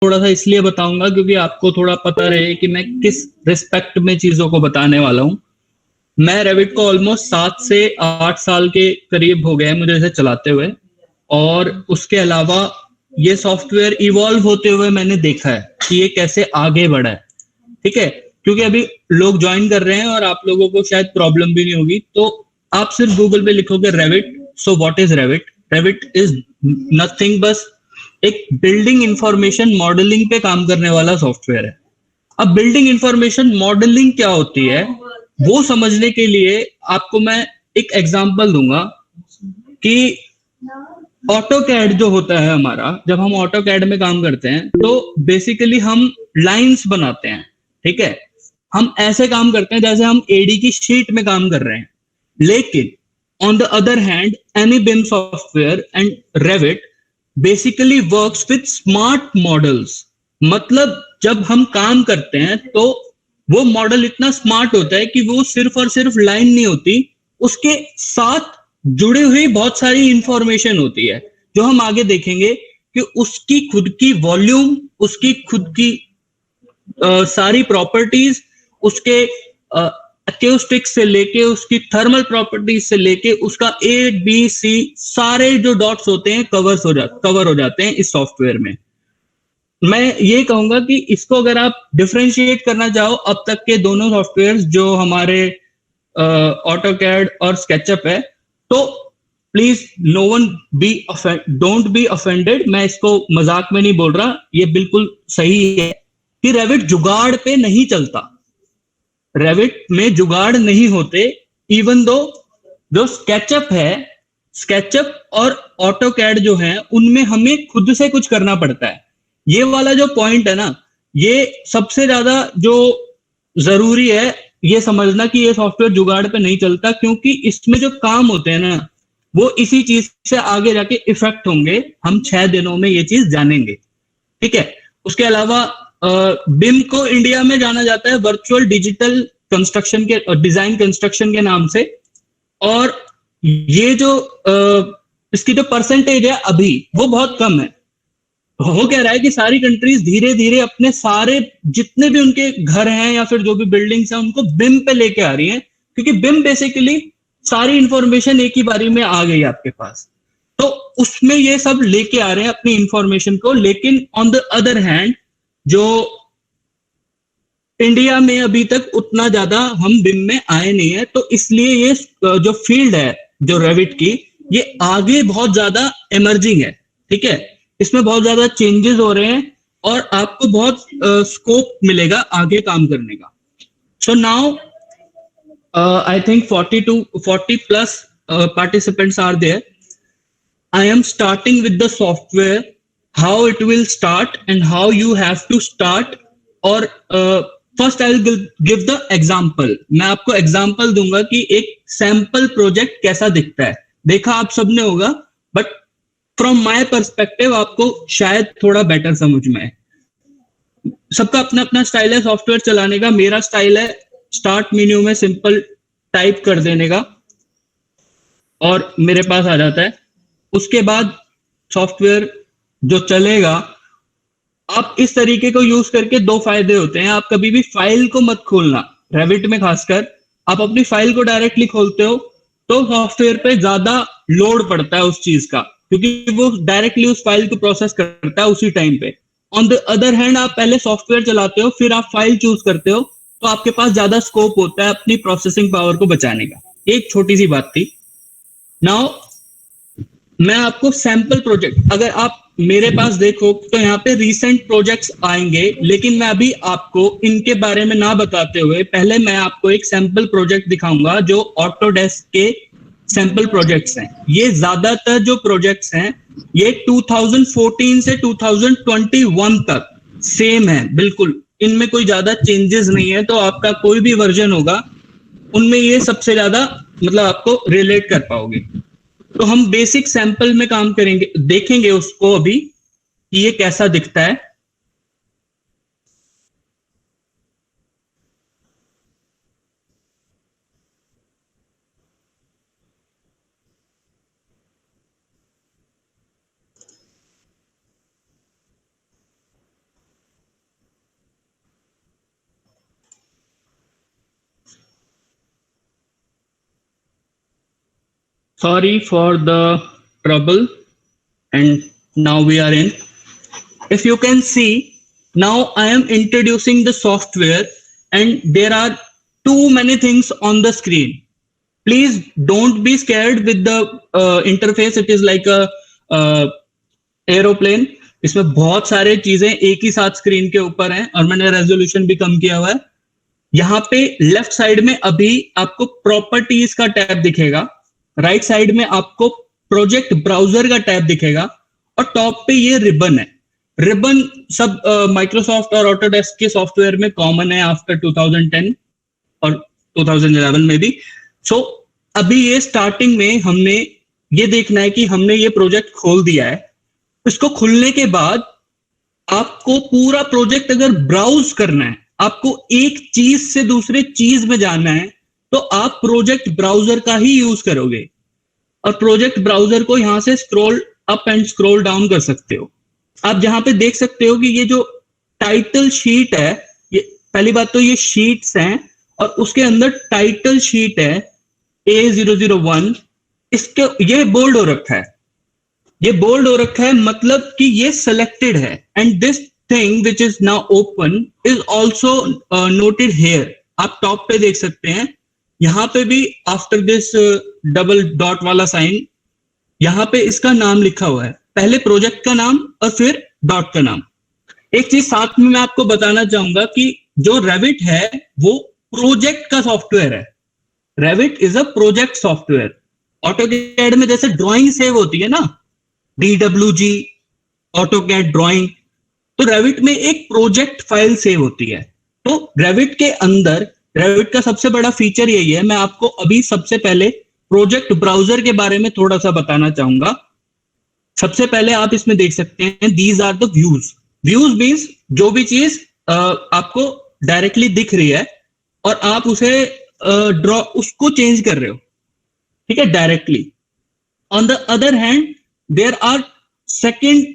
थोड़ा सा इसलिए बताऊंगा क्योंकि आपको थोड़ा पता रहे कि मैं किस रिस्पेक्ट में चीजों को बताने वाला हूँ। मैं रेविट को ऑलमोस्ट 7 से 8 साल के करीब हो गए हैं मुझे इसे चलाते हुए। और उसके अलावा ये सॉफ्टवेयर इवॉल्व होते हुए मैंने देखा है कि ये कैसे आगे बढ़ा है। ठीक है, क्योंकि अभी लोग ज्वाइन कर रहे हैं और आप लोगों को शायद प्रॉब्लम भी नहीं होगी, तो आप सिर्फ गूगल पे लिखोगे Revit. So what is Revit? Revit is nothing, बस एक बिल्डिंग इंफॉर्मेशन मॉडलिंग पे काम करने वाला सॉफ्टवेयर है। अब बिल्डिंग इंफॉर्मेशन मॉडलिंग क्या होती है वो समझने के लिए आपको मैं एक एग्जांपल दूंगा कि ऑटो कैड जो होता है हमारा, जब हम ऑटो कैड में काम करते हैं तो बेसिकली हम लाइंस बनाते हैं। ठीक है, हम ऐसे काम करते हैं जैसे हम एडी की शीट में काम कर रहे हैं। लेकिन on the other hand any BIM software and Revit basically works with smart models. मतलब जब हम काम करते हैं तो वो मॉडल इतना स्मार्ट होता है कि वो सिर्फ और सिर्फ लाइन नहीं होती, उसके साथ जुड़ी हुई बहुत सारी इंफॉर्मेशन होती है जो हम आगे देखेंगे कि उसकी खुद की वॉल्यूम, उसकी खुद की सारी प्रॉपर्टीज, उसके एक्यूस्टिक से लेके उसकी थर्मल प्रॉपर्टीज से लेके उसका ए बी सी सारे जो डॉट्स होते हैं कवर हो जाते हैं इस सॉफ्टवेयर में। मैं ये कहूंगा कि इसको अगर आप डिफरेंशिएट करना चाहो अब तक के दोनों सॉफ्टवेयर जो हमारे ऑटो कैड और स्केचअप है, तो please no one be don't be offended, मैं इसको मजाक में नहीं बोल रहा, ये बिल्कुल सही है कि रेविट जुगाड़ पे नहीं चलता। रेविट में जुगाड़ नहीं होते। इवन दो जो स्केचअप है, स्केचअप और ऑटो कैड जो है उनमें हमें खुद से कुछ करना पड़ता है। ये वाला जो पॉइंट है ना, ये सबसे ज्यादा जो जरूरी है ये समझना कि ये सॉफ्टवेयर जुगाड़ पे नहीं चलता, क्योंकि इसमें जो काम होते हैं ना वो इसी चीज से आगे जाके इफेक्ट होंगे। हम 6 दिनों में ये चीज जानेंगे। ठीक है, उसके अलावा बिम को इंडिया में जाना जाता है वर्चुअल डिजिटल कंस्ट्रक्शन के डिजाइन कंस्ट्रक्शन के नाम से। और ये जो इसकी जो परसेंटेज है अभी वो बहुत कम है। हो क्या रहा है कि सारी कंट्रीज धीरे धीरे अपने सारे जितने भी उनके घर हैं या फिर जो भी बिल्डिंग्स हैं उनको बिम पे लेके आ रही हैं, क्योंकि बिम बेसिकली सारी इंफॉर्मेशन एक ही बारी में आ गई आपके पास। तो उसमें ये सब लेके आ रहे हैं अपनी इंफॉर्मेशन को। लेकिन ऑन द अदर हैंड जो इंडिया में अभी तक उतना ज्यादा हम बिम में आए नहीं है, तो इसलिए ये जो फील्ड है जो रेविट की, ये आगे बहुत ज्यादा इमर्जिंग है। ठीक है, इसमें बहुत ज्यादा चेंजेस हो रहे हैं और आपको बहुत स्कोप मिलेगा आगे काम करने का। So now I think 40 plus participants are there. I am starting with the software, how it will start and how you have to start. और first I will give the example. मैं आपको example दूंगा कि एक sample project कैसा दिखता है। देखा आप सबने होगा, बट फ्रॉम माय पर्सपेक्टिव आपको शायद थोड़ा बेटर समझ में आए। सबका अपना अपना स्टाइल है सॉफ्टवेयर चलाने का। मेरा स्टाइल है स्टार्ट मेन्यू में सिंपल टाइप कर देने का और मेरे पास आ जाता है। उसके बाद सॉफ्टवेयर जो चलेगा, आप इस तरीके को यूज करके दो फायदे होते हैं। आप कभी भी फाइल को मत खोलना, रेविट में खासकर आप अपनी फाइल को डायरेक्टली खोलते हो तो सॉफ्टवेयर पे ज्यादा लोड पड़ता है उस चीज का, क्योंकि वो डायरेक्टली उस फाइल को प्रोसेस करता है उसी टाइम पे। ऑन द अदर हैंड आप पहले सॉफ्टवेयर चलाते हो फिर आप फाइल चूज करते हो, तो आपके पास ज्यादा स्कोप होता है अपनी प्रोसेसिंग पावर को बचाने का। एक छोटी सी बात थी। नाउ मैं आपको सैंपल प्रोजेक्ट, अगर आप मेरे पास देखो तो यहाँ पे रीसेंट प्रोजेक्ट्स आएंगे, लेकिन मैं अभी आपको इनके बारे में ना बताते हुए पहले मैं आपको एक सैंपल प्रोजेक्ट दिखाऊंगा जो ऑटोडेस्क के सैंपल प्रोजेक्ट्स हैं। ये ज्यादातर जो प्रोजेक्ट्स हैं ये 2014 से 2021 तक सेम है बिल्कुल, इनमें कोई ज्यादा चेंजेस नहीं है। तो आपका कोई भी वर्जन होगा उनमें ये सबसे ज्यादा मतलब आपको रिलेट कर पाओगे। तो हम बेसिक सैंपल में काम करेंगे, देखेंगे उसको अभी कि ये कैसा दिखता है। Sorry for the trouble, and now we are in. If you can see, now I am introducing the software, and there are too many things on the screen. Please don't be scared with the interface. It is like a aeroplane. इसमें बहुत सारे चीजें एक ही साथ screen के ऊपर हैं, और मैंने रेजोल्यूशन भी कम किया हुआ है. यहाँ पे लेफ्ट साइड में अभी आपको प्रॉपर्टीज का टैब दिखेगा, राइट साइड में आपको प्रोजेक्ट ब्राउजर का टैब दिखेगा, और टॉप पे ये रिबन है. रिबन सब माइक्रोसॉफ्ट और ऑटोडेस्क के सॉफ्टवेयर में कॉमन है आफ्टर 2010 और 2011 में भी. सो अभी ये स्टार्टिंग में हमने ये देखना है कि हमने ये प्रोजेक्ट खोल दिया है. इसको खुलने के बाद आपको पूरा प्रोजेक्ट अगर ब्राउज करना है, आपको एक चीज से दूसरे चीज में जाना है, तो आप प्रोजेक्ट ब्राउजर का ही यूज करोगे. और प्रोजेक्ट ब्राउजर को यहां से scroll up and scroll down कर सकते हो. आप जहां पे देख सकते हो कि ये जो टाइटल शीट है, ये पहली बात तो ये शीट्स हैं, और उसके अंदर टाइटल शीट है A001. इसके ये बोल्ड हो रखा है, ये बोल्ड हो रखा है, मतलब कि ये सिलेक्टेड है. And this thing which is now open is also noted here. आप टॉप पे देख सकते हैं, यहां पे भी आफ्टर दिस डबल डॉट वाला साइन, यहां पे इसका नाम लिखा हुआ है. पहले प्रोजेक्ट का नाम और फिर डॉट का नाम. एक चीज साथ में मैं आपको बताना चाहूंगा कि जो रेविट है वो प्रोजेक्ट का सॉफ्टवेयर है. Revit is a project software. AutoCAD में जैसे ड्राइंग सेव होती है ना, DWG, ऑटोकैड ड्राइंग, तो रेविट में एक प्रोजेक्ट फाइल सेव होती है. तो रेविट के अंदर, रेविट का सबसे बड़ा फीचर यही है. मैं आपको अभी सबसे पहले प्रोजेक्ट ब्राउजर के बारे में थोड़ा सा बताना चाहूंगा. सबसे पहले आप इसमें देख सकते हैं, these are the views. Views means जो भी चीज आपको डायरेक्टली दिख रही है और आप उसे ड्रॉ उसको चेंज कर रहे हो, ठीक है, directly. On the other hand there are second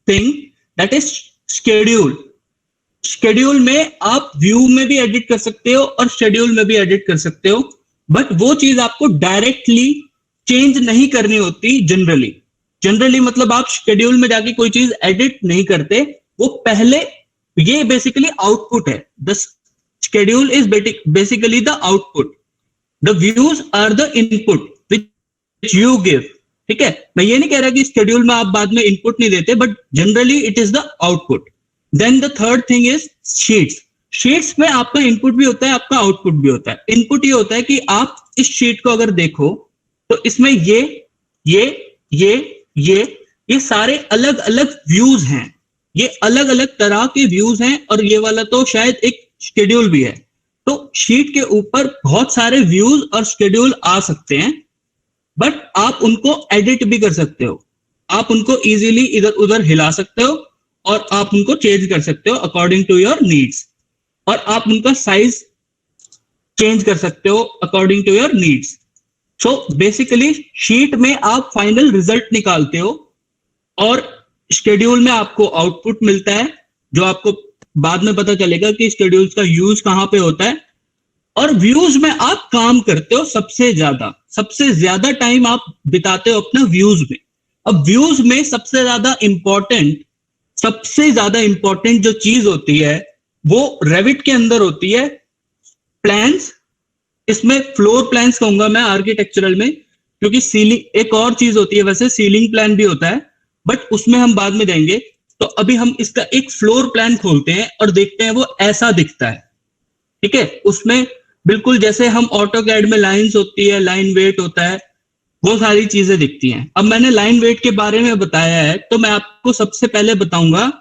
thing, that is schedule. Schedule में आप व्यू में भी एडिट कर सकते हो और शेड्यूल में भी एडिट कर सकते हो, बट वो चीज आपको डायरेक्टली चेंज नहीं करनी होती. जनरली मतलब आप शेड्यूल में जाके कोई चीज एडिट नहीं करते, वो पहले, ये बेसिकली आउटपुट है. The schedule is basically the output. The views are the input which you give. ठीक है, मैं ये नहीं कह रहा कि शेड्यूल में आप बाद में इनपुट नहीं देते, but generally it is the output. Then the third thing is sheets. Sheets में आपका इनपुट भी होता है, आपका आउटपुट भी होता है. इनपुट ये होता है कि आप इस शीट को अगर देखो तो इसमें ये सारे अलग अलग व्यूज हैं. ये अलग अलग तरह के व्यूज हैं, और ये वाला तो शायद एक शेड्यूल भी है. तो शीट के ऊपर बहुत सारे व्यूज और शेड्यूल आ सकते हैं, बट आप उनको एडिट भी कर सकते हो. आप उनको इजीली इधर उधर हिला सकते हो, और आप उनको चेंज कर सकते हो अकॉर्डिंग टू योर नीड्स, और आप उनका साइज चेंज कर सकते हो according to your needs. So basically sheet में आप फाइनल रिजल्ट निकालते हो, और शेड्यूल में आपको आउटपुट मिलता है, जो आपको बाद में पता चलेगा कि शेड्यूल्स का यूज कहां पे होता है. और व्यूज में आप काम करते हो सबसे ज्यादा टाइम आप बिताते हो अपना व्यूज में. अब व्यूज में सबसे ज्यादा इंपॉर्टेंट जो चीज होती है वो रेविट के अंदर होती है प्लान्स. इसमें फ्लोर प्लान्स कहूंगा मैं आर्किटेक्चरल में, क्योंकि सीलिंग एक और चीज होती है, वैसे सीलिंग प्लान भी होता है, बट उसमें हम बाद में जाएंगे. तो अभी हम इसका एक फ्लोर प्लान खोलते हैं और देखते हैं वो ऐसा दिखता है. ठीक है, उसमें बिल्कुल जैसे हम ऑटोकैड में लाइंस होती है, लाइन वेट होता है, वो सारी चीजें दिखती हैं. अब मैंने लाइन वेट के बारे में बताया है, तो मैं आपको सबसे पहले बताऊंगा.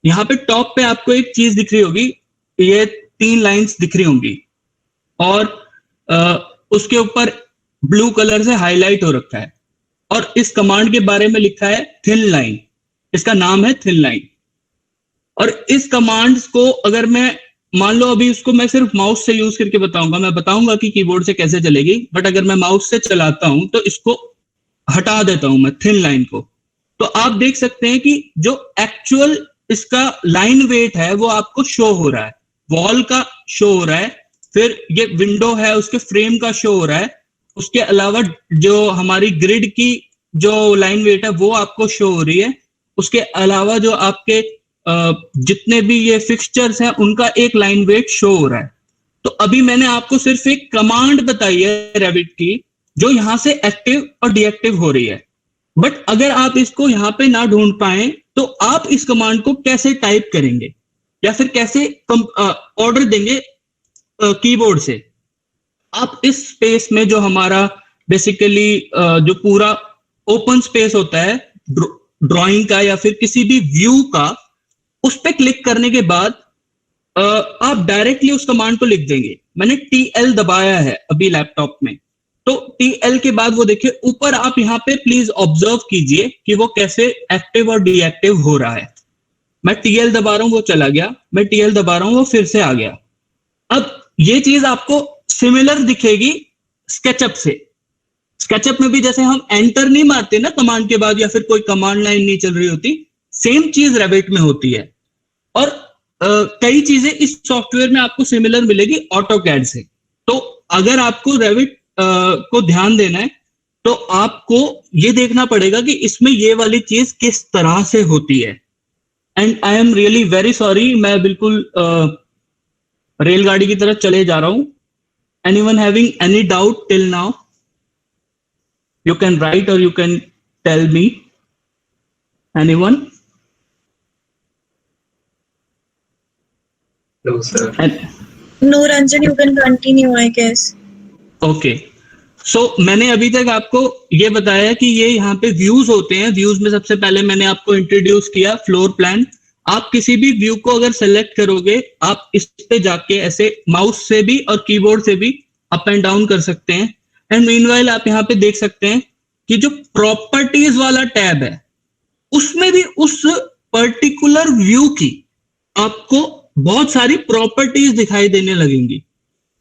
यहाँ पे टॉप पे आपको एक चीज दिख रही होगी, ये 3 लाइंस दिख रही होंगी, और उसके ऊपर ब्लू कलर से हाईलाइट हो रखा है, और इस कमांड के बारे में लिखा है थिन लाइन. इसका नाम है थिन लाइन. और इस कमांड्स को अगर मैं मान लो अभी इसको मैं सिर्फ माउस से यूज करके बताऊंगा, मैं बताऊंगा कि कीबोर्ड से कैसे चलेगी, बट अगर मैं माउस से चलाता हूं तो इसको हटा देता हूं मैं थिन लाइन को, तो आप देख सकते हैं कि जो एक्चुअल इसका लाइन वेट है वो आपको शो हो रहा है. वॉल का शो हो रहा है, फिर ये विंडो है उसके फ्रेम का शो हो रहा है, उसके अलावा जो हमारी ग्रिड की जो लाइन वेट है वो आपको शो हो रही है। उसके अलावा जो आपके जितने भी ये फिक्सचर्स हैं उनका एक लाइन वेट शो हो रहा है। तो अभी मैंने आपको सिर्फ एक कमांड बताई है रेविट की जो यहां से एक्टिव और डीएक्टिव हो रही है। बट अगर आप इसको यहां पे ना ढूंढ पाए तो आप इस कमांड को कैसे टाइप करेंगे या फिर कैसे ऑर्डर देंगे कीबोर्ड से। आप इस स्पेस में जो हमारा बेसिकली जो पूरा ओपन स्पेस होता है ड्राइंग का या फिर किसी भी व्यू का, उस पर क्लिक करने के बाद आप डायरेक्टली उस कमांड को लिख देंगे। मैंने टीएल दबाया है अभी लैपटॉप में, तो टीएल के बाद वो देखिए ऊपर आप यहाँ पे प्लीज ऑब्जर्व कीजिए कि वो कैसे एक्टिव और डीएक्टिव हो रहा है। मैं टीएल दबा रहा हूं वो चला गया, मैं टीएल दबा रहा हूं वो फिर से आ गया। अब ये चीज आपको सिमिलर दिखेगी स्केचअप से। स्केचअप में भी जैसे हम एंटर नहीं मारते ना कमांड के बाद या फिर कोई कमांड लाइन नहीं चल रही होती, सेम चीज रेविट में होती है। और कई चीजें इस सॉफ्टवेयर में आपको सिमिलर मिलेगी ऑटोकैड से। तो अगर आपको रेविट को ध्यान देना है तो आपको ये देखना पड़ेगा कि इसमें ये वाली चीज किस तरह से होती है। And I am really very sorry, मैं बिल्कुल रेलगाड़ी की तरफ चले जा रहा हूं। Anyone having any doubt till now? You can write or you can tell me. Anyone? No, sir. No, Ranjan, you can continue, I guess. Okay. So मैंने अभी तक आपको ये बताया कि ये यहाँ पे व्यूज होते हैं। व्यूज में सबसे पहले मैंने आपको इंट्रोड्यूस किया फ्लोर प्लान। आप किसी भी व्यू को अगर सेलेक्ट करोगे, आप इस पे जाके ऐसे माउस से भी और कीबोर्ड से भी अप एंड डाउन कर सकते हैं। एंड मीनवाइल आप यहाँ पे देख सकते हैं कि जो प्रॉपर्टीज वाला टैब है उसमें भी उस पर्टिकुलर व्यू की आपको बहुत सारी प्रॉपर्टीज दिखाई देने लगेंगी।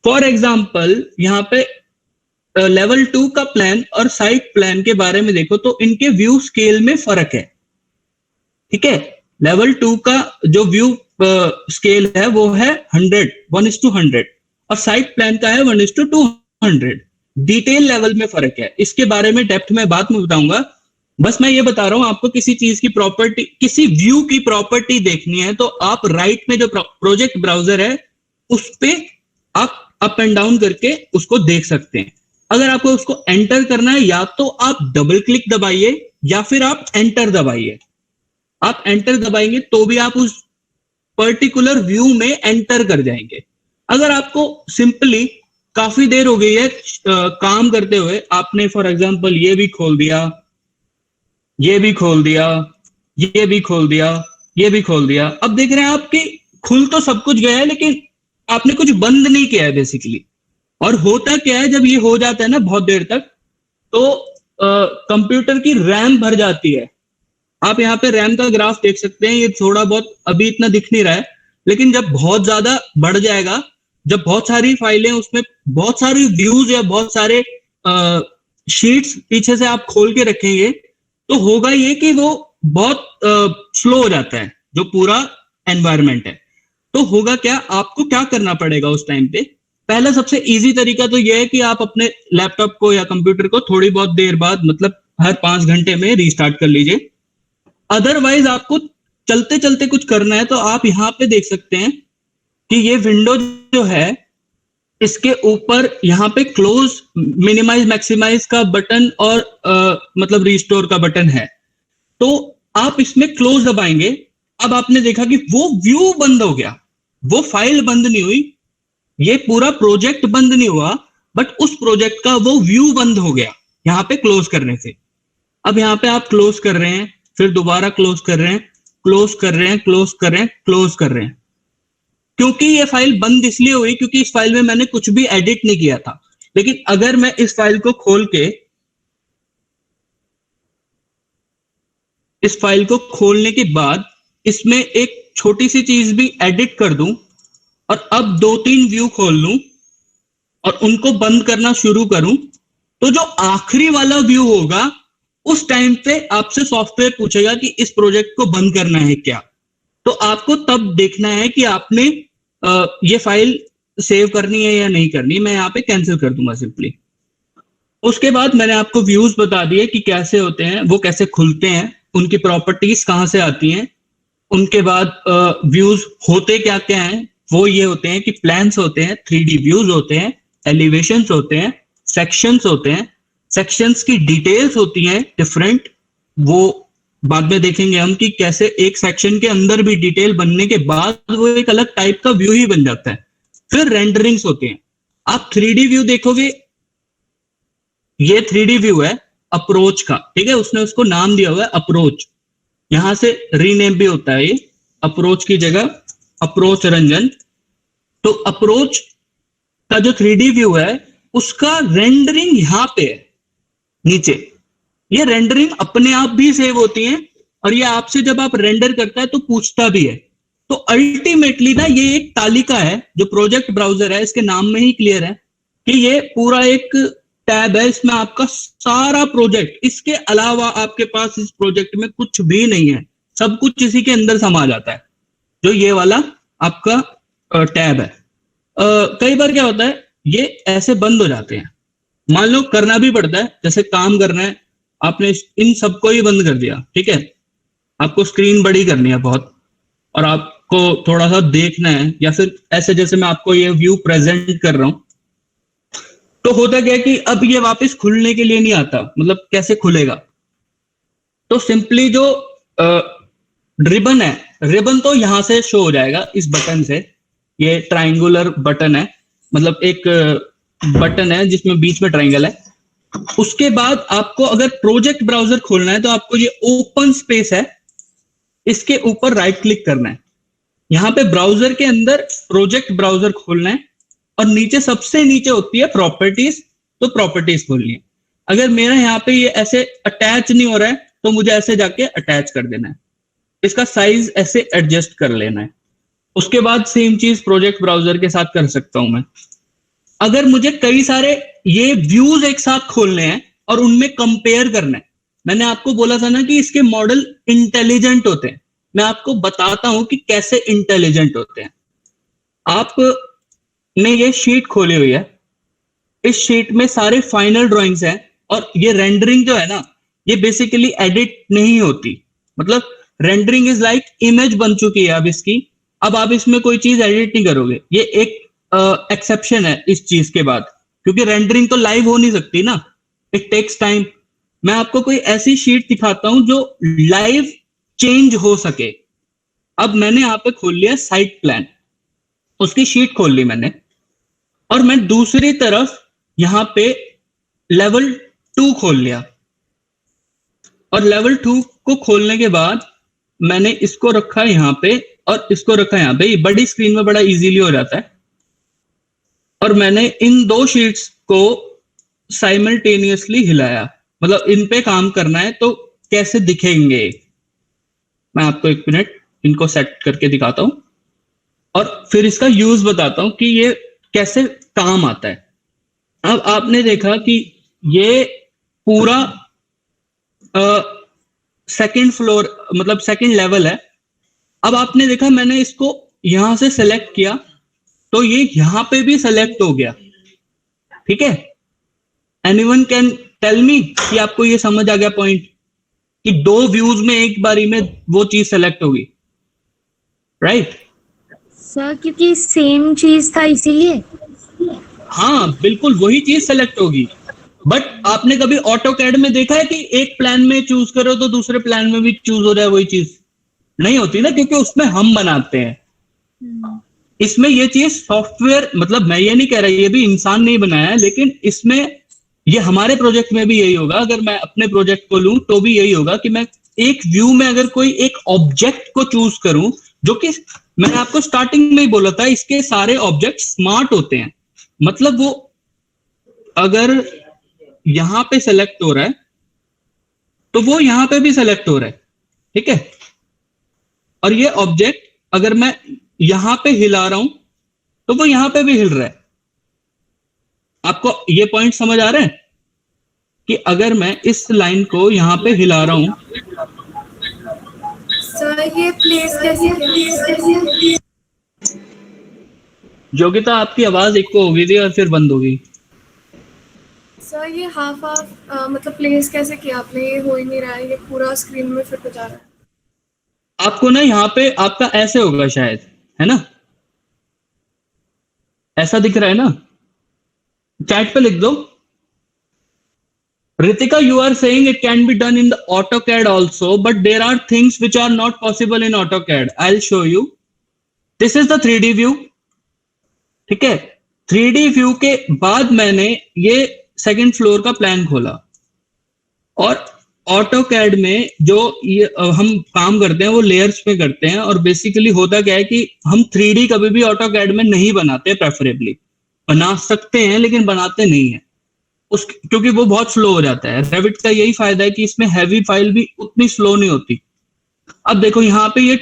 फॉर एग्जांपल यहाँ पे लेवल 2 का प्लान और साइट प्लान के बारे में देखो तो इनके व्यू स्केल में फर्क है। ठीक है, लेवल 2 का जो व्यू स्केल है वो है 1:100 और साइट प्लान का है 1:200। डिटेल लेवल में फर्क है। इसके बारे में डेप्थ में बात में बताऊंगा। बस मैं ये बता रहा हूं आपको किसी चीज की प्रॉपर्टी, किसी व्यू की प्रॉपर्टी देखनी है तो आप राइट में जो प्रोजेक्ट ब्राउजर है उस पे आप अप एंड डाउन करके उसको देख सकते हैं। अगर आपको उसको एंटर करना है या तो आप डबल क्लिक दबाइए या फिर आप एंटर दबाइए। आप एंटर दबाएंगे तो भी आप उस पर्टिकुलर व्यू में एंटर कर जाएंगे। अगर आपको सिंपली काफी देर हो गई है काम करते हुए, आपने फॉर एग्जांपल ये भी खोल दिया, ये भी खोल दिया, ये भी खोल दिया, ये भी खोल दिया, अब देख रहे हैं आपकी खुल तो सब कुछ गया है लेकिन आपने कुछ बंद नहीं किया है बेसिकली। और होता क्या है जब ये हो जाता है ना बहुत देर तक, तो कंप्यूटर की रैम भर जाती है। आप यहाँ पे रैम का ग्राफ देख सकते हैं, ये थोड़ा बहुत अभी इतना दिख नहीं रहा है, लेकिन जब बहुत ज्यादा बढ़ जाएगा, जब बहुत सारी फाइलें उसमें बहुत सारी व्यूज या बहुत सारे शीट्स पीछे से आप खोल के रखेंगे तो होगा ये कि वो बहुत स्लो हो जाता है जो पूरा एनवायरनमेंट है। तो होगा क्या, आपको क्या करना पड़ेगा उस टाइम पे? पहला सबसे इजी तरीका तो यह है कि आप अपने लैपटॉप को या कंप्यूटर को थोड़ी बहुत देर बाद, मतलब हर 5 घंटे में रिस्टार्ट कर लीजिए। अदरवाइज आपको चलते चलते कुछ करना है तो आप यहाँ पे देख सकते हैं कि ये विंडो जो है इसके ऊपर यहाँ पे क्लोज, मिनिमाइज, मैक्सिमाइज का बटन और मतलब रिस्टोर का बटन है। तो आप इसमें क्लोज दबाएंगे। अब आपने देखा कि वो व्यू बंद हो गया, वो फाइल बंद नहीं हुई, ये पूरा प्रोजेक्ट बंद नहीं हुआ, बट उस प्रोजेक्ट का वो व्यू बंद हो गया यहाँ पे क्लोज करने से। अब यहाँ पे आप क्लोज कर रहे हैं, फिर दोबारा क्लोज कर रहे हैं, क्लोज कर रहे हैं, क्लोज कर रहे हैं, क्लोज कर रहे हैं, क्योंकि ये फाइल बंद इसलिए हुई क्योंकि इस फाइल में मैंने कुछ भी एडिट नहीं किया था। लेकिन अगर मैं इस फाइल को खोल के, इस फाइल को खोलने के बाद इसमें एक छोटी सी चीज भी एडिट कर दूं और अब 2-3 व्यू खोल लूं और उनको बंद करना शुरू करूं, तो जो आखिरी वाला व्यू होगा उस टाइम पे आपसे सॉफ्टवेयर पूछेगा कि इस प्रोजेक्ट को बंद करना है क्या। तो आपको तब देखना है कि आपने ये फाइल सेव करनी है या नहीं करनी। मैं यहाँ पे कैंसिल कर दूंगा सिंपली। उसके बाद मैंने आपको व्यूज बता दिए कि कैसे होते हैं, वो कैसे खुलते हैं, उनकी प्रॉपर्टीज कहाँ से आती हैं। उनके बाद व्यूज होते क्या क्या हैं, वो ये होते हैं कि प्लान्स होते हैं, 3D व्यूज होते हैं, एलिवेशंस होते हैं, सेक्शंस होते हैं, सेक्शंस की डिटेल्स होती हैं डिफरेंट, वो बाद में देखेंगे हम कि कैसे एक सेक्शन के अंदर भी डिटेल बनने के बाद वो एक अलग टाइप का व्यू ही बन जाता है। फिर रेंडरिंग्स होते हैं। आप 3D व्यू देखोगे, ये 3D व्यू है अप्रोच का, ठीक है, उसने उसको नाम दिया हुआ है अप्रोच, यहां से रीनेम भी होता है ये, अप्रोच की जगह अप्रोच रंजन। तो अप्रोच का जो 3D व्यू है उसका रेंडरिंग यहां पे है नीचे। ये रेंडरिंग अपने आप भी सेव होती है और ये आपसे जब आप रेंडर करता है तो पूछता भी है। तो अल्टीमेटली ना ये एक तालिका है, जो प्रोजेक्ट ब्राउजर है इसके नाम में ही क्लियर है कि ये पूरा एक टैब है, इसमें आपका सारा प्रोजेक्ट, इसके अलावा आपके पास इस प्रोजेक्ट में कुछ भी नहीं है, सब कुछ इसी के अंदर समा जाता है, जो ये वाला आपका टैब है। कई बार क्या होता है ये ऐसे बंद हो जाते हैं, मान लो करना भी पड़ता है, जैसे काम करना है, आपने इन सबको ही बंद कर दिया, ठीक है, आपको स्क्रीन बड़ी करनी है बहुत और आपको थोड़ा सा देखना है, या फिर ऐसे जैसे मैं आपको ये व्यू प्रेजेंट कर रहा हूं, तो होता क्या है कि अब ये वापस खुलने के लिए नहीं आता, मतलब कैसे खुलेगा। तो सिंपली जो रिबन है, रिबन तो यहां से शो हो जाएगा इस बटन से, ये ट्राइंगुलर बटन है, मतलब एक बटन है जिसमें बीच में ट्राइंगल है। उसके बाद आपको अगर प्रोजेक्ट ब्राउजर खोलना है तो आपको ये ओपन स्पेस है, इसके ऊपर राइट क्लिक करना है, यहां पे ब्राउजर के अंदर प्रोजेक्ट ब्राउजर खोलना है और नीचे सबसे नीचे होती है प्रॉपर्टीज, तो प्रॉपर्टीज खोलनी है। अगर मेरा यहाँ पे ये ऐसे अटैच नहीं हो रहा है तो मुझे ऐसे जाके अटैच कर देना है, इसका साइज ऐसे एडजस्ट कर लेना है। उसके बाद सेम चीज प्रोजेक्ट ब्राउजर के साथ कर सकता हूं मैं। अगर मुझे कई सारे ये व्यूज एक साथ खोलने हैं और उनमें कंपेयर करना है, मैंने आपको बोला था ना कि इसके मॉडल इंटेलिजेंट होते हैं, मैं आपको बताता हूं कि कैसे इंटेलिजेंट होते हैं। आपने ये शीट खोली हुई है, इस शीट में सारे फाइनल ड्राइंग्स हैं और ये रेंडरिंग जो है ना ये बेसिकली एडिट नहीं होती, मतलब रेंडरिंग इज लाइक इमेज बन चुकी है अब इसकी, अब आप इसमें कोई चीज एडिट नहीं करोगे। ये एक एक्सेप्शन है इस चीज के बाद, क्योंकि रेंडरिंग तो लाइव हो नहीं सकती ना, इट टेक्स टाइम। मैं आपको कोई ऐसी शीट दिखाता हूं जो लाइव चेंज हो सके। अब मैंने यहां पे खोल लिया साइट प्लान, उसकी शीट खोल ली मैंने, और मैं दूसरी तरफ यहां पे लेवल 2 खोल लिया, और लेवल 2 को खोलने के बाद मैंने इसको रखा यहां पे और इसको रखा यहां पे, बड़ी स्क्रीन में बड़ा इजीली हो जाता है। और मैंने इन दो शीट्स को साइमल्टेनियसली हिलाया, मतलब इन पे काम करना है तो कैसे दिखेंगे, मैं आपको एक मिनट इनको सेट करके दिखाता हूं और फिर इसका यूज बताता हूं कि ये कैसे काम आता है। अब आपने देखा कि ये पूरा सेकंड फ्लोर, मतलब सेकंड लेवल है। अब आपने देखा मैंने इसको यहां से सेलेक्ट किया तो ये यहां पे भी सेलेक्ट हो गया, ठीक है। एनीवन कैन टेल मी कि आपको ये समझ आ गया पॉइंट, कि दो व्यूज में एक बारी में वो चीज सेलेक्ट होगी, राइट सर? क्योंकि सेम चीज था इसीलिए। हाँ बिल्कुल वही चीज सेलेक्ट होगी। बट आपने कभी ऑटो कैड में देखा है कि एक प्लान में चूज करो तो दूसरे प्लान में भी चूज हो जाए वही चीज? नहीं होती ना, क्योंकि उसमें हम बनाते हैं। इसमें ये चीज सॉफ्टवेयर, मतलब मैं ये नहीं कह रहा ये भी इंसान नहीं बनाया है, लेकिन इसमें ये हमारे प्रोजेक्ट में भी यही होगा। अगर मैं अपने प्रोजेक्ट को लूं तो भी यही होगा कि मैं एक व्यू में अगर कोई एक ऑब्जेक्ट को चूज करूं, जो कि मैंने आपको स्टार्टिंग में ही बोला था इसके सारे ऑब्जेक्ट स्मार्ट होते हैं, मतलब वो अगर यहां पे सेलेक्ट हो रहा है तो वो यहां पे भी सेलेक्ट हो रहा है, ठीक है। और ये ऑब्जेक्ट अगर मैं यहां पे हिला रहा हूं तो वो यहां पे भी हिल रहा है। आपको ये पॉइंट समझ आ रहा है कि अगर मैं इस लाइन को यहां पे हिला रहा हूं, सर ये प्लेस कैसे? योगिता आपकी आवाज एक को हो गई थी और फिर बंद हो गई। सर ये हाफ मतलब प्लेस कैसे किया आपने? ये हो ही नहीं रहा है, ये पूरा स्क्रीन में फिट हो जा रहा है। आपको ना यहाँ पे आपका ऐसे होगा शायद, है ना, ऐसा दिख रहा है ना, चैट पे लिख दो। Ritika, you are saying it can be done in the AutoCAD also, but there are things which are not possible in AutoCAD. I'll show you. This is the 3D view. ठीक है, 3D view के बाद मैंने ये second floor का plan खोला और AutoCAD में जो ये हम काम करते हैं वो लेयर्स पे करते हैं, और बेसिकली होता क्या है कि हम 3D कभी भी AutoCAD में नहीं बनाते, प्रेफरेबली बना सकते हैं लेकिन बनाते नहीं है क्योंकि वो बहुत स्लो हो जाता है। रेविट का यही फायदा है कि इसमें हैवी फाइल भी उतनी स्लो नहीं होती। अब देखो यहाँ पे ये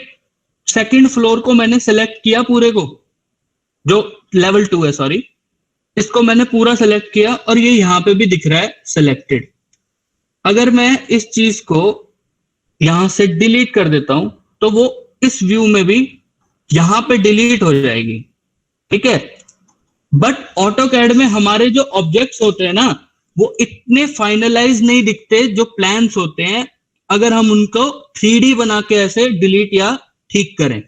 सेकंड फ्लोर को मैंने सेलेक्ट किया, पूरे को, जो लेवल 2 है, सॉरी, इसको मैंने पूरा सेलेक्ट किया और ये यहाँ पे भी दिख रहा है सिलेक्टेड। अगर मैं इस चीज को यहां से डिलीट कर देता हूं तो वो इस व्यू में भी यहां पे डिलीट हो जाएगी, ठीक है। बट AutoCAD में हमारे जो ऑब्जेक्ट्स होते हैं ना वो इतने फाइनलाइज नहीं दिखते, जो प्लान्स होते हैं, अगर हम उनको 3D बना के ऐसे डिलीट या ठीक करें,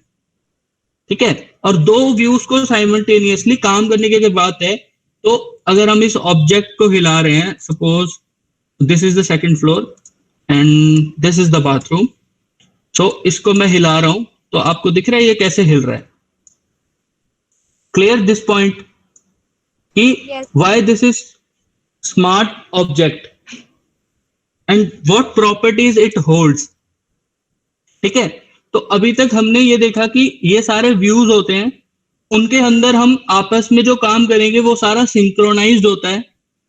ठीक है। और दो व्यूज को साइमल्टेनियसली काम करने की अगर बात है तो अगर हम इस ऑब्जेक्ट को हिला रहे हैं, suppose this is the second floor and this is the bathroom, so इसको मैं हिला रहा हूं तो आपको दिख रहा है ये कैसे हिल रहा है। क्लियर दिस पॉइंट कि why this is smart object and what properties it holds, ठीक है। तो अभी तक हमने ये देखा कि ये सारे व्यूज होते हैं, उनके अंदर हम आपस में जो काम करेंगे वो सारा सिंक्रोनाइज्ड होता है,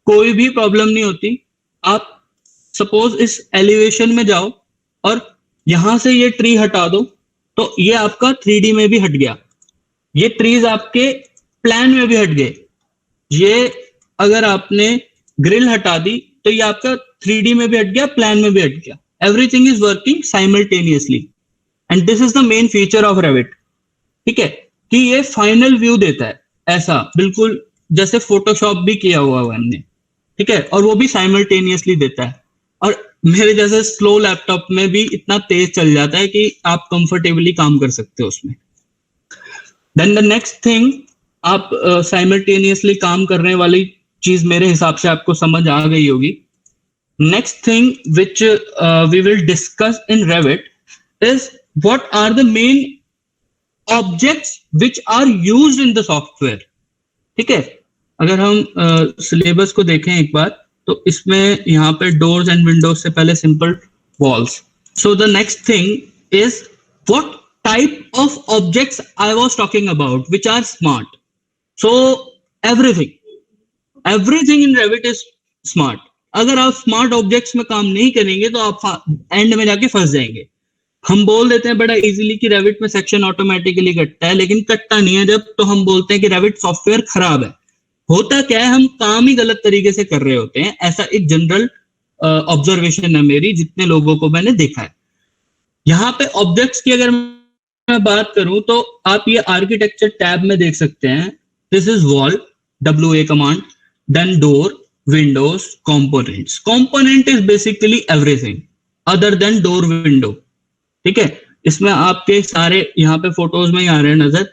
कोई भी प्रॉब्लम नहीं होती। आप सपोज इस एलिवेशन में जाओ और यहां से ये ट्री हटा दो तो ये आपका 3D में भी हट गया, ये ट्रीज आपके प्लान में भी हट गए। ये अगर आपने ग्रिल हटा दी तो ये आपका 3D में भी हट गया, प्लान में भी हट गया। Everything is working simultaneously and this is the main feature of Revit, ठीक है, कि ये फाइनल व्यू देता है ऐसा बिल्कुल जैसे फोटोशॉप भी किया हुआ है हमने, ठीक है, और वो भी साइमल्टेनियसली देता है। और मेरे जैसे स्लो लैपटॉप में भी इतना तेज चल जाता है कि आप कंफर्टेबली काम कर सकते हो उसमें। देन द नेक्स्ट थिंग, आप साइमल्टेनियसली काम करने वाली चीज मेरे हिसाब से आपको समझ आ गई होगी। Next thing which we will discuss in Revit is what are the main objects which are used in the software, ठीक है। अगर हम सिलेबस को देखें एक बार तो इसमें यहाँ पे डोर्स एंड विंडोज से पहले simple walls. So the next thing is what type of objects I was talking about which are smart. So everything in Revit is smart. अगर आप स्मार्ट ऑब्जेक्ट्स में काम नहीं करेंगे तो आप एंड में जाके फंस जाएंगे। हम बोल देते हैं बड़ा इजीली कि रेविट में सेक्शन ऑटोमेटिकली कटता है, लेकिन कटता नहीं है। जब तो हम बोलते हैं कि रेविट सॉफ्टवेयर खराब है। होता क्या है, हम काम ही गलत तरीके से कर रहे होते हैं। ऐसा एक जनरल ऑब्जर्वेशन है मेरी, जितने लोगों को मैंने देखा है। यहाँ पे ऑब्जेक्ट्स की अगर मैं बात करूं तो आप ये आर्किटेक्चर टैब में देख सकते हैं। This is wall, WA command, then door, windows, components. Component is basically everything other than door, window, ठीक है। इसमें आपके सारे, यहाँ पे फोटोज में ही आ रहे हैं नजर,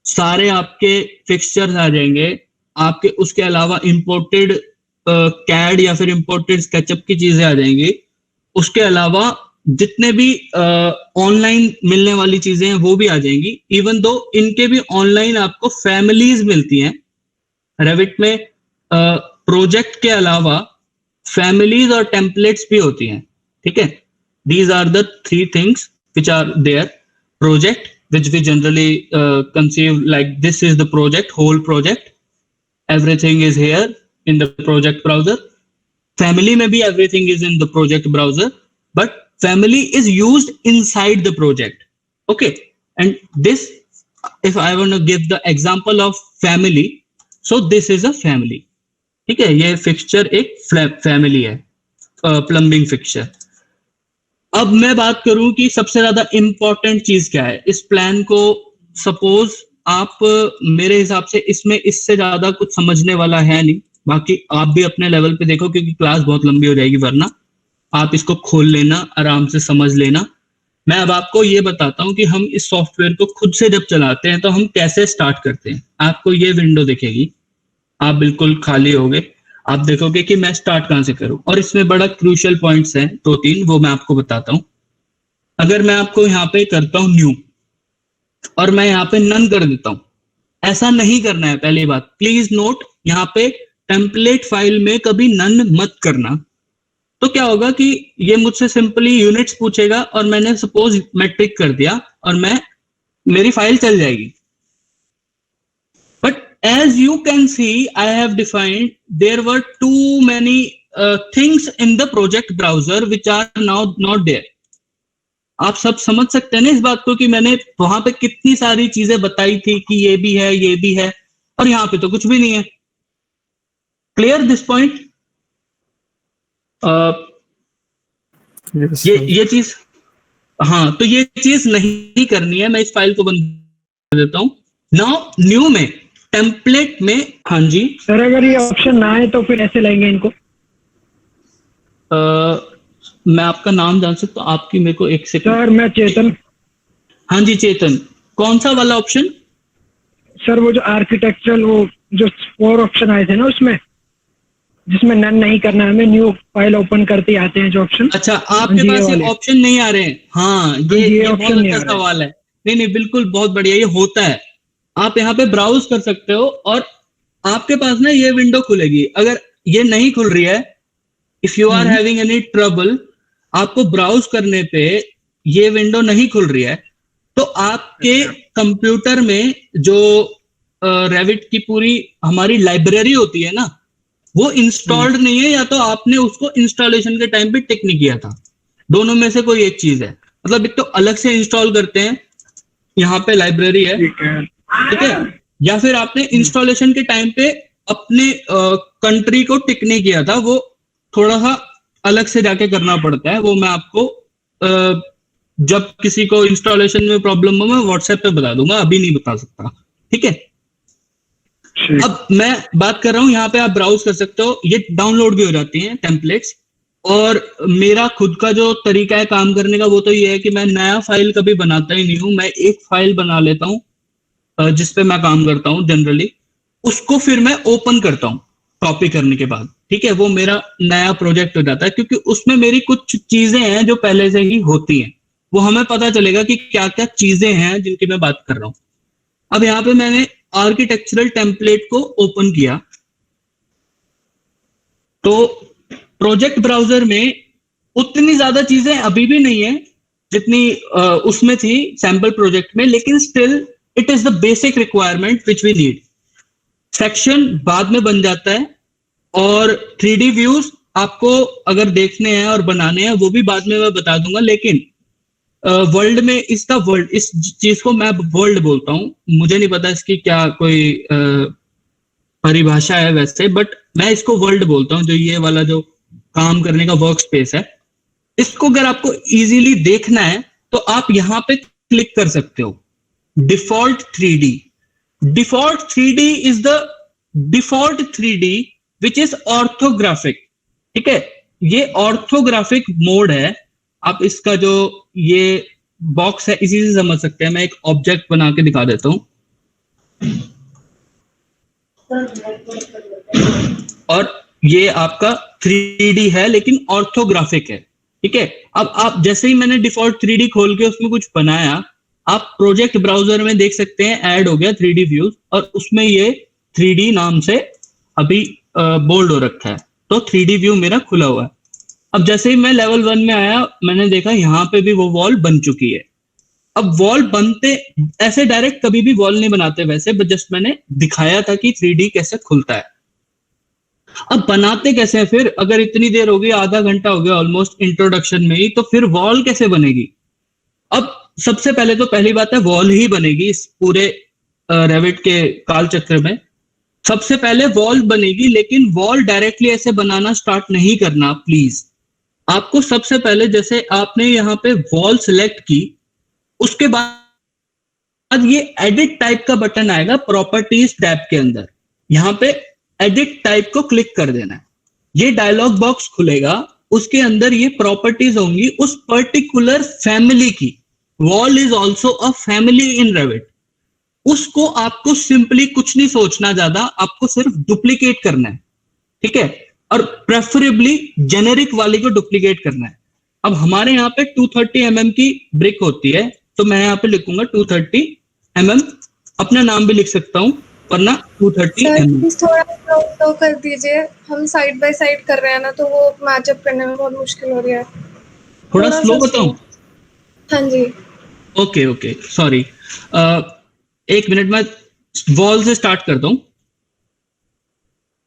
सारे आपके फिक्सचर्स आ जाएंगे आपके। उसके अलावा इंपोर्टेड कैड या फिर इंपोर्टेड स्केचअप की चीजें आ जाएंगी। उसके अलावा जितने भी ऑनलाइन मिलने वाली चीजें हैं वो भी आ जाएंगी। इवन दो इनके भी ऑनलाइन आपको फैमिलीज मिलती हैं। रेविट में प्रोजेक्ट के अलावा फैमिलीज और टेम्पलेट्स भी होती हैं, ठीक है। These are the three things which are there. Project, which we generally conceive like this is the project, whole project. Everything is here in the project browser. Family में भी everything is in the project browser, but family is used inside the project. Okay, and this, if I want to give the example of family, so this is a family. ठीक है, ये fixture एक family है, plumbing fixture. अब मैं बात करूं कि सबसे ज्यादा इंपॉर्टेंट चीज क्या है इस प्लान को। सपोज आप, मेरे हिसाब से इसमें इससे ज्यादा कुछ समझने वाला है नहीं, बाकी आप भी अपने लेवल पे देखो, क्योंकि क्लास बहुत लंबी हो जाएगी वरना। आप इसको खोल लेना, आराम से समझ लेना। मैं अब आपको ये बताता हूं कि हम इस सॉफ्टवेयर को खुद से जब चलाते हैं तो हम कैसे स्टार्ट करते हैं। आपको ये विंडो दिखेगी, आप बिल्कुल खाली होगे, आप देखोगे कि मैं स्टार्ट कहां से करूं, और इसमें बड़ा क्रूशियल पॉइंट्स हैं 2-3, वो मैं आपको बताता हूं। अगर मैं आपको यहाँ पे करता हूं न्यू और मैं यहाँ पे नन कर देता हूं, ऐसा नहीं करना है। पहली बात प्लीज नोट, यहाँ पे टेम्पलेट फाइल में कभी नन मत करना। तो क्या होगा कि ये मुझसे सिंपली यूनिट्स पूछेगा और मैंने सपोज मैट्रिक कर दिया और मेरी फाइल चल जाएगी। But as you can see I have defined there were too many things in the project browser which are now not there. आप सब समझ सकते हैं ना इस बात को कि मैंने वहां पे कितनी सारी चीजें बताई थी कि ये भी है, ये भी है, और यहाँ पे तो कुछ भी नहीं है। Clear this point? ये चीज, हाँ, तो ये चीज नहीं करनी है। मैं इस फाइल को बंद कर देता हूं। नाउ न्यू में टेम्पलेट में, हाँ जी सर अगर ये ऑप्शन ना है तो फिर ऐसे लाएंगे इनको? मैं आपका नाम जान सकता हूँ? आपकी मेरे को एक सेकंड। सर मैं चेतन। हाँ जी चेतन, कौन सा वाला ऑप्शन? सर वो जो आर्किटेक्चरल, वो जो 4 ऑप्शन आए थे ना उसमें, जिसमें नन नहीं करना है, हमें न्यू फाइल ओपन करते ही आते हैं जो ऑप्शन। अच्छा, आपके पास ये ऑप्शन नहीं आ रहे हैं? हाँ, ये बहुत अच्छा सवाल है। नहीं, बिल्कुल बहुत बढ़िया, ये होता है। आप यहाँ पे ब्राउज कर सकते हो और आपके पास ना ये विंडो खुलेगी। अगर ये नहीं खुल रही है, if you are having any trouble, आपको ब्राउज करने पे ये विंडो नहीं खुल रही है, तो आपके कंप्यूटर में जो रेविट की पूरी हमारी लाइब्रेरी होती है ना, वो इंस्टॉल्ड नहीं है, या तो आपने उसको इंस्टॉलेशन के टाइम पे टिक नहीं किया था। दोनों में से कोई एक चीज है। मतलब एक तो अलग से इंस्टॉल करते हैं, यहाँ पे लाइब्रेरी है, ठीक है, या फिर आपने इंस्टॉलेशन के टाइम पे अपने कंट्री को टिक नहीं किया था, वो थोड़ा सा अलग से जाके करना पड़ता है। वो मैं आपको जब किसी को इंस्टॉलेशन में प्रॉब्लम हो, मैं व्हाट्सएप पे बता दूंगा, अभी नहीं बता सकता, ठीक है। अब मैं बात कर रहा हूं, यहाँ पे आप ब्राउज कर सकते हो, ये डाउनलोड भी हो जाती हैं टेम्पलेट्स। और मेरा खुद का जो तरीका है काम करने का, वो तो ये है कि मैं नया फाइल कभी बनाता ही नहीं हूं। मैं एक फाइल बना लेता हूं जिसपे मैं काम करता हूं जनरली, उसको फिर मैं ओपन करता हूं कॉपी करने के बाद, ठीक है। वो मेरा नया प्रोजेक्ट हो जाता है, क्योंकि उसमें मेरी कुछ चीजें हैं जो पहले से ही होती हैं। वो हमें पता चलेगा कि क्या क्या चीजें हैं जिनकी मैं बात कर रहा हूं। अब यहाँ पे मैंने आर्किटेक्चरल टेम्पलेट को ओपन किया, तो प्रोजेक्ट ब्राउजर में उतनी ज्यादा चीजें अभी भी नहीं है जितनी उसमें थी सैंपल प्रोजेक्ट में, लेकिन still it is the basic requirement which we need. Section बाद में बन जाता है, और 3D व्यूज आपको अगर देखने हैं और बनाने हैं वो भी बाद में मैं बता दूंगा। लेकिन वर्ल्ड में इसका वर्ल्ड, इस चीज को मैं वर्ल्ड बोलता हूं, मुझे नहीं पता इसकी क्या कोई परिभाषा है वैसे, बट मैं इसको वर्ल्ड बोलता हूं। जो ये वाला जो काम करने का वर्क स्पेस है, इसको अगर आपको इजीली देखना है तो आप यहां पे क्लिक कर सकते हो, default 3D। Default 3D is the default 3D which is orthographic, ठीक है। ये ऑर्थोग्राफिक मोड है। आप इसका जो ये बॉक्स है इसी से समझ सकते हैं। मैं एक ऑब्जेक्ट बना के दिखा देता हूं, और ये आपका 3D है लेकिन ऑर्थोग्राफिक है, ठीक है। अब आप जैसे ही मैंने डिफॉल्ट 3D खोल के उसमें कुछ बनाया, आप प्रोजेक्ट ब्राउजर में देख सकते हैं ऐड हो गया 3D व्यूज, और उसमें ये 3D नाम से अभी बोल्ड हो रखा है। तो 3D व्यू मेरा खुला हुआ है। अब जैसे ही मैं लेवल 1 में आया, मैंने देखा यहाँ पे भी वो वॉल बन चुकी है। अब वॉल बनते ऐसे डायरेक्ट कभी भी वॉल नहीं बनाते वैसे, बट जस्ट मैंने दिखाया था कि 3D कैसे खुलता है। अब बनाते कैसे हैं फिर? अगर इतनी देर हो गई, आधा घंटा हो गया ऑलमोस्ट इंट्रोडक्शन में ही, तो फिर वॉल कैसे बनेगी? अब सबसे पहले तो पहली बात है, वॉल ही बनेगी इस पूरे रेविट के काल चक्र में। सबसे पहले वॉल बनेगी, लेकिन वॉल डायरेक्टली ऐसे बनाना स्टार्ट नहीं करना प्लीज। आपको सबसे पहले, जैसे आपने यहाँ पे वॉल सिलेक्ट की, उसके बाद ये एडिट टाइप का बटन आएगा प्रॉपर्टीज टैब के अंदर। यहाँ पे एडिट टाइप को क्लिक कर देना है। ये डायलॉग बॉक्स खुलेगा, उसके अंदर ये प्रॉपर्टीज होंगी उस पर्टिकुलर फैमिली की। Wall is also a family in Revit. उसको आपको सिंपली कुछ नहीं सोचना ज्यादा, आपको सिर्फ डुप्लीकेट करना है, ठीक है, और प्रेफरेबली जेनेरिक वाली को डुप्लीकेट करना है। अब हमारे यहाँ पे 230 mm की ब्रिक होती है, तो मैं यहाँ पे लिखूंगा 230 mm, अपना नाम भी लिख सकता हूँ, वरना 230 सर mm। प्लीज थोड़ा स्लो कर दीजिए, हम साइड बाय साइड कर रहे हैं ना, तो वो मैचअप करने में बहुत मुश्किल हो रही है। थोड़ा सा स्लो बताऊं? हाँ जी। ओके सॉरी, एक मिनट में वॉल से स्टार्ट करता हूं।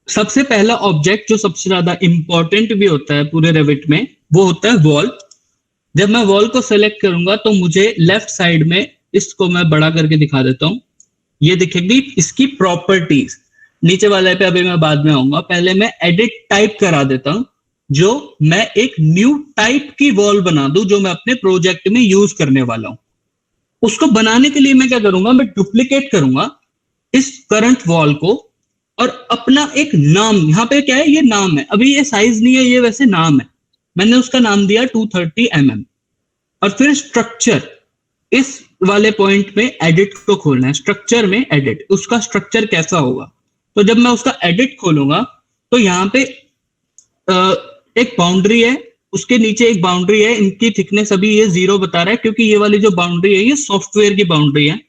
सबसे पहला ऑब्जेक्ट जो सबसे ज्यादा इंपॉर्टेंट भी होता है पूरे रेविट में, वो होता है वॉल। जब मैं वॉल को सेलेक्ट करूंगा तो मुझे लेफ्ट साइड में, इसको मैं बड़ा करके दिखा देता हूं, ये दिखेगी इसकी प्रॉपर्टीज। नीचे वाले पे अभी मैं बाद में आऊंगा, पहले मैं एडिट टाइप करा देता हूं, जो मैं एक न्यू टाइप की वॉल बना दूं जो मैं अपने प्रोजेक्ट में यूज करने वाला हूं। उसको बनाने के लिए मैं क्या करूंगा, मैं डुप्लीकेट करूंगा इस करंट वॉल को और अपना एक नाम, यहां पे क्या है, ये नाम है, अभी ये साइज नहीं है, ये वैसे नाम है, मैंने उसका नाम दिया 230 mm। और फिर स्ट्रक्चर, इस वाले पॉइंट में एडिट को खोलना है, स्ट्रक्चर में एडिट, उसका स्ट्रक्चर कैसा होगा। तो जब मैं उसका एडिट खोलूंगा तो यहाँ पे एक बाउंड्री है, उसके नीचे एक बाउंड्री है, इनकी थिकनेस अभी ये 0 बता रहा है क्योंकि ये वाली जो बाउंड्री है ये सॉफ्टवेयर की बाउंड्री है,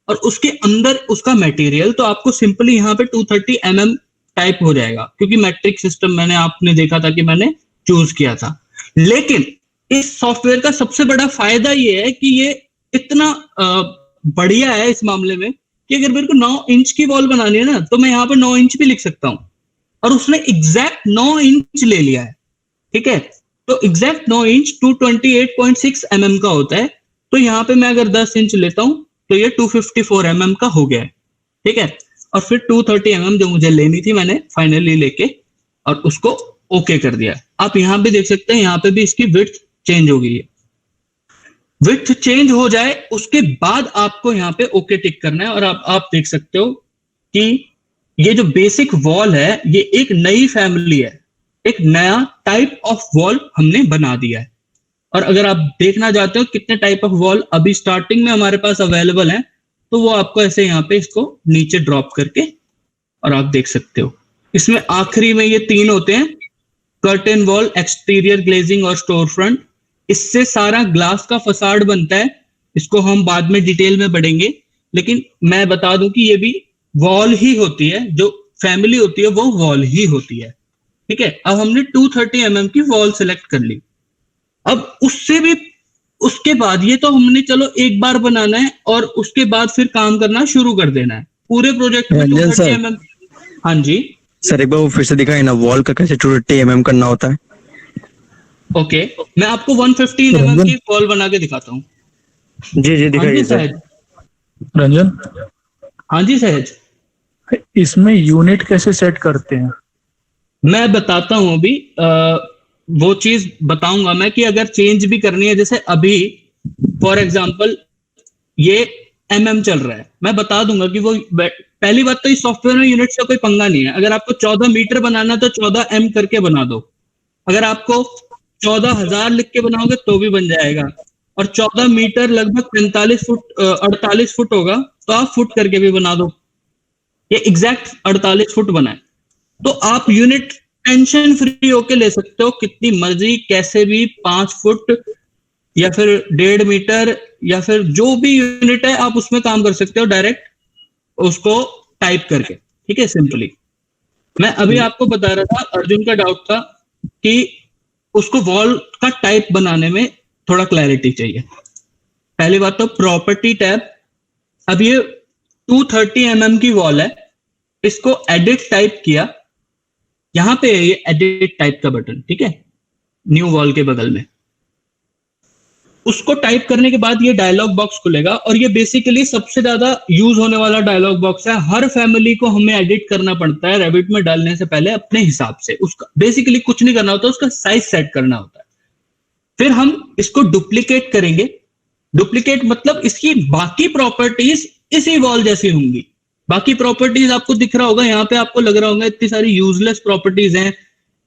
और उसके अंदर उसका मटेरियल। तो आपको सिंपली यहाँ पे 230 mm टाइप हो जाएगा, क्योंकि मैट्रिक सिस्टम मैंने, आपने देखा था कि मैंने चूज किया था। लेकिन इस सॉफ्टवेयर का सबसे बड़ा फायदा ये है कि ये इतना बढ़िया है इस मामले में कि अगर मेरे को 9 इंच की वॉल बनानी है ना, तो मैं यहाँ पे 9 इंच भी लिख सकता हूं, और उसने एग्जैक्ट 9 इंच ले लिया है, ठीक है। तो एग्जैक्ट 9 इंच 228.6 mm का होता है, तो यहाँ पे मैं अगर 10 इंच लेता हूं तो ये 254 mm का हो गया है, ठीक है। और फिर 230 mm जो मुझे लेनी थी मैंने फाइनली लेके और उसको ओके कर दिया। आप यहाँ पे देख सकते हैं, यहाँ पे भी इसकी विड्थ चेंज हो गई है। विड्थ चेंज हो जाए उसके बाद आपको यहाँ पे ओके टिक करना है, और आप देख सकते हो कि ये जो बेसिक वॉल है ये एक नई फैमिली है, एक नया टाइप ऑफ वॉल हमने बना दिया है। और अगर आप देखना चाहते हो कितने टाइप ऑफ वॉल अभी स्टार्टिंग में हमारे पास अवेलेबल है, तो वो आपको ऐसे यहाँ पे इसको नीचे ड्रॉप करके, और आप देख सकते हो इसमें आखिरी में ये 3 होते हैं, कर्टेन वॉल, एक्सटीरियर ग्लेजिंग और स्टोर फ्रंट। इससे सारा ग्लास का फसाड बनता है, इसको हम बाद में डिटेल में बढ़ेंगे, लेकिन मैं बता दूं कि ये भी वॉल ही होती है, जो फैमिली होती है वो वॉल ही होती है, ठीक है। अब हमने 230 mm की वॉल सेलेक्ट कर ली। अब उससे भी, उसके बाद ये तो हमने चलो एक बार बनाना है और उसके बाद फिर काम करना शुरू कर देना है पूरे प्रोजेक्ट में 230 mm। हाँ जी सर, एक बार वो फिर से दिखाए ना, वॉल का कैसे 230 mm करना होता है। ओके, मैं आपको 115 mm की वॉल बना के दिखाता हूँ। जी दिखाइए सर। रंजन, हाँ जी सहज, इसमें यूनिट कैसे सेट करते हैं? मैं बताता हूं अभी, वो चीज बताऊंगा मैं कि अगर चेंज भी करनी है, जैसे अभी फॉर एग्जांपल ये mm चल रहा है, मैं बता दूंगा कि वो, पहली बात तो इस सॉफ्टवेयर में यूनिट से कोई पंगा नहीं है। अगर आपको 14 मीटर बनाना तो 14 m करके बना दो, अगर आपको 14,000 लिख के बनाओगे तो भी बन जाएगा, और 14 मीटर लगभग 45 फुट 48 फुट होगा तो आप फुट करके भी बना दो, ये एग्जैक्ट 48 फुट बना है। तो आप यूनिट टेंशन फ्री होके ले सकते हो, कितनी मर्जी, कैसे भी, 5 फुट या फिर 1.5 मीटर या फिर जो भी यूनिट है आप उसमें काम कर सकते हो, डायरेक्ट उसको टाइप करके, ठीक है, सिंपली। मैं अभी आपको बता रहा था, अर्जुन का डाउट था कि उसको वॉल का टाइप बनाने में थोड़ा क्लैरिटी चाहिए। पहली बात तो प्रॉपर्टी टैब, अब ये 230 mm की वॉल है, इसको एडिट टाइप किया, यहां पे ये एडिट टाइप का बटन, ठीक है, न्यू वॉल के बगल में। उसको टाइप करने के बाद ये डायलॉग बॉक्स खुलेगा, और ये बेसिकली सबसे ज्यादा यूज होने वाला डायलॉग बॉक्स है। हर फैमिली को हमें एडिट करना पड़ता है रेविट में डालने से पहले अपने हिसाब से, उसका बेसिकली कुछ नहीं करना होता, उसका साइज सेट करना होता है। फिर हम इसको डुप्लीकेट करेंगे। डुप्लीकेट मतलब इसकी बाकी प्रॉपर्टीज इसी वॉल जैसी होंगी, बाकी प्रॉपर्टीज आपको दिख रहा होगा, यहाँ पे आपको लग रहा होगा इतनी सारी यूजलेस प्रॉपर्टीज हैं,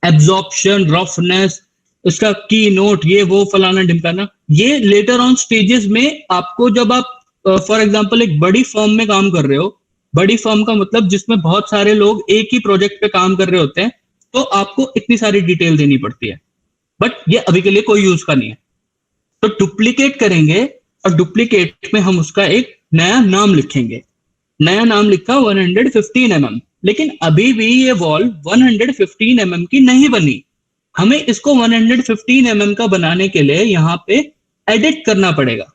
एब्जॉर्प्शन, रफनेस, इसका की नोट, ये वो फलाना ढिमकाना। ये लेटर ऑन स्टेजेस में आपको, जब आप फॉर एग्जांपल एक बड़ी फर्म में काम कर रहे हो, बड़ी फर्म का मतलब जिसमें बहुत सारे लोग एक ही प्रोजेक्ट पे काम कर रहे होते हैं, तो आपको इतनी सारी डिटेल देनी पड़ती है, बट ये अभी के लिए कोई यूज का नहीं है। तो डुप्लीकेट करेंगे और डुप्लीकेट में हम उसका एक नया नाम लिखेंगे। नया नाम लिखा 115 mm, लेकिन अभी भी ये वॉल 115 mm की नहीं बनी। हमें इसको 115 mm का बनाने के लिए यहाँ पे एडिट करना पड़ेगा।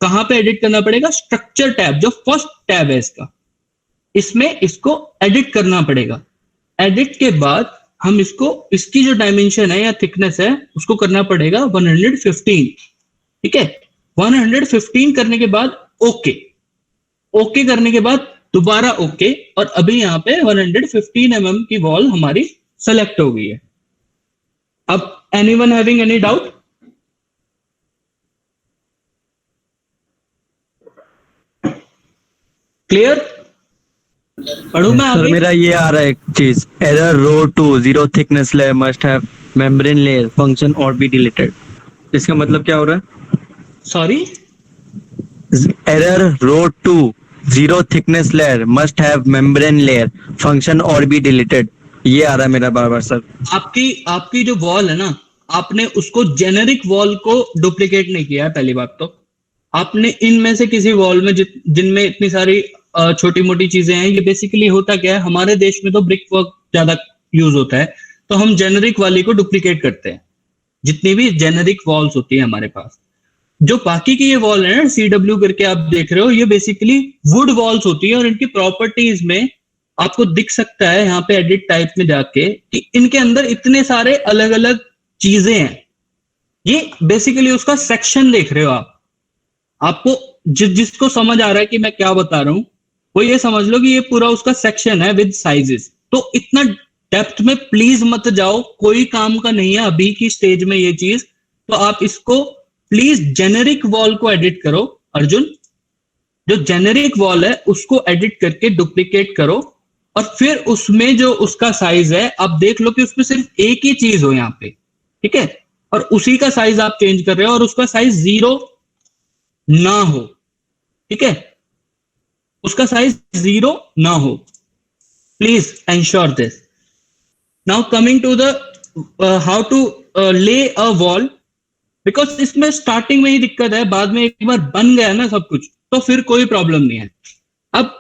कहां पे एडिट करना पड़ेगा? स्ट्रक्चर टैब, जो फर्स्ट टैब है इसका, इसमें इसको एडिट करना पड़ेगा। एडिट के बाद हम इसको, इसकी जो डायमेंशन है या थिकनेस है, उसको करना पड़ेगा 115। ठीक है, 115 करने के बाद ओके, ओके करने के बाद दोबारा ओके, और अभी यहाँ पे 115 mm की वॉल हमारी सेलेक्ट हो गई है। अब anyone having any doubt? Clear? पढ़ू मैं सर आगे? मेरा ये आ रहा है एक चीज, error row 2 zero thickness layer must have membrane layer function or be deleted. इसका मतलब क्या हो रहा है? Sorry, error row 2 zero thickness layer must have membrane layer function or be deleted, ये आ रहा है मेरा बार बार सर। आपकी जो वॉल है ना, आपने उसको जेनेरिक वॉल को डुप्लीकेट नहीं किया है। पहली बात तो आपने इनमें से किसी वॉल में जिनमें इतनी सारी छोटी मोटी चीजें हैं, ये बेसिकली होता क्या है, हमारे देश में तो ब्रिक वर्क ज्यादा यूज होता है, तो हम जेनेरिक वाली को डुप्लीकेट करते हैं। जितनी भी जेनेरिक वॉल्स होती है हमारे पास, जो बाकी की ये वॉल है ना, CW करके आप देख रहे हो, ये बेसिकली वुड वॉल्स होती है, और इनकी प्रॉपर्टीज में आपको दिख सकता है यहाँ पे एडिट टाइप में जाके कि इनके अंदर इतने सारे अलग अलग चीजें हैं। ये बेसिकली उसका सेक्शन देख रहे हो आप। आपको जिसको समझ आ रहा है कि मैं क्या बता रहा हूं, वो ये समझ लो कि ये पूरा उसका सेक्शन है विद साइजेस। तो इतना डेप्थ में प्लीज मत जाओ, कोई काम का नहीं है अभी की स्टेज में ये चीज। तो आप इसको प्लीज जेनेरिक वॉल को एडिट करो अर्जुन, जो जेनेरिक वॉल है उसको एडिट करके डुप्लीकेट करो, और फिर उसमें जो उसका साइज है आप देख लो कि उसमें सिर्फ एक ही चीज हो यहाँ पे, ठीक है, और उसी का साइज आप चेंज कर रहे हो, और उसका साइज 0 ना हो। ठीक है, उसका साइज 0 ना हो, please ensure this. Now coming to the how to lay a wall, because इसमें स्टार्टिंग में ही दिक्कत है, बाद में एक बार बन गया ना सब कुछ तो फिर कोई प्रॉब्लम नहीं है। अब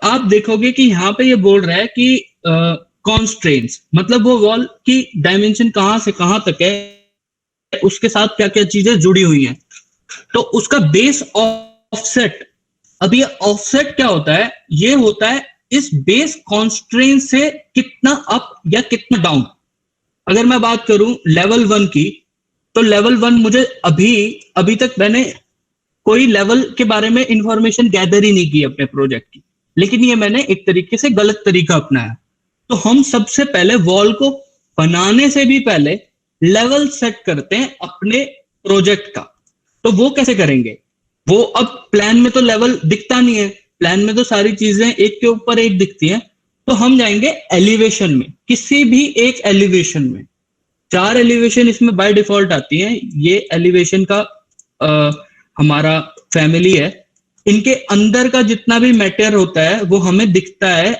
आप देखोगे कि यहाँ पे ये बोल रहा है कि कॉन्स्ट्रेंट्स, मतलब वो वॉल की डायमेंशन कहां से कहां तक है, उसके साथ क्या क्या चीजें जुड़ी हुई हैं। तो उसका बेस ऑफसेट, अब ये ऑफसेट क्या होता है? ये होता है इस बेस कॉन्स्ट्रेंट से कितना अप या कितना डाउन। अगर मैं बात करूं लेवल 1 की, तो लेवल 1 मुझे अभी तक मैंने कोई लेवल के बारे में इंफॉर्मेशन गैदर ही नहीं की अपने प्रोजेक्ट की, लेकिन ये मैंने एक तरीके से गलत तरीका अपनाया। तो हम सबसे पहले वॉल को बनाने से भी पहले लेवल सेट करते हैं अपने प्रोजेक्ट का। तो वो कैसे करेंगे? वो अब प्लान में तो लेवल दिखता नहीं है, प्लान में तो सारी चीजें एक के ऊपर एक दिखती हैं। तो हम जाएंगे एलिवेशन में, किसी भी एक एलिवेशन में। 4 एलिवेशन इसमें बाय डिफॉल्ट आती हैं। ये एलिवेशन का हमारा फैमिली है, इनके अंदर का जितना भी मैटर होता है वो हमें दिखता है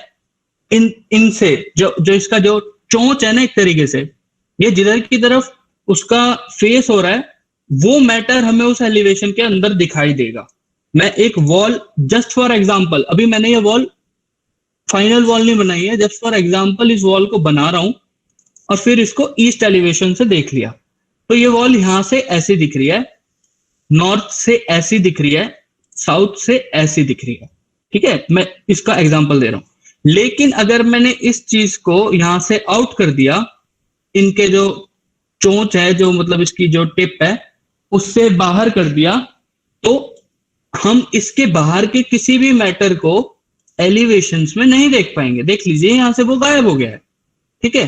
इनसे, जो इसका जो चोंच है ना, एक तरीके से ये जिधर की तरफ उसका फेस हो रहा है, वो मैटर हमें उस एलिवेशन के अंदर दिखाई देगा। मैं एक वॉल जस्ट फॉर एग्जांपल, अभी मैंने ये वॉल फाइनल वॉल नहीं बनाई है, जस्ट फॉर एग्जांपल इस वॉल को बना रहा हूं, और फिर इसको ईस्ट एलिवेशन से देख लिया। तो ये वॉल यहां से ऐसी दिख रही है, नॉर्थ से ऐसी दिख रही है, साउथ से ऐसी दिख रही है। ठीक है, मैं इसका एग्जांपल दे रहा हूं। लेकिन अगर मैंने इस चीज को यहां से आउट कर दिया, इनके जो चोंच है, जो मतलब इसकी जो टिप है, उससे बाहर कर दिया, तो हम इसके बाहर के किसी भी मैटर को एलिवेशंस में नहीं देख पाएंगे। देख लीजिए यहां से वो गायब हो गया है। ठीक है,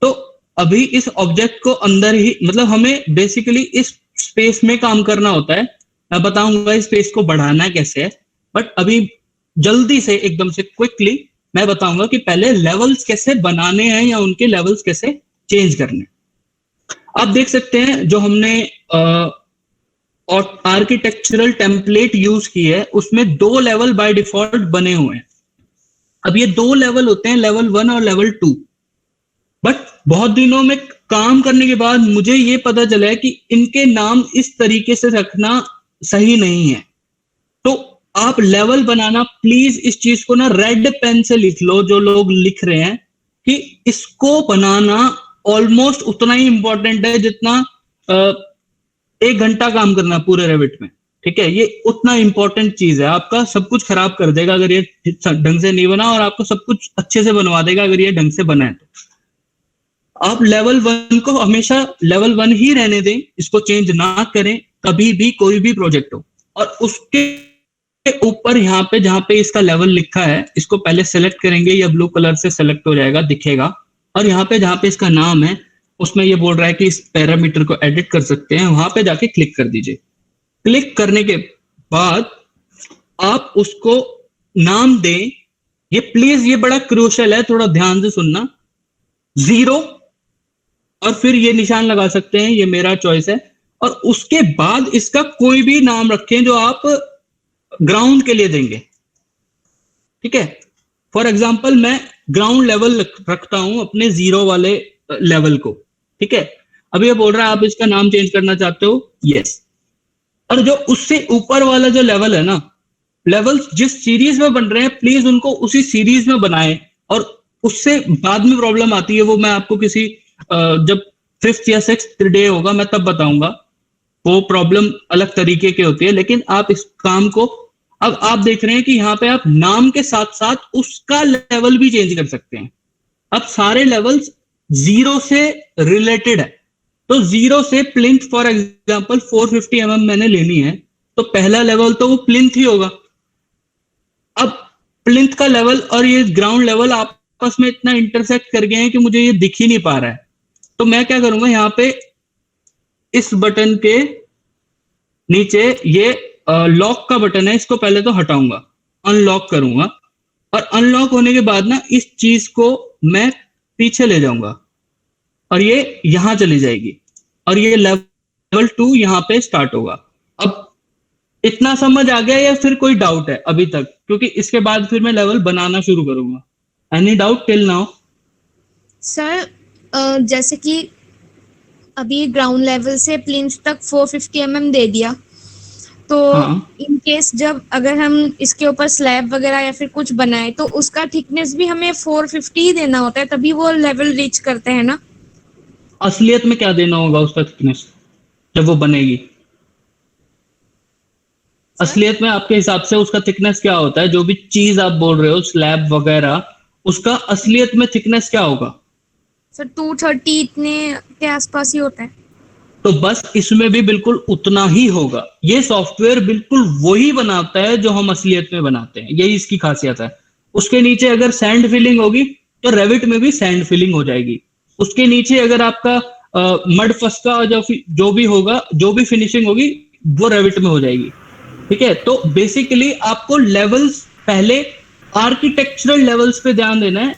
तो अभी इस ऑब्जेक्ट को अंदर ही, मतलब हमें बेसिकली इस स्पेस में काम करना होता है। मैं बताऊंगा इस स्पेस को बढ़ाना कैसे है, बट अभी जल्दी से एकदम से क्विकली मैं बताऊंगा कि पहले लेवल्स कैसे बनाने हैं या उनके लेवल्स कैसे चेंज करने हैं। आप देख सकते हैं जो हमने और आर्किटेक्चरल टेम्पलेट यूज की है उसमें 2 लेवल बाय डिफॉल्ट बने हुए हैं। अब ये 2 लेवल होते हैं, लेवल 1 और लेवल 2। बट बहुत दिनों में काम करने के बाद मुझे ये पता चला है कि इनके नाम इस तरीके से रखना सही नहीं है। तो आप लेवल बनाना प्लीज इस चीज को ना रेड पेन से लिख लो, जो लोग लिख रहे हैं, कि इसको बनाना ऑलमोस्ट उतना ही इंपॉर्टेंट है जितना 1 घंटा काम करना पूरे रेविट में। ठीक है, ये उतना इंपॉर्टेंट चीज है, आपका सब कुछ खराब कर देगा अगर ये ढंग से नहीं बना, और आपको सब कुछ अच्छे से बनवा देगा अगर ये ढंग से बना है। तो आप लेवल 1 को हमेशा लेवल 1 ही रहने दें, इसको चेंज ना करें कभी भी, कोई भी प्रोजेक्ट हो। और उसके ऊपर यहाँ पे जहां पे इसका लेवल लिखा है इसको पहले सेलेक्ट करेंगे, या ब्लू कलर से सेलेक्ट हो जाएगा, दिखेगा। और यहाँ पे जहां पे इसका नाम है उसमें ये बोल रहा है कि इस पैरामीटर को एडिट कर सकते हैं, वहां पे जाके क्लिक कर दीजिए। क्लिक करने के बाद आप उसको नाम दें, ये प्लीज ये बड़ा क्रूशियल है, थोड़ा ध्यान से सुनना, 0 और फिर ये निशान लगा सकते हैं, ये मेरा चॉइस है। और उसके बाद इसका कोई भी नाम रखें जो आप ग्राउंड के लिए देंगे। ठीक है, फॉर एग्जाम्पल मैं ग्राउंड लेवल रखता हूं अपने 0 वाले लेवल को। ठीक है, अब ये बोल रहा है आप इसका नाम चेंज करना चाहते हो, यस। और जो उससे ऊपर वाला जो लेवल है ना, लेवल जिस सीरीज में बन रहे हैं प्लीज उनको उसी सीरीज में बनाएं। और उससे बाद में प्रॉब्लम आती है, वो मैं आपको किसी जब 5th या 6th डे होगा मैं तब बताऊंगा, वो प्रॉब्लम अलग तरीके की होती है। लेकिन आप इस काम को, अब आप देख रहे हैं कि यहाँ पे आप नाम के साथ साथ उसका लेवल भी चेंज कर सकते हैं। अब सारे लेवल्स 0 से रिलेटेड है, तो 0 से प्लिंथ फॉर एग्जांपल 450 mm मैंने लेनी है, तो पहला लेवल तो वो प्लिंथ ही होगा। अब प्लिंथ का लेवल और ये ग्राउंड लेवल आपस में इतना इंटरसेक्ट कर गए हैं कि मुझे ये दिख ही नहीं पा रहा है। तो मैं क्या करूंगा, यहाँ पे इस बटन के नीचे ये लॉक का बटन है, इसको पहले तो हटाऊंगा, अनलॉक करूंगा। और अनलॉक होने के बाद ना इस चीज को मैं पीछे ले जाऊंगा और ये यहां चली जाएगी, और ये लेवल 2 यहां पे स्टार्ट होगा। अब इतना समझ आ गया या फिर कोई डाउट है अभी तक? क्योंकि इसके बाद फिर मैं लेवल बनाना शुरू करूंगा। Any doubt till now? Sir जैसे कि अभी ग्राउंड लेवल से प्लिंथ तक 450 mm दे दिया, तो इन केस जब अगर हम इसके ऊपर स्लैब वगैरह या फिर कुछ बनाए तो उसका थिकनेस भी हमें 450 ही देना होता है, तभी वो लेवल रीच करते हैं ना? असलियत में क्या देना होगा उसका थिकनेस जब वो बनेगी? असलियत में आपके हिसाब से उसका थिकनेस क्या होता है? जो भी चीज आप बोल रहे हो स्लैब वगैरह, उसका असलियत में थिकनेस क्या होगा? सर 230 इतने के आसपास ही होता है। तो बस इसमें भी बिल्कुल उतना ही होगा। ये सॉफ्टवेयर बिल्कुल वही बनाता है जो हम असलियत में बनाते हैं, यही इसकी खासियत है। उसके नीचे अगर सैंड फिलिंग होगी तो रेविट में भी सैंड फिलिंग हो जाएगी। उसके नीचे अगर आपका मड फस्का जो भी होगा, जो भी फिनिशिंग होगी, वो रेविट में हो जाएगी। ठीक है, तो बेसिकली आपको लेवल्स, पहले आर्किटेक्चरल लेवल्स पे ध्यान देना है।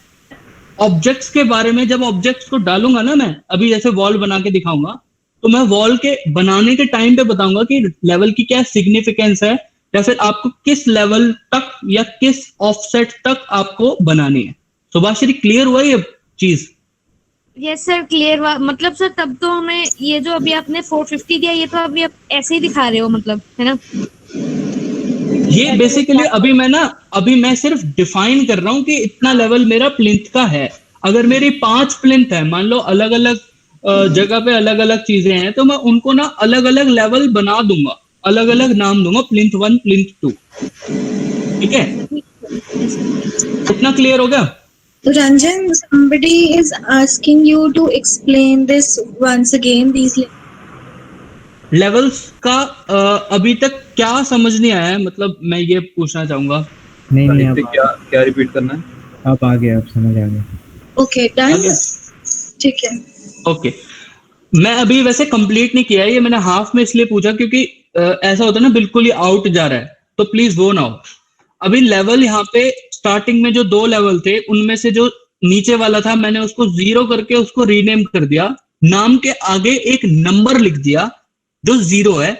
ऑब्जेक्ट्स के बारे में जब ऑब्जेक्ट्स को डालूंगा ना, मैं अभी जैसे वॉल बना के दिखाऊंगा, तो मैं वॉल के बनाने के टाइम पे बताऊंगा कि लेवल की क्या सिग्निफिकेंस है, या फिर आपको किस लेवल तक या किस ऑफसेट तक आपको बनानी है। सुभाश्री, क्लियर हुआ ये चीज? यस सर, क्लियर हुआ। मतलब सर तब तो हमें ये जो अभी आपने 450 दिया, ये तो अभी आप ऐसे ही दिखा रहे हो, मतलब है ना? ये बेसिकली अभी मैं सिर्फ डिफाइन कर रहा हूं कि इतना लेवल मेरा प्लिंथ का है। अगर मेरी 5 प्लिंथ है, मान लो अलग अलग जगह पे अलग अलग चीजें हैं, तो मैं उनको ना अलग अलग लेवल बना दूंगा, अलग अलग नाम दूंगा, प्लिंथ 1, प्लिंथ 2। ठीक है, इतना क्लियर हो गया? Ranjan, somebody is asking you to explain this once again. These levels का अभी तक क्या समझ नहीं आया है, मतलब मैं ये पूछना चाहूंगा। नहीं आप क्या रिपीट करना है? आप आ गए, आप समझ आ गए। okay, done. ठीक है। ओके, मैं अभी वैसे कंप्लीट नहीं किया है, ये मैंने हाफ में इसलिए पूछा क्योंकि ऐसा होता है ना बिल्कुल ही आउट जा रहा है, तो प्लीज वो ना हो। अभी लेवल यहाँ पे स्टार्टिंग में जो 2 लेवल थे उनमें से जो नीचे वाला था मैंने उसको 0 करके उसको रीनेम कर दिया, नाम के आगे एक नंबर लिख दिया जो 0 है,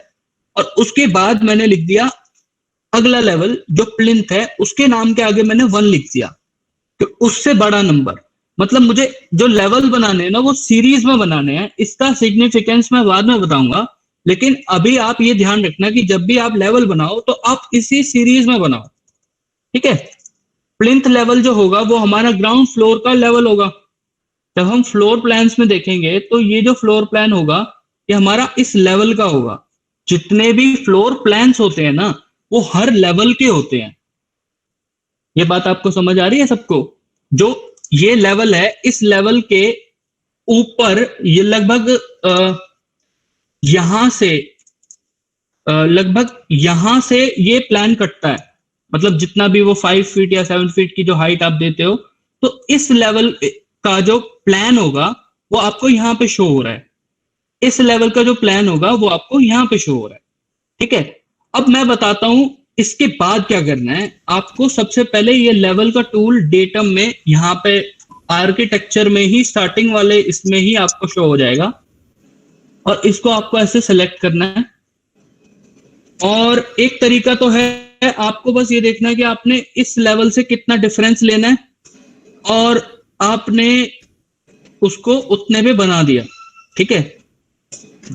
और उसके बाद मैंने लिख दिया अगला लेवल जो प्लिंथ है उसके नाम के आगे मैंने 1 लिख दिया, तो उससे बड़ा नंबर। मतलब मुझे जो लेवल बनाने हैं ना वो सीरीज में बनाने हैं, इसका सिग्निफिकेंस मैं बाद में बताऊंगा, लेकिन अभी आप ये ध्यान रखना कि जब भी आप लेवल बनाओ तो आप इसी सीरीज में बनाओ, ठीक है। प्लिंथ लेवल जो होगा वो हमारा ग्राउंड फ्लोर का लेवल होगा। जब हम फ्लोर प्लान्स में देखेंगे तो ये जो फ्लोर प्लान होगा ये हमारा इस लेवल का होगा। जितने भी फ्लोर प्लान्स होते हैं ना वो हर लेवल के होते हैं। ये बात आपको समझ आ रही है सबको? जो ये लेवल है इस लेवल के ऊपर ये लगभग यहां से ये प्लान कटता है, मतलब जितना भी वो 5 फीट या 7 फीट की जो हाइट आप देते हो, तो इस लेवल का जो प्लान होगा वो आपको यहां पे शो हो रहा है, इस लेवल का जो प्लान होगा वो आपको यहां पे शो हो रहा है, ठीक है। अब मैं बताता हूं इसके बाद क्या करना है आपको। सबसे पहले ये लेवल का टूल डेटम में यहाँ पे आर्किटेक्चर में ही स्टार्टिंग वाले इसमें ही आपको शो हो जाएगा, और इसको आपको ऐसे सेलेक्ट करना है। और एक तरीका तो है, आपको बस ये देखना है कि आपने इस लेवल से कितना डिफरेंस लेना है और आपने उसको उतने पे बना दिया, ठीक है।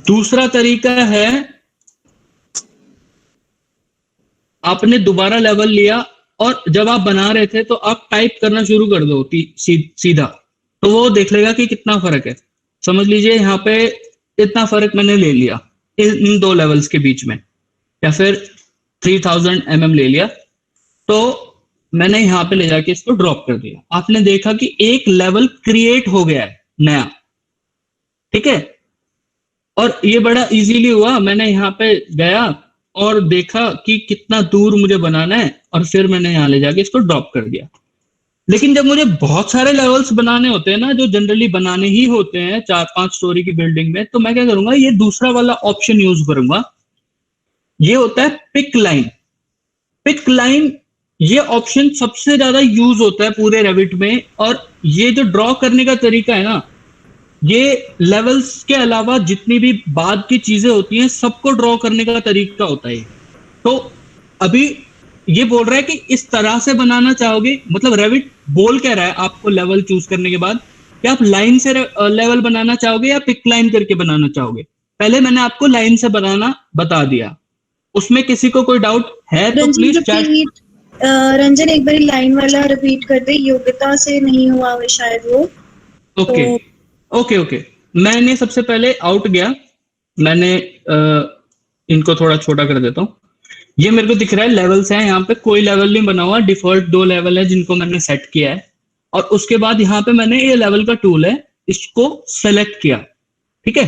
दूसरा तरीका है आपने दोबारा लेवल लिया और जब आप बना रहे थे तो आप टाइप करना शुरू कर दो सीधा, तो वो देख लेगा कि कितना फर्क है। समझ लीजिए यहाँ पे इतना फर्क मैंने ले लिया इन 2 लेवल्स के बीच में, या फिर 3000 mm ले लिया, तो मैंने यहाँ पे ले जाके इसको ड्रॉप कर दिया। आपने देखा कि एक लेवल क्रिएट हो गया है नया, ठीक है। और ये बड़ा इजीली हुआ, मैंने यहाँ पे गया और देखा कि कितना दूर मुझे बनाना है और फिर मैंने यहाँ ले जाके इसको ड्रॉप कर दिया। लेकिन जब मुझे बहुत सारे लेवल्स बनाने होते हैं ना, जो जनरली बनाने ही होते हैं 4-5 स्टोरी की बिल्डिंग में, तो मैं क्या करूंगा, ये दूसरा वाला ऑप्शन यूज करूंगा। ये होता है पिक लाइन। पिक लाइन ये ऑप्शन सबसे ज्यादा यूज होता है पूरे रेविट में, और ये जो ड्रॉ करने का तरीका है ना, ये लेवल्स के अलावा जितनी भी बाद की चीजें होती हैं सबको ड्रॉ करने का तरीका होता है। तो अभी ये बोल रहा है कि इस तरह से बनाना चाहोगे, मतलब रेविट बोल कह रहा है आपको लेवल चूज करने के बाद कि आप लाइन से लेवल बनाना चाहोगे या पिक लाइन करके बनाना चाहोगे। पहले मैंने आपको लाइन से बनाना बता दिया, उसमें किसी को कोई डाउट है तो प्लीज चैट। रंजन एक बार लाइन वाला रिपीट कर दे, योग्यता से नहीं हुआ है शायद वो। ओके मैंने सबसे पहले आउट गया, मैंने इनको थोड़ा छोटा कर देता हूँ। ये मेरे को दिख रहा है लेवल्स हैं, यहाँ पे कोई लेवल नहीं बना हुआ, डिफॉल्ट 2 लेवल है जिनको मैंने सेट किया है। और उसके बाद यहाँ पे मैंने ये लेवल का टूल है इसको सेलेक्ट किया, ठीक है।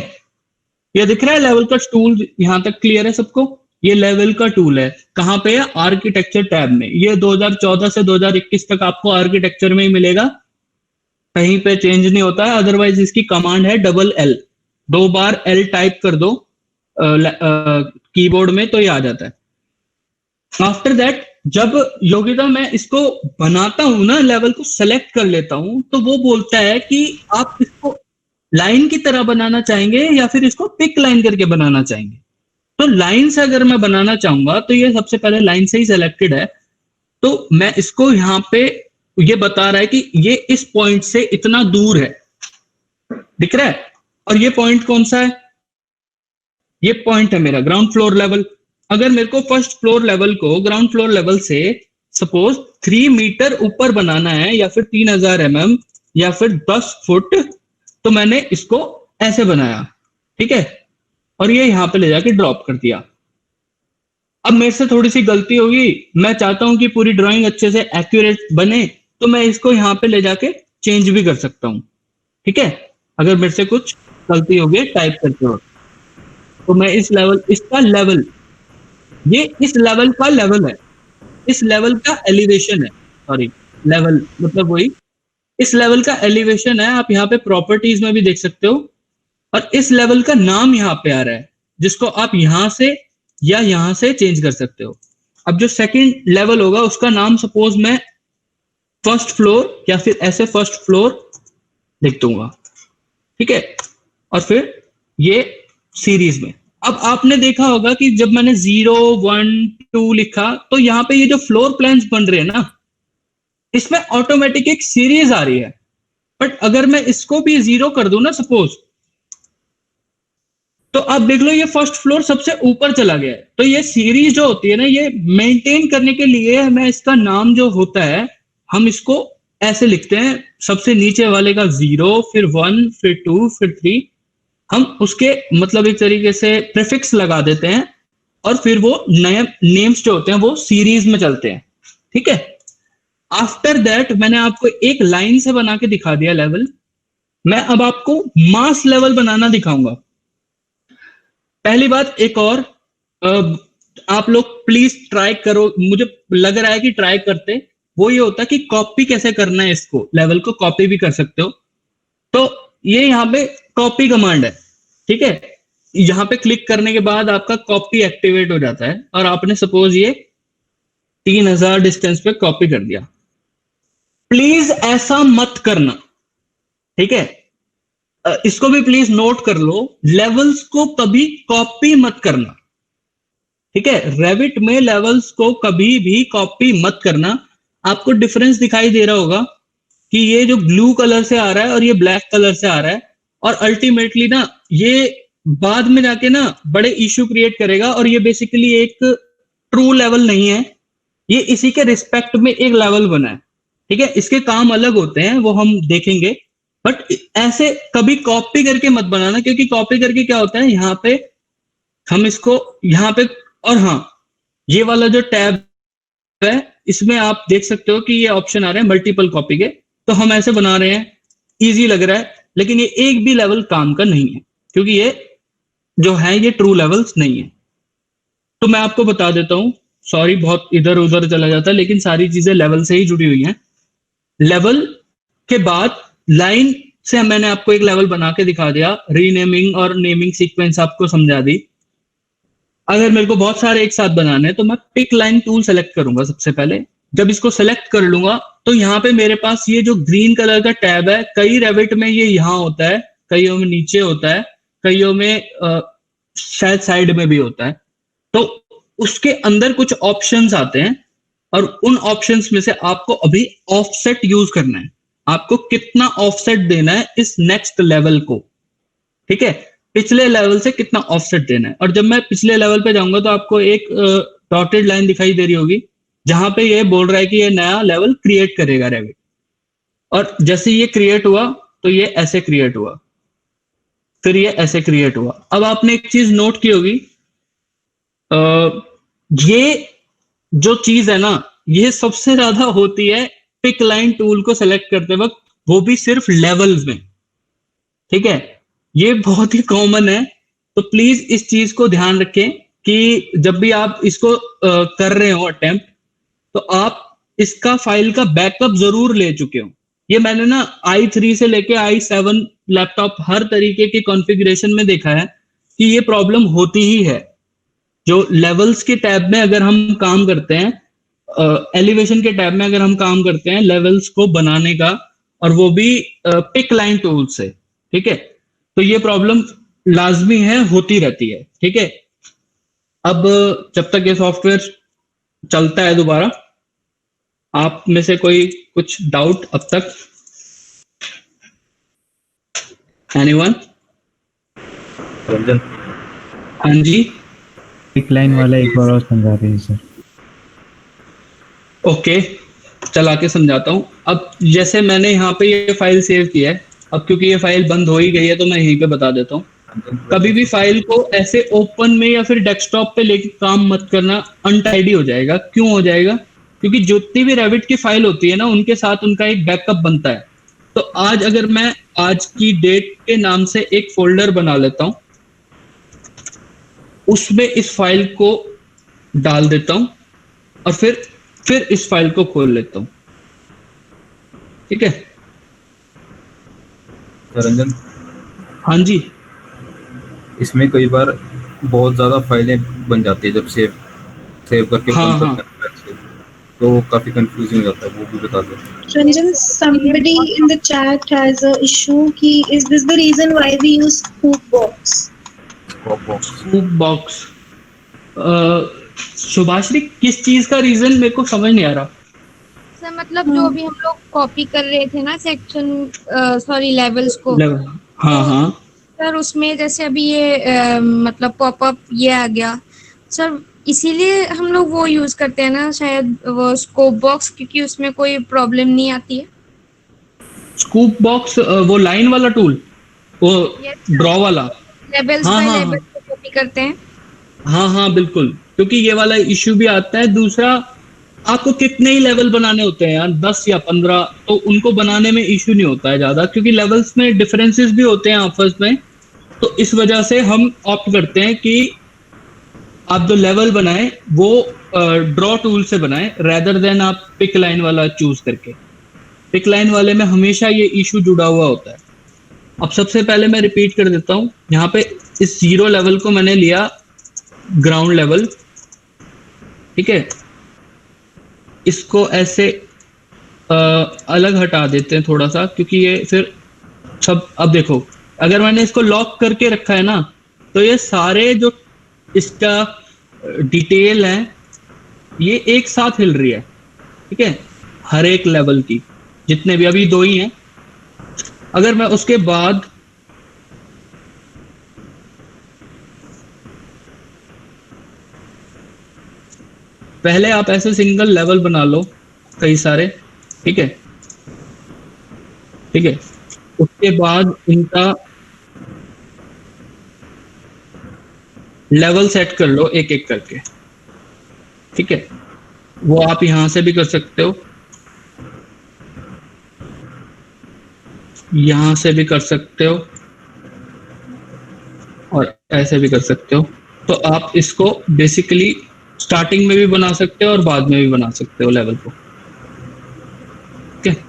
ये दिख रहा है लेवल का टूल, यहाँ तक क्लियर है सबको? ये लेवल का टूल है, कहाँ पे है? आर्किटेक्चर टैब में। ये 2014 से 2021 तक आपको आर्किटेक्चर में ही मिलेगा, कहीं पे चेंज नहीं होता है। अदरवाइज इसकी कमांड है $L, 2 बार L टाइप कर दो कीबोर्ड में तो ये आ जाता है। आफ्टर दैट जब योगिता मैं इसको बनाता हूं ना, लेवल को सेलेक्ट कर लेता हूं, तो वो बोलता है कि आप इसको लाइन की तरह बनाना चाहेंगे या फिर इसको पिक लाइन करके बनाना चाहेंगे। तो लाइन से अगर मैं बनाना चाहूंगा तो ये सबसे पहले लाइन से ही सेलेक्टेड है, तो मैं इसको यहाँ पे ये बता रहा है कि ये इस पॉइंट से इतना दूर है, दिख रहा है। और ये पॉइंट कौन सा है? ये पॉइंट है मेरा ग्राउंड फ्लोर लेवल। अगर मेरे को फर्स्ट फ्लोर लेवल को ग्राउंड फ्लोर लेवल से सपोज 3 मीटर ऊपर बनाना है, या फिर 3000 mm, या फिर 10 फुट, तो मैंने इसको ऐसे बनाया, ठीक है। और ये यहां पे ले जाके ड्रॉप कर दिया। अब मेरे से थोड़ी सी गलती होगी, मैं चाहता हूं कि पूरी ड्राइंग अच्छे से एक्यूरेट बने, तो मैं इसको यहाँ पे ले जाके चेंज भी कर सकता हूँ, ठीक है। अगर मेरे से कुछ गलती होगी टाइप करते हो, तो मैं इस लेवल, इसका लेवल, ये इस लेवल का लेवल है, इस लेवल का एलिवेशन है, सॉरी लेवल मतलब वही इस लेवल का एलिवेशन है। आप यहाँ पे प्रॉपर्टीज में भी देख सकते हो, और इस लेवल का नाम यहाँ पे आ रहा है, जिसको आप यहाँ से या यहाँ से चेंज कर सकते हो। अब जो सेकंड लेवल होगा उसका नाम सपोज मैं फर्स्ट फ्लोर या फिर ऐसे फर्स्ट फ्लोर लिख दूंगा, ठीक है। और फिर ये सीरीज में, अब आपने देखा होगा कि जब मैंने 0 1 2 लिखा तो यहाँ पे ये जो फ्लोर प्लान्स बन रहे हैं ना, इसमें ऑटोमेटिक एक सीरीज आ रही है। बट अगर मैं इसको भी 0 कर दूं ना सपोज, तो आप देख लो ये फर्स्ट फ्लोर सबसे ऊपर चला गया है। तो ये सीरीज जो होती है ना, ये मेंटेन करने के लिए हमें इसका नाम जो होता है, हम इसको ऐसे लिखते हैं, सबसे नीचे वाले का 0, फिर 1, फिर 2, फिर 3, हम उसके मतलब एक तरीके से प्रीफिक्स लगा देते हैं और फिर वो नए नेम्स जो होते हैं वो सीरीज में चलते हैं, ठीक है। आफ्टर दैट मैंने आपको एक लाइन से बना के दिखा दिया लेवल। मैं अब आपको मास लेवल बनाना दिखाऊंगा। पहली बात एक और, आप लोग प्लीज ट्राई करो, मुझे लग रहा है कि ट्राई करते, वो ये होता है कि कॉपी कैसे करना है, इसको लेवल को कॉपी भी कर सकते हो। तो ये यहाँ पे कॉपी कमांड है, ठीक है। यहाँ पे क्लिक करने के बाद आपका कॉपी एक्टिवेट हो जाता है और आपने सपोज ये 3000 डिस्टेंस पे कॉपी कर दिया। प्लीज ऐसा मत करना, ठीक है। इसको भी प्लीज नोट कर लो, लेवल्स को कभी कॉपी मत करना, ठीक है। रेविट में लेवल्स को कभी भी कॉपी मत करना। आपको डिफरेंस दिखाई दे रहा होगा कि ये जो ब्लू कलर से आ रहा है और ये ब्लैक कलर से आ रहा है, और अल्टीमेटली ना ये बाद में जाके ना बड़े इश्यू क्रिएट करेगा। और ये बेसिकली एक ट्रू लेवल नहीं है, ये इसी के रिस्पेक्ट में एक लेवल बना है, ठीक है। इसके काम अलग होते हैं, वो हम देखेंगे, बट ऐसे कभी कॉपी करके मत बनाना, क्योंकि कॉपी करके क्या होता है, यहाँ पे हम इसको यहाँ पे, और हाँ ये वाला जो टैब है इसमें आप देख सकते हो कि ये ऑप्शन आ रहे हैं मल्टीपल कॉपी के। तो हम ऐसे बना रहे हैं, इजी लग रहा है, लेकिन ये एक भी लेवल काम का नहीं है, क्योंकि ये जो है ये ट्रू लेवल्स नहीं है। तो मैं आपको बता देता हूं, सॉरी बहुत इधर उधर चला जाता है, लेकिन सारी चीजें लेवल से ही जुड़ी हुई हैं। लेवल के बाद लाइन से मैंने आपको एक लेवल बना के दिखा दिया, रीनेमिंग और नेमिंग सीक्वेंस आपको समझा दी। अगर मेरे को बहुत सारे एक साथ बनाने हैं तो मैं पिक लाइन टूल सेलेक्ट करूंगा सबसे पहले। जब इसको सेलेक्ट कर लूंगा तो यहाँ पे मेरे पास ये जो ग्रीन कलर का टैब है, कई रेविट में ये यहाँ होता है, कईयों में नीचे होता है, कईयों में शायद साइड में भी होता है। तो उसके अंदर कुछ ऑप्शंस आते हैं और उन ऑप्शंस में से आपको अभी ऑफसेट यूज करना है। आपको कितना ऑफसेट देना है इस नेक्स्ट लेवल को, ठीक है, पिछले लेवल से कितना ऑफसेट देना है। और जब मैं पिछले लेवल पे जाऊंगा तो आपको एक डॉटेड लाइन दिखाई दे रही होगी जहां पे ये बोल रहा है कि ये नया लेवल क्रिएट करेगा रेविट। और जैसे ये क्रिएट हुआ तो ये ऐसे क्रिएट हुआ, फिर ये ऐसे क्रिएट हुआ। अब आपने एक चीज नोट की होगी, ये जो चीज है ना, ये सबसे ज्यादा होती है पिक लाइन टूल को सेलेक्ट करते वक्त, वो भी सिर्फ लेवल्स में, ठीक है। ये बहुत ही कॉमन है, तो प्लीज इस चीज को ध्यान रखें कि जब भी आप इसको कर रहे हो अटेम्प्ट, तो आप इसका फाइल का बैकअप जरूर ले चुके हो। ये मैंने ना i3 से लेके i7 लैपटॉप हर तरीके के कॉन्फ़िगरेशन में देखा है कि ये प्रॉब्लम होती ही है। जो लेवल्स के टैब में अगर हम काम करते हैं, एलिवेशन के टैब में अगर हम काम करते हैं लेवल्स को बनाने का, और वो भी पिक लाइन टूल से, ठीक है, तो ये प्रॉब्लम लाजमी है, होती रहती है, ठीक है। अब जब तक ये सॉफ्टवेयर चलता है दोबारा, आप में से कोई कुछ डाउट अब तक? एनीवन? रंजन, हाँ जी, एक लाइन वाला एक बार और समझा दीजिए सर। ओके, चला के समझाता हूँ। अब जैसे मैंने यहाँ पे ये फाइल सेव किया है, अब क्योंकि ये फाइल बंद हो ही गई है तो मैं यहीं पे बता देता हूँ। कभी भी फाइल को ऐसे ओपन में या फिर डेस्कटॉप पे लेके काम मत करना, अनटाइडी हो जाएगा। क्यों हो जाएगा? क्योंकि जितनी भी रेविट की फाइल होती है ना, उनके साथ उनका एक बैकअप बनता है। तो आज अगर मैं आज की डेट के नाम से एक फोल्डर बना लेता हूं, उसमें इस फाइल को डाल देता हूं और फिर इस फाइल को खोल लेता हूं, ठीक है। रंजन, हाँ जी, इसमें कई बार बहुत ज्यादा फाइलें बन जाती है जब सेव सेव करके हाँ, ओपन हाँ। करते हैं से, तो वो काफी कंफ्यूजिंग होता है, वो भी बता दो। Ranjan, somebody in the chat has a issue. Is this the reason why we use scoop box? Scope box scoop box, Subhashree किस चीज का रीजन मेरे को समझ नहीं आ रहा। सर मतलब जो भी हम लोग कॉपी कर रहे थे ना सेक्शन सॉरी लेवल्स को, हाँ हाँ सर उसमें जैसे अभी ये मतलब पॉपअप ये आ गया सर, इसीलिए हम लोग वो यूज करते हैं ना शायद वो स्कोप बॉक्स, क्योंकि उसमें कोई प्रॉब्लम नहीं आती है। स्कूप बॉक्स वो लाइन वाला टूल, वो Yes, ड्रॉ वाला। लेवल्स हाँ, बाय हाँ, लेवल्स को कॉपी करते हैं। हाँ हाँ बिल्कुल, क्योंकि ये वाला इश्यू भी आता है। दूसरा, आपको कितने ही लेवल बनाने होते हैं यार, 10 या 15, तो उनको बनाने में इश्यू नहीं होता है ज्यादा, क्योंकि लेवल्स में डिफरेंसेस भी होते हैं आपस में। तो इस वजह से हम ऑप्ट करते हैं कि आप जो लेवल बनाएं वो ड्रॉ टूल से बनाएं, रेदर देन आप पिक लाइन वाला चूज करके। पिक लाइन वाले में हमेशा ये इशू जुड़ा हुआ होता है। अब सबसे पहले मैं रिपीट कर देता हूं, यहाँ पे इस 0 लेवल को मैंने लिया ग्राउंड लेवल, ठीक है। इसको ऐसे अलग हटा देते हैं थोड़ा सा, क्योंकि ये फिर सब, अब देखो अगर मैंने इसको लॉक करके रखा है ना, तो ये सारे जो इसका डिटेल है ये एक साथ हिल रही है, ठीक है, हर एक लेवल की, जितने भी अभी 2 ही हैं। अगर मैं उसके बाद पहले आप ऐसे सिंगल लेवल बना लो कई सारे, ठीक है, ठीक है, उसके बाद इनका लेवल सेट कर लो एक एक करके, ठीक है। वो आप यहां से भी कर सकते हो, यहां से भी कर सकते हो, और ऐसे भी कर सकते हो। तो आप इसको बेसिकली स्टार्टिंग में भी बना सकते हो और बाद में भी बना सकते हो लेवल को, ठीक है।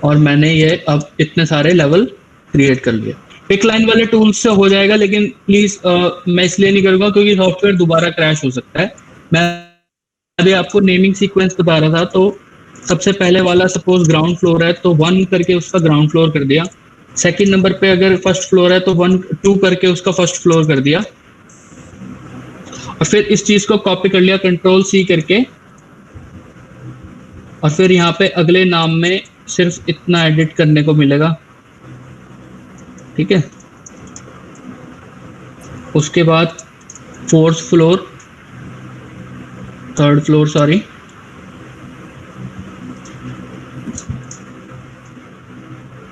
और मैंने ये अब इतने सारे लेवल क्रिएट कर लिए। पिक लाइन वाले टूल्स से हो जाएगा, लेकिन प्लीज मैं इसलिए नहीं करूंगा क्योंकि सॉफ्टवेयर दोबारा क्रैश हो सकता है। मैं अभी आपको नेमिंग सीक्वेंस बता रहा था, तो सबसे पहले वाला सपोज ग्राउंड फ्लोर है तो 1 करके उसका ग्राउंड फ्लोर कर दिया। सेकंड नंबर पे अगर फर्स्ट फ्लोर है तो 2 करके उसका फर्स्ट फ्लोर कर दिया, और फिर इस चीज को कॉपी कर लिया Ctrl+C करके, और फिर यहाँ पे अगले नाम में सिर्फ इतना एडिट करने को मिलेगा, ठीक है। उसके बाद 4th floor, 3rd floor sorry,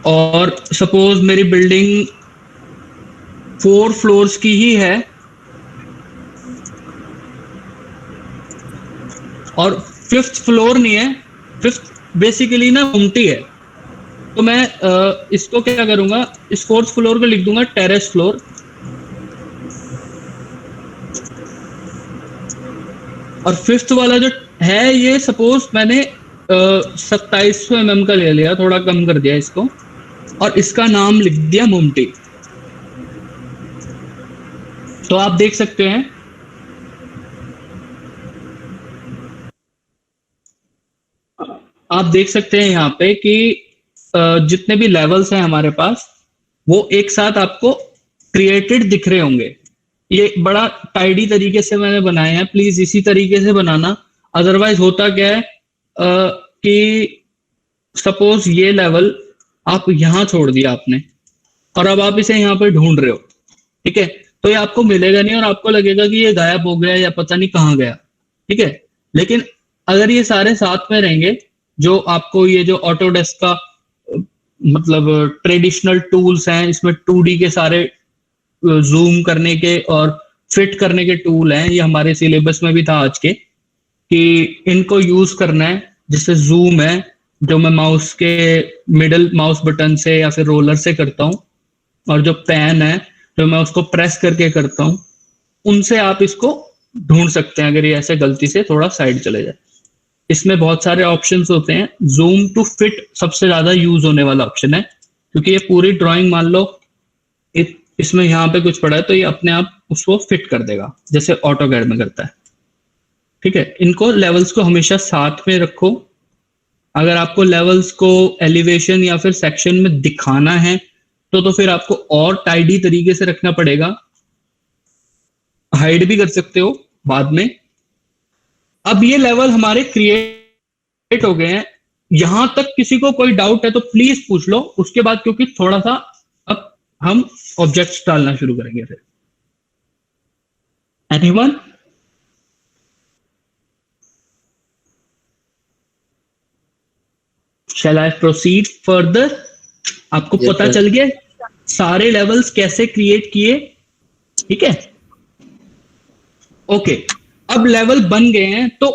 और सपोज मेरी बिल्डिंग 4 फ्लोर्स की ही है और 5th फ्लोर नहीं है, 5th बेसिकली ना उल्टी है, तो मैं इसको क्या करूंगा, इस 4th फ्लोर को लिख दूंगा टेरेस फ्लोर, और 5th वाला जो है ये सपोज मैंने 2700 mm का ले लिया, थोड़ा कम कर दिया इसको, और इसका नाम लिख दिया मुमटी। तो आप देख सकते हैं यहाँ पे कि जितने भी लेवल्स हैं हमारे पास वो एक साथ आपको क्रिएटेड दिख रहे होंगे। ये बड़ा टाइडी तरीके से मैंने बनाए हैं, प्लीज इसी तरीके से बनाना। अदरवाइज होता क्या है कि सपोज ये लेवल आप यहां छोड़ दिया आपने, और अब आप इसे यहाँ पे ढूंढ रहे हो, ठीक है, तो ये आपको मिलेगा नहीं और आपको लगेगा कि ये गायब हो गया या पता नहीं कहाँ गया, ठीक है। लेकिन अगर ये सारे साथ में रहेंगे, जो आपको ये जो ऑटोडेस्क का मतलब ट्रेडिशनल टूल्स हैं, इसमें 2D के सारे जूम करने के और फिट करने के टूल हैं, ये हमारे सिलेबस में भी था आज के, कि इनको यूज करना है। जिससे जूम है जो मैं माउस के मिडल माउस बटन से या फिर रोलर से करता हूँ, और जो पैन है जो मैं उसको प्रेस करके करता हूँ, उनसे आप इसको ढूंढ सकते हैं अगर ये ऐसे गलती से थोड़ा साइड चले जाए। इसमें बहुत सारे ऑप्शंस होते हैं, जूम टू फिट सबसे ज्यादा यूज होने वाला ऑप्शन है, क्योंकि ये पूरी ड्राइंग मान लो इसमें यहाँ पे कुछ पड़ा है तो ये अपने आप उसको फिट कर देगा जैसे ऑटोकैड में करता है। ठीक है, इनको लेवल्स को हमेशा साथ में रखो। अगर आपको लेवल्स को एलिवेशन या फिर सेक्शन में दिखाना है तो फिर आपको और टाइडी तरीके से रखना पड़ेगा। हाइड भी कर सकते हो बाद में। अब ये लेवल हमारे क्रिएट हो गए हैं। यहां तक किसी को कोई डाउट है तो प्लीज पूछ लो, उसके बाद क्योंकि थोड़ा सा अब हम ऑब्जेक्ट्स डालना शुरू करेंगे फिर। Anyone? Shall I proceed further? आपको Yes, पता sir. चल गया सारे लेवल्स कैसे क्रिएट किए? ठीक है, ओके। अब लेवल बन गए हैं तो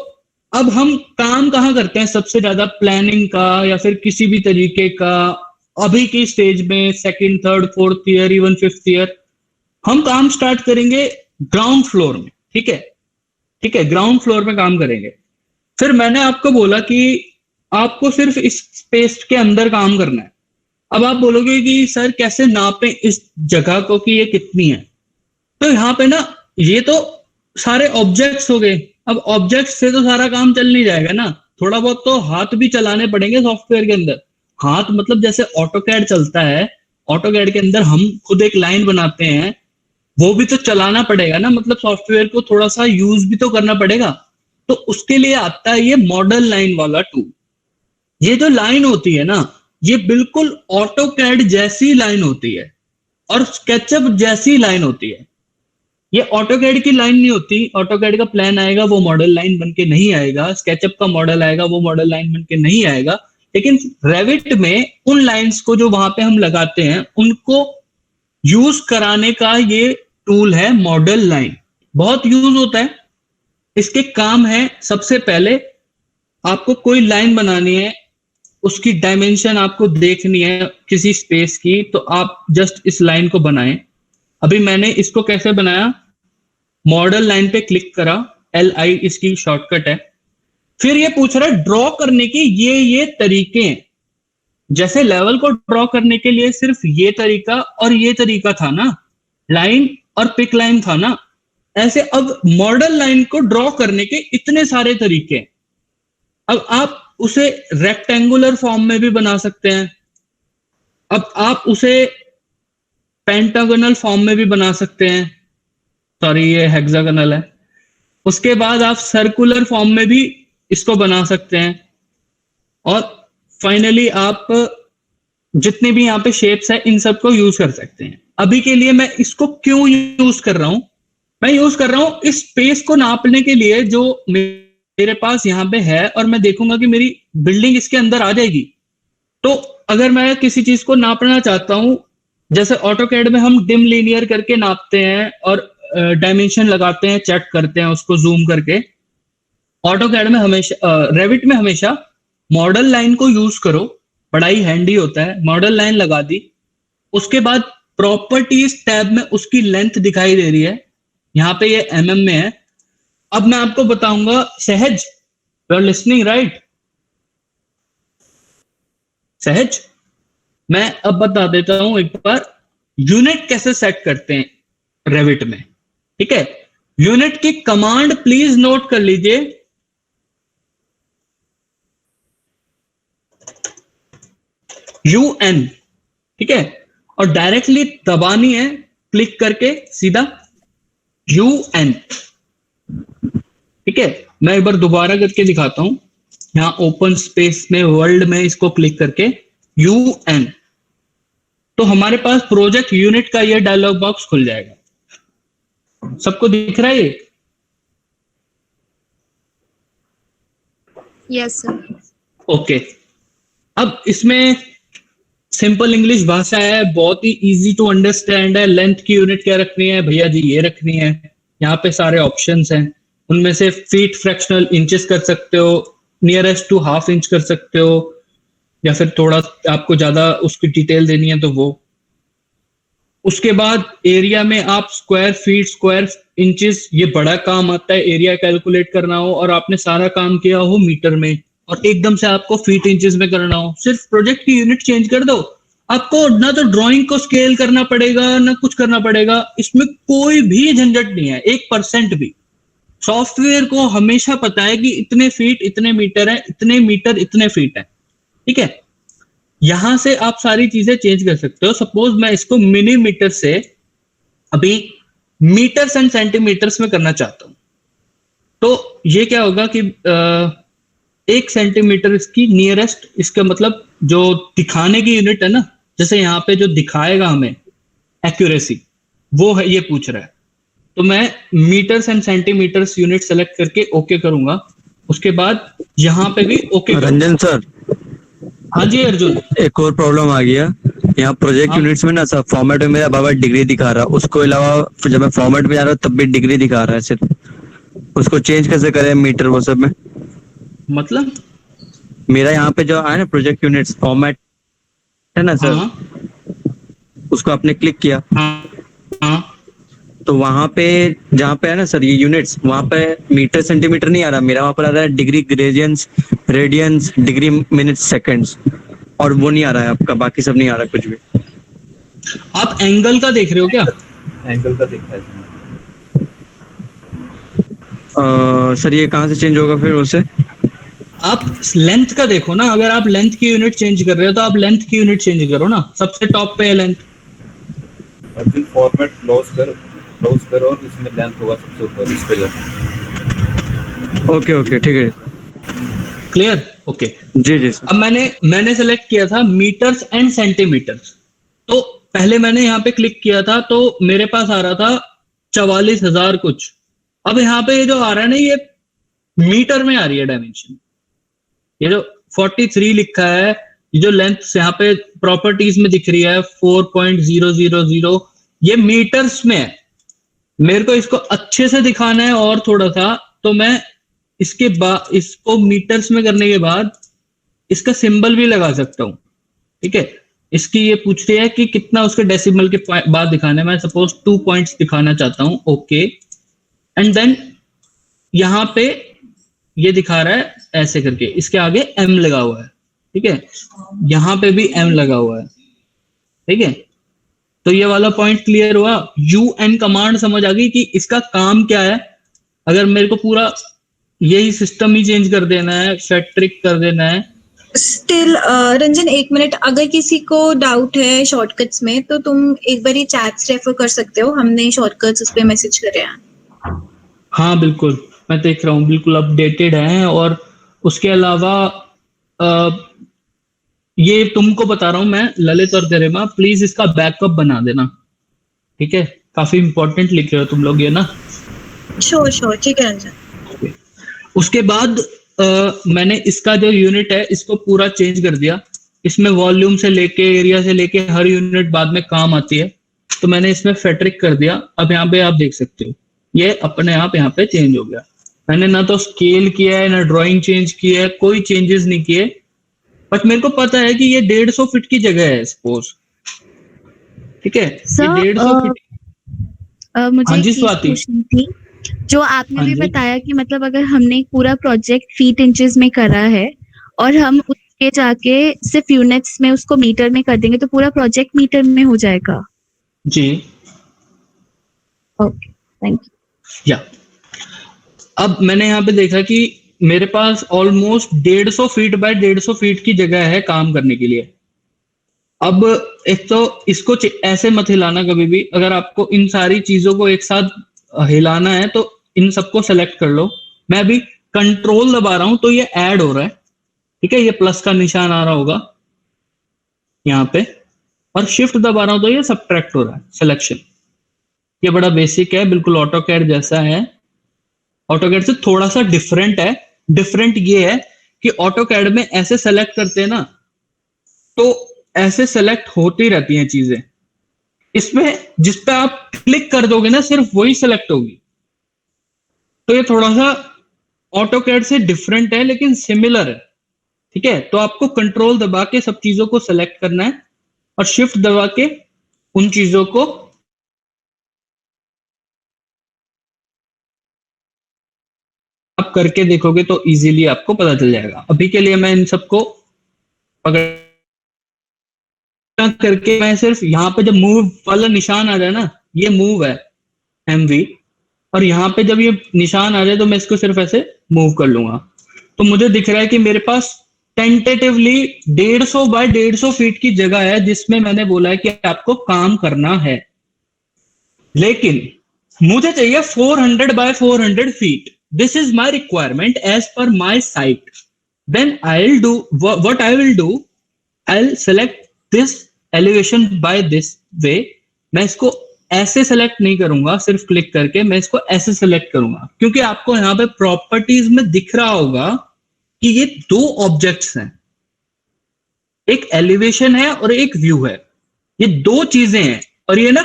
अब हम काम कहाँ करते हैं सबसे ज्यादा? प्लानिंग का या फिर किसी भी तरीके का अभी की स्टेज में, second, third, fourth year, even fifth year, हम काम स्टार्ट करेंगे ग्राउंड फ्लोर में। ठीक है, ठीक है, ग्राउंड फ्लोर में काम करेंगे। फिर मैंने आपको बोला कि आपको सिर्फ इस स्पेस के अंदर काम करना है। अब आप बोलोगे कि सर कैसे नापें इस जगह को कि ये कितनी है? तो यहाँ पे ना ये तो सारे ऑब्जेक्ट्स हो गए। अब ऑब्जेक्ट से तो सारा काम चल नहीं जाएगा ना, थोड़ा बहुत तो हाथ भी चलाने पड़ेंगे सॉफ्टवेयर के अंदर। हाथ मतलब जैसे ऑटोकैड चलता है, ऑटोकैड के अंदर हम खुद एक लाइन बनाते हैं, वो भी तो चलाना पड़ेगा ना, मतलब सॉफ्टवेयर को थोड़ा सा यूज भी तो करना पड़ेगा। तो उसके लिए आता है ये मॉडल लाइन वाला टूल। ये जो लाइन होती है ना, ये बिल्कुल ऑटोकैड जैसी लाइन होती है और स्केचअप जैसी लाइन होती है। ये ऑटोकैड की लाइन नहीं होती। ऑटोकैड का प्लान आएगा वो मॉडल लाइन बन के नहीं आएगा, स्केचअप का मॉडल आएगा वो मॉडल लाइन बन के नहीं आएगा। लेकिन रेविट में उन लाइंस को जो वहां पे हम लगाते हैं उनको यूज कराने का ये टूल है मॉडल लाइन। बहुत यूज होता है। इसके काम है, सबसे पहले आपको कोई लाइन बनानी है, उसकी डायमेंशन आपको देखनी है किसी स्पेस की, तो आप जस्ट इस लाइन को बनाएं। अभी मैंने इसको कैसे बनाया? मॉडल लाइन पे क्लिक करा, LI इसकी शॉर्टकट है। फिर ये पूछ रहा है ड्रॉ करने की ये तरीके हैं। जैसे लेवल को ड्रॉ करने के लिए सिर्फ ये तरीका और ये तरीका था ना, लाइन और पिक लाइन था ना, ऐसे अब मॉडल लाइन को ड्रॉ करने के इतने सारे तरीके हैं। अब आप उसे रेक्टेंगुलर फॉर्म में भी बना सकते हैं, अब आप उसे पेंटागोनल फॉर्म में भी बना सकते हैं, सॉरी ये हेक्सागोनल है। उसके बाद आप सर्कुलर फॉर्म में भी इसको बना सकते हैं, और फाइनली आप जितने भी यहाँ पे शेप्स है इन सबको यूज कर सकते हैं। अभी के लिए मैं इसको क्यों यूज कर रहा हूं? मैं यूज कर रहा हूं इस स्पेस को नापने के लिए जो मेरे पास यहाँ पे है, और मैं देखूंगा कि मेरी बिल्डिंग इसके अंदर आ जाएगी। तो अगर मैं किसी चीज को नापना चाहता हूं, जैसे ऑटोकैड में हम डिम लीनियर करके नापते हैं और डायमेंशन लगाते हैं, चेक करते हैं उसको जूम करके, ऑटोकैड में हमेशा, रेविट में हमेशा मॉडल लाइन को यूज करो, बड़ा ही हैंडी होता है। मॉडल लाइन लगा दी, उसके बाद प्रॉपर्टीज टैब में उसकी लेंथ दिखाई दे रही है, यहाँ पे ये mm में है। अब मैं आपको बताऊंगा, सहज, यू आर लिसनिंग राइट? सहज, मैं अब बता देता हूं एक बार यूनिट कैसे सेट करते हैं रेविट में। ठीक है, यूनिट की कमांड प्लीज नोट कर लीजिए, UN। ठीक है, और डायरेक्टली दबानी है क्लिक करके सीधा UN। ठीक है, मैं एक बार दोबारा करके दिखाता हूं, यहां ओपन स्पेस में वर्ल्ड में इसको क्लिक करके UN, तो हमारे पास प्रोजेक्ट यूनिट का ये डायलॉग बॉक्स खुल जाएगा। सबको दिख रहा है ये? Yes sir. ओके, अब इसमें सिंपल इंग्लिश भाषा है, बहुत ही इजी टू अंडरस्टैंड है। लेंथ की यूनिट क्या रखनी है भैया जी? ये रखनी है। यहाँ पे सारे ऑप्शंस हैं, उनमें से फीट फ्रैक्शनल इंचेस कर सकते हो, नियरेस्ट टू हाफ इंच कर सकते हो, या फिर थोड़ा आपको ज्यादा उसकी डिटेल देनी है तो वो। उसके बाद एरिया में आप स्क्वायर फीट, स्क्वायर इंचेस, ये बड़ा काम आता है एरिया कैलकुलेट करना हो और आपने सारा काम किया हो मीटर में और एकदम से आपको फीट इंचेस में करना हो, सिर्फ प्रोजेक्ट की यूनिट चेंज कर दो, आपको ना तो ड्राइंग को स्केल करना पड़ेगा ना कुछ करना पड़ेगा, इसमें कोई भी झंझट नहीं है 1% भी। सॉफ्टवेयर को हमेशा पता है कि इतने फीट इतने मीटर है, इतने मीटर इतने फीट है, ठीक है। यहां से आप सारी चीजें चेंज कर सकते हो। सपोज मैं इसको मिलीमीटर से अभी मीटर्स एंड सेंटीमीटर्स में करना चाहता हूं, तो ये क्या होगा कि 1 सेंटीमीटर इसकी नियरेस्ट, इसका मतलब जो दिखाने की यूनिट है ना, जैसे यहाँ पे जो दिखाएगा हमें एक्यूरेसी, वो है, ये पूछ रहा है। तो मैं meters and centimeters unit select करके ओके करूंगा। उसके बाद यहाँ पे भी ओके। रंजन सर, हाँ जी अर्जुन। एक और प्रॉब्लम आ गया यहाँ प्रोजेक्ट यूनिट्स में ना सर, फॉर्मेट में मेरा बाबा डिग्री दिखा रहा है, उसको अलावा जब मैं फॉर्मेट में जा रहा हूँ तब भी डिग्री दिखा रहा है सिर्फ, उसको चेंज कैसे करें मीटर वो सब में? मतलब मेरा यहाँ पे जो आया ना प्रोजेक्ट यूनिट्स फॉर्मेट है ना सर, उसको आपने क्लिक किया, तो वहां पे जहाँ पे है ना सर ये यूनिट्स, वहां पे मीटर सेंटीमीटर नहीं आ रहा मेरा, वहां पर आ रहा है degree gradians radians degree minutes seconds, और वो नहीं आ रहा है आपका, बाकी सब नहीं आ रहा कुछ भी। आप एंगल का देख रहे हो क्या? एंगल का दिखा है सर ये कहाँ से चेंज होगा फिर उसे? आप लेंथ का देखो ना, अगर आप लेंथ की यूनिट चेंज कर रहे हो तो आप लेंथ की यूनिट चेंज करो ना, सबसे टॉप पे है लेंथ। अर्जुन फॉर्मेट क्लोज कर और इसमें लेंथ होगा सबसे ऊपर, इस पे जा। ओके ओके ठीक है, क्लियर? ओके जी जी सर। अब मैंने सेलेक्ट किया था मीटर्स एंड सेंटीमीटर्स, तो पहले मैंने यहाँ पे क्लिक किया था तो मेरे पास आ रहा था 44,000 कुछ। अब यहाँ पे ये जो आ रहा है ना, ये मीटर में आ रही है डायमेंशन। ये जो 43 लिखा है, ये जो लेंथ यहाँ पे प्रॉपर्टीज में दिख रही है 4.000, ये मीटर्स में है। मेरे को इसको अच्छे से दिखाना है और थोड़ा सा, तो मैं इसके बाद इसको मीटर्स में करने के बाद इसका सिंबल भी लगा सकता हूं, ठीक है। इसकी ये पूछ रही है कि कितना उसके डेसिमल के बाद दिखाना है, मैं सपोज 2 पॉइंट्स दिखाना चाहता हूं, ओके। एंड देन यहां पे ये दिखा रहा है ऐसे करके, इसके आगे एम लगा हुआ है, ठीक है। यहां पे भी एम लगा हुआ है, ठीक है। तो ये वाला पॉइंट क्लियर हुआ। UN कमांड समझ आ गई कि इसका काम क्या है। अगर मेरे को पूरा यही सिस्टम ही चेंज कर देना है, फैक्ट्रिक कर देना है। स्टिल रंजन एक मिनट, अगर किसी को डाउट है शॉर्टकट्स में तो तुम एक बार चैट्स रेफर कर सकते हो, हमने शॉर्टकट्स उस पे मैसेज करे हैं। हाँ बिल्कुल, मैं देख रहा हूँ, बिल्कुल अपडेटेड है। और उसके अलावा ये तुमको बता रहा हूं मैं, ललित और गरिमा, प्लीज इसका बैकअप बना देना, ठीक है। काफी इंपॉर्टेंट लिख रहे हो तुम लोग ये ना। श्योर ठीक है रंजन। उसके बाद मैंने इसका जो यूनिट है इसको पूरा चेंज कर दिया। इसमें वॉल्यूम से लेके एरिया से लेके हर यूनिट बाद में काम आती है, तो मैंने इसमें फैट्रिक कर दिया। अब यहाँ पे आप देख सकते हो ये अपने आप यहाँ पे चेंज हो गया। मैंने ना तो स्केल किया है ना ड्राइंग चेंज किया है, कोई चेंजेस नहीं किए। बट मेरे को पता है कि ये 150 फीट की जगह है सपोज, ठीक है। ये 150 फीट। मुझे हाँ जी एक चीज स्वाति। पूछनी थी, जो आपने हाँ भी जी। बताया कि मतलब अगर हमने एक पूरा प्रोजेक्ट फीट इंचेस में करा है और हम उसके जाके सिर्फ यूनिट्स में उसको मीटर में कर देंगे तो पूरा प्रोजेक्ट मीटर में हो जाएगा? जी ओके थैंक यू। या अब मैंने यहाँ पे देखा कि मेरे पास ऑलमोस्ट 150 फीट बाय 150 फीट की जगह है काम करने के लिए। अब एक तो इसको ऐसे मत हिलाना कभी भी। अगर आपको इन सारी चीजों को एक साथ हिलाना है तो इन सबको सेलेक्ट कर लो। मैं अभी कंट्रोल दबा रहा हूं तो ये ऐड हो रहा है, ठीक है। ये प्लस का निशान आ रहा होगा यहाँ पे, और शिफ्ट दबा रहा हूं तो ये सबट्रैक्ट हो रहा है सिलेक्शन। ये बड़ा बेसिक है, बिल्कुल ऑटोकैड जैसा है। ऑटोकैड से थोड़ा सा डिफरेंट है। डिफरेंट ये है कि ऑटोकैड में ऐसे सेलेक्ट करते हैं ना, तो ऐसे सेलेक्ट होती रहती हैं चीजें। इसमें जिस पे आप क्लिक कर दोगे ना सिर्फ वही सेलेक्ट होगी। तो ये थोड़ा सा ऑटोकैड से डिफरेंट है लेकिन सिमिलर है, ठीक है। तो आपको कंट्रोल दबा के सब चीजों को सेलेक्ट करना है और शिफ्ट दबा के उन चीजों को आप करके देखोगे तो इजीली आपको पता चल जाएगा। अभी के लिए मैं इन सबको पकड़ करके मैं सिर्फ यहाँ पे जब मूव वाला निशान आ जाए ना, ये मूव है MV, और यहाँ पे जब ये निशान आ जाए तो मैं इसको सिर्फ ऐसे मूव कर लूंगा, तो मुझे दिख रहा है कि मेरे पास टेंटेटिवली 150 बाय 150 फीट की जगह है जिसमें मैंने बोला है कि आपको काम करना है। लेकिन मुझे चाहिए 400 by 400 feet. This is my requirement as per my site. Then I will do what I will do, I will select this elevation by this way. मैं इसको ऐसे सेलेक्ट नहीं करूंगा सिर्फ क्लिक करके, मैं इसको ऐसे सेलेक्ट करूंगा, क्योंकि आपको यहाँ पे प्रॉपर्टीज में दिख रहा होगा कि ये दो ऑब्जेक्ट्स हैं, एक एलिवेशन है और एक व्यू है, ये दो चीजें हैं। और ये ना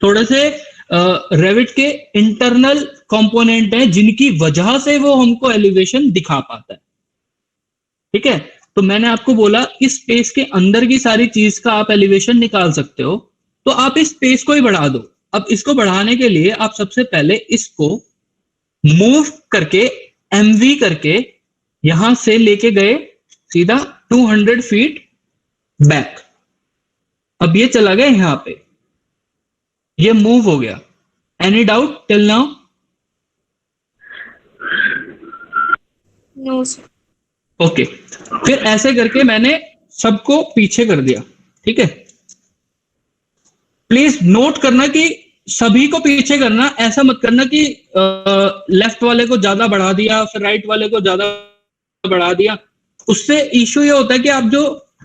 थोड़े से रेविट के इंटरनल कंपोनेंट हैं जिनकी वजह से वो हमको एलिवेशन दिखा पाता है। ठीक है, तो मैंने आपको बोला इस स्पेस के अंदर की सारी चीज का आप एलिवेशन निकाल सकते हो, तो आप इस स्पेस को ही बढ़ा दो। अब इसको बढ़ाने के लिए आप सबसे पहले इसको मूव करके MV करके यहां से लेके गए सीधा 200 फीट बैक। अब ये चला गया यहां पे, ये मूव हो गया। Any doubt till now? No sir. Okay, फिर ऐसे करके मैंने सबको पीछे कर दिया। ठीक है, प्लीज नोट करना कि सभी को पीछे करना, ऐसा मत करना कि लेफ्ट वाले को ज्यादा बढ़ा दिया फिर राइट वाले को ज्यादा बढ़ा दिया। उससे इश्यू ये होता है कि आप जो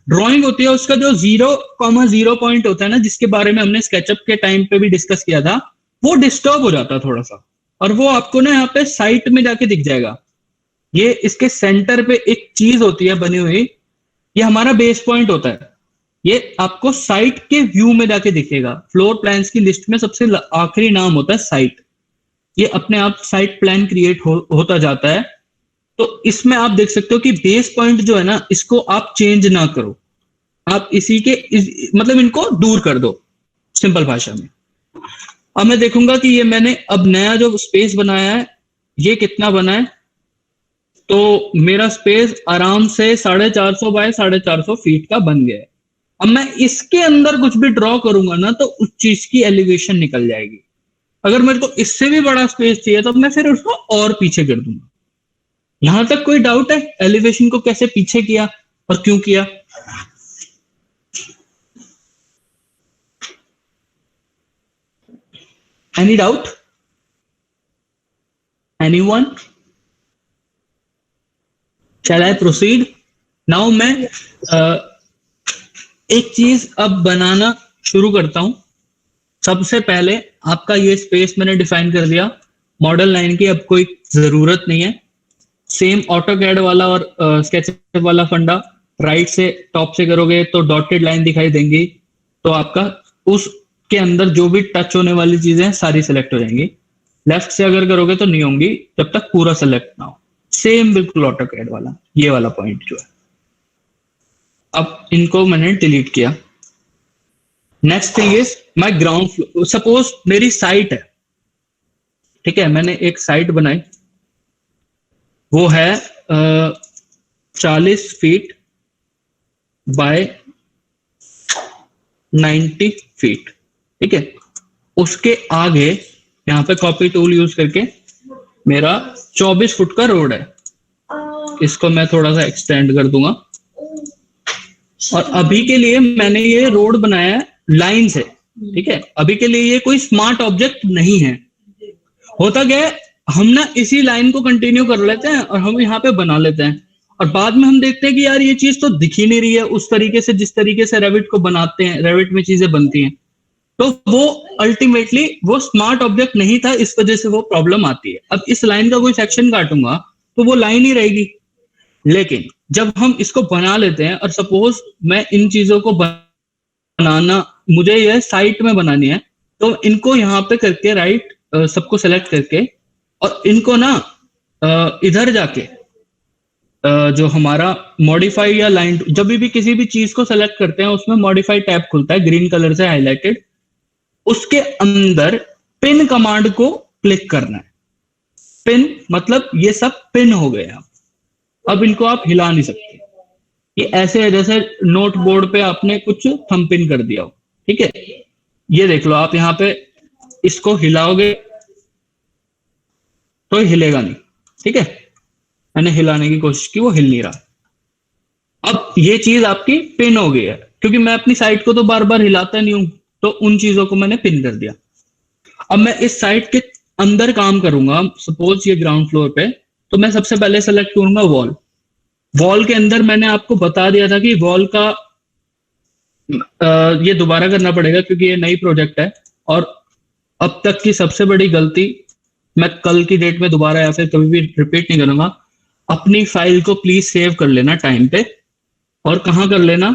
ड्राइंग होती है उसका जो 0,0 पॉइंट होता है ना, जिसके बारे में हमने स्केचअप के टाइम पे भी डिस्कस किया था, वो डिस्टर्ब हो जाता है थोड़ा सा, और वो आपको ना यहाँ पे साइट में जाके दिख जाएगा। ये इसके सेंटर पे एक चीज होती है बनी हुई, ये हमारा बेस पॉइंट होता है, ये आपको साइट के व्यू में जाके दिखेगा। फ्लोर प्लान्स की लिस्ट में सबसे आखिरी नाम होता है साइट। ये अपने आप साइट प्लान क्रिएट होता जाता है। तो इसमें आप देख सकते हो कि बेस पॉइंट जो है ना, इसको आप चेंज ना करो, आप इसी के मतलब इनको दूर कर दो सिंपल भाषा में। अब मैं देखूंगा कि ये मैंने अब नया जो स्पेस बनाया है ये कितना बना है, तो मेरा स्पेस आराम से 450 बाय 450 फीट का बन गया है। अब मैं इसके अंदर कुछ भी ड्रॉ करूंगा ना, तो उस चीज की एलिवेशन निकल जाएगी। अगर मेरे को इससे भी बड़ा स्पेस चाहिए तो मैं फिर उसको और पीछे कर दूंगा। यहां तक कोई डाउट है एलिवेशन को कैसे पीछे किया और क्यों किया? Any doubt? Anyone? Shall I proceed? Now मैं एक चीज अब बनाना शुरू करता हूं। सबसे पहले आपका ये स्पेस मैंने डिफाइन कर दिया, मॉडल लाइन की अब कोई जरूरत नहीं है। सेम ऑटोकैड वाला और स्केचअप वाला फंडा, राइट से टॉप से करोगे तो डॉटेड लाइन दिखाई देंगी, तो आपका उसके अंदर जो भी टच होने वाली चीजें हैं सारी सिलेक्ट हो जाएंगी। लेफ्ट से अगर करोगे तो नहीं होंगी जब तक पूरा सेलेक्ट ना हो। सेम बिल्कुल ऑटोकैड वाला ये वाला पॉइंट जो है। अब इनको मैंने डिलीट किया। Next thing is my ground floor. Suppose मेरी साइट है, ठीक है, मैंने एक साइट बनाई, वो है 40 फीट बाय 90 फीट। ठीक है, उसके आगे यहाँ पे कॉपी टूल यूज करके मेरा 24 फुट का रोड है, इसको मैं थोड़ा सा एक्सटेंड कर दूंगा। और अभी के लिए मैंने ये रोड बनाया है लाइन से। ठीक है, अभी के लिए ये कोई स्मार्ट ऑब्जेक्ट नहीं है। होता क्या है, हम ना इसी लाइन को कंटिन्यू कर लेते हैं और हम यहाँ पे बना लेते हैं, और बाद में हम देखते हैं कि यार ये चीज तो दिख ही नहीं रही है उस तरीके से जिस तरीके से रेविट को बनाते हैं, रेविट में चीजें बनती हैं। तो वो अल्टीमेटली वो स्मार्ट ऑब्जेक्ट नहीं था, इस वजह से वो प्रॉब्लम आती है। अब इस लाइन का कोई सेक्शन काटूंगा तो वो लाइन ही रहेगी। लेकिन जब हम इसको बना लेते हैं, और सपोज मैं इन चीजों को बनाना, मुझे यह साइट में बनानी है, तो इनको यहाँ पे करके राइट सबको सेलेक्ट करके और इनको ना इधर जाके जो हमारा मॉडिफाई या लाइन, जब भी किसी भी चीज को सेलेक्ट करते हैं उसमें मॉडिफाई टैब खुलता है ग्रीन कलर से हाईलाइटेड, उसके अंदर पिन कमांड को क्लिक करना है। पिन मतलब ये सब पिन हो गए। अब इनको आप हिला नहीं सकते, ये ऐसे है जैसे नोट बोर्ड पे आपने कुछ थंब इन कर दिया हो, ठीक है। ये देख लो आप यहाँ पे इसको हिलाओगे तो हिलेगा नहीं, ठीक है। मैंने हिलाने की कोशिश की, वो हिल नहीं रहा। अब ये चीज आपकी पिन हो गई है, क्योंकि मैं अपनी साइट को तो बार बार हिलाता नहीं हूं, तो उन चीजों को मैंने पिन कर दिया। अब मैं इस साइट के अंदर काम करूंगा, सपोज ये ग्राउंड फ्लोर पे, तो मैं सबसे पहले सेलेक्ट करूंगा वॉल। वॉल के अंदर मैंने आपको बता दिया था कि वॉल का ये दोबारा करना पड़ेगा क्योंकि ये नई प्रोजेक्ट है, और अब तक की सबसे बड़ी गलती मैं कल की डेट में दोबारा या फिर कभी भी रिपीट नहीं करूंगा। अपनी फाइल को प्लीज सेव कर लेना टाइम पे, और कहां कर लेना,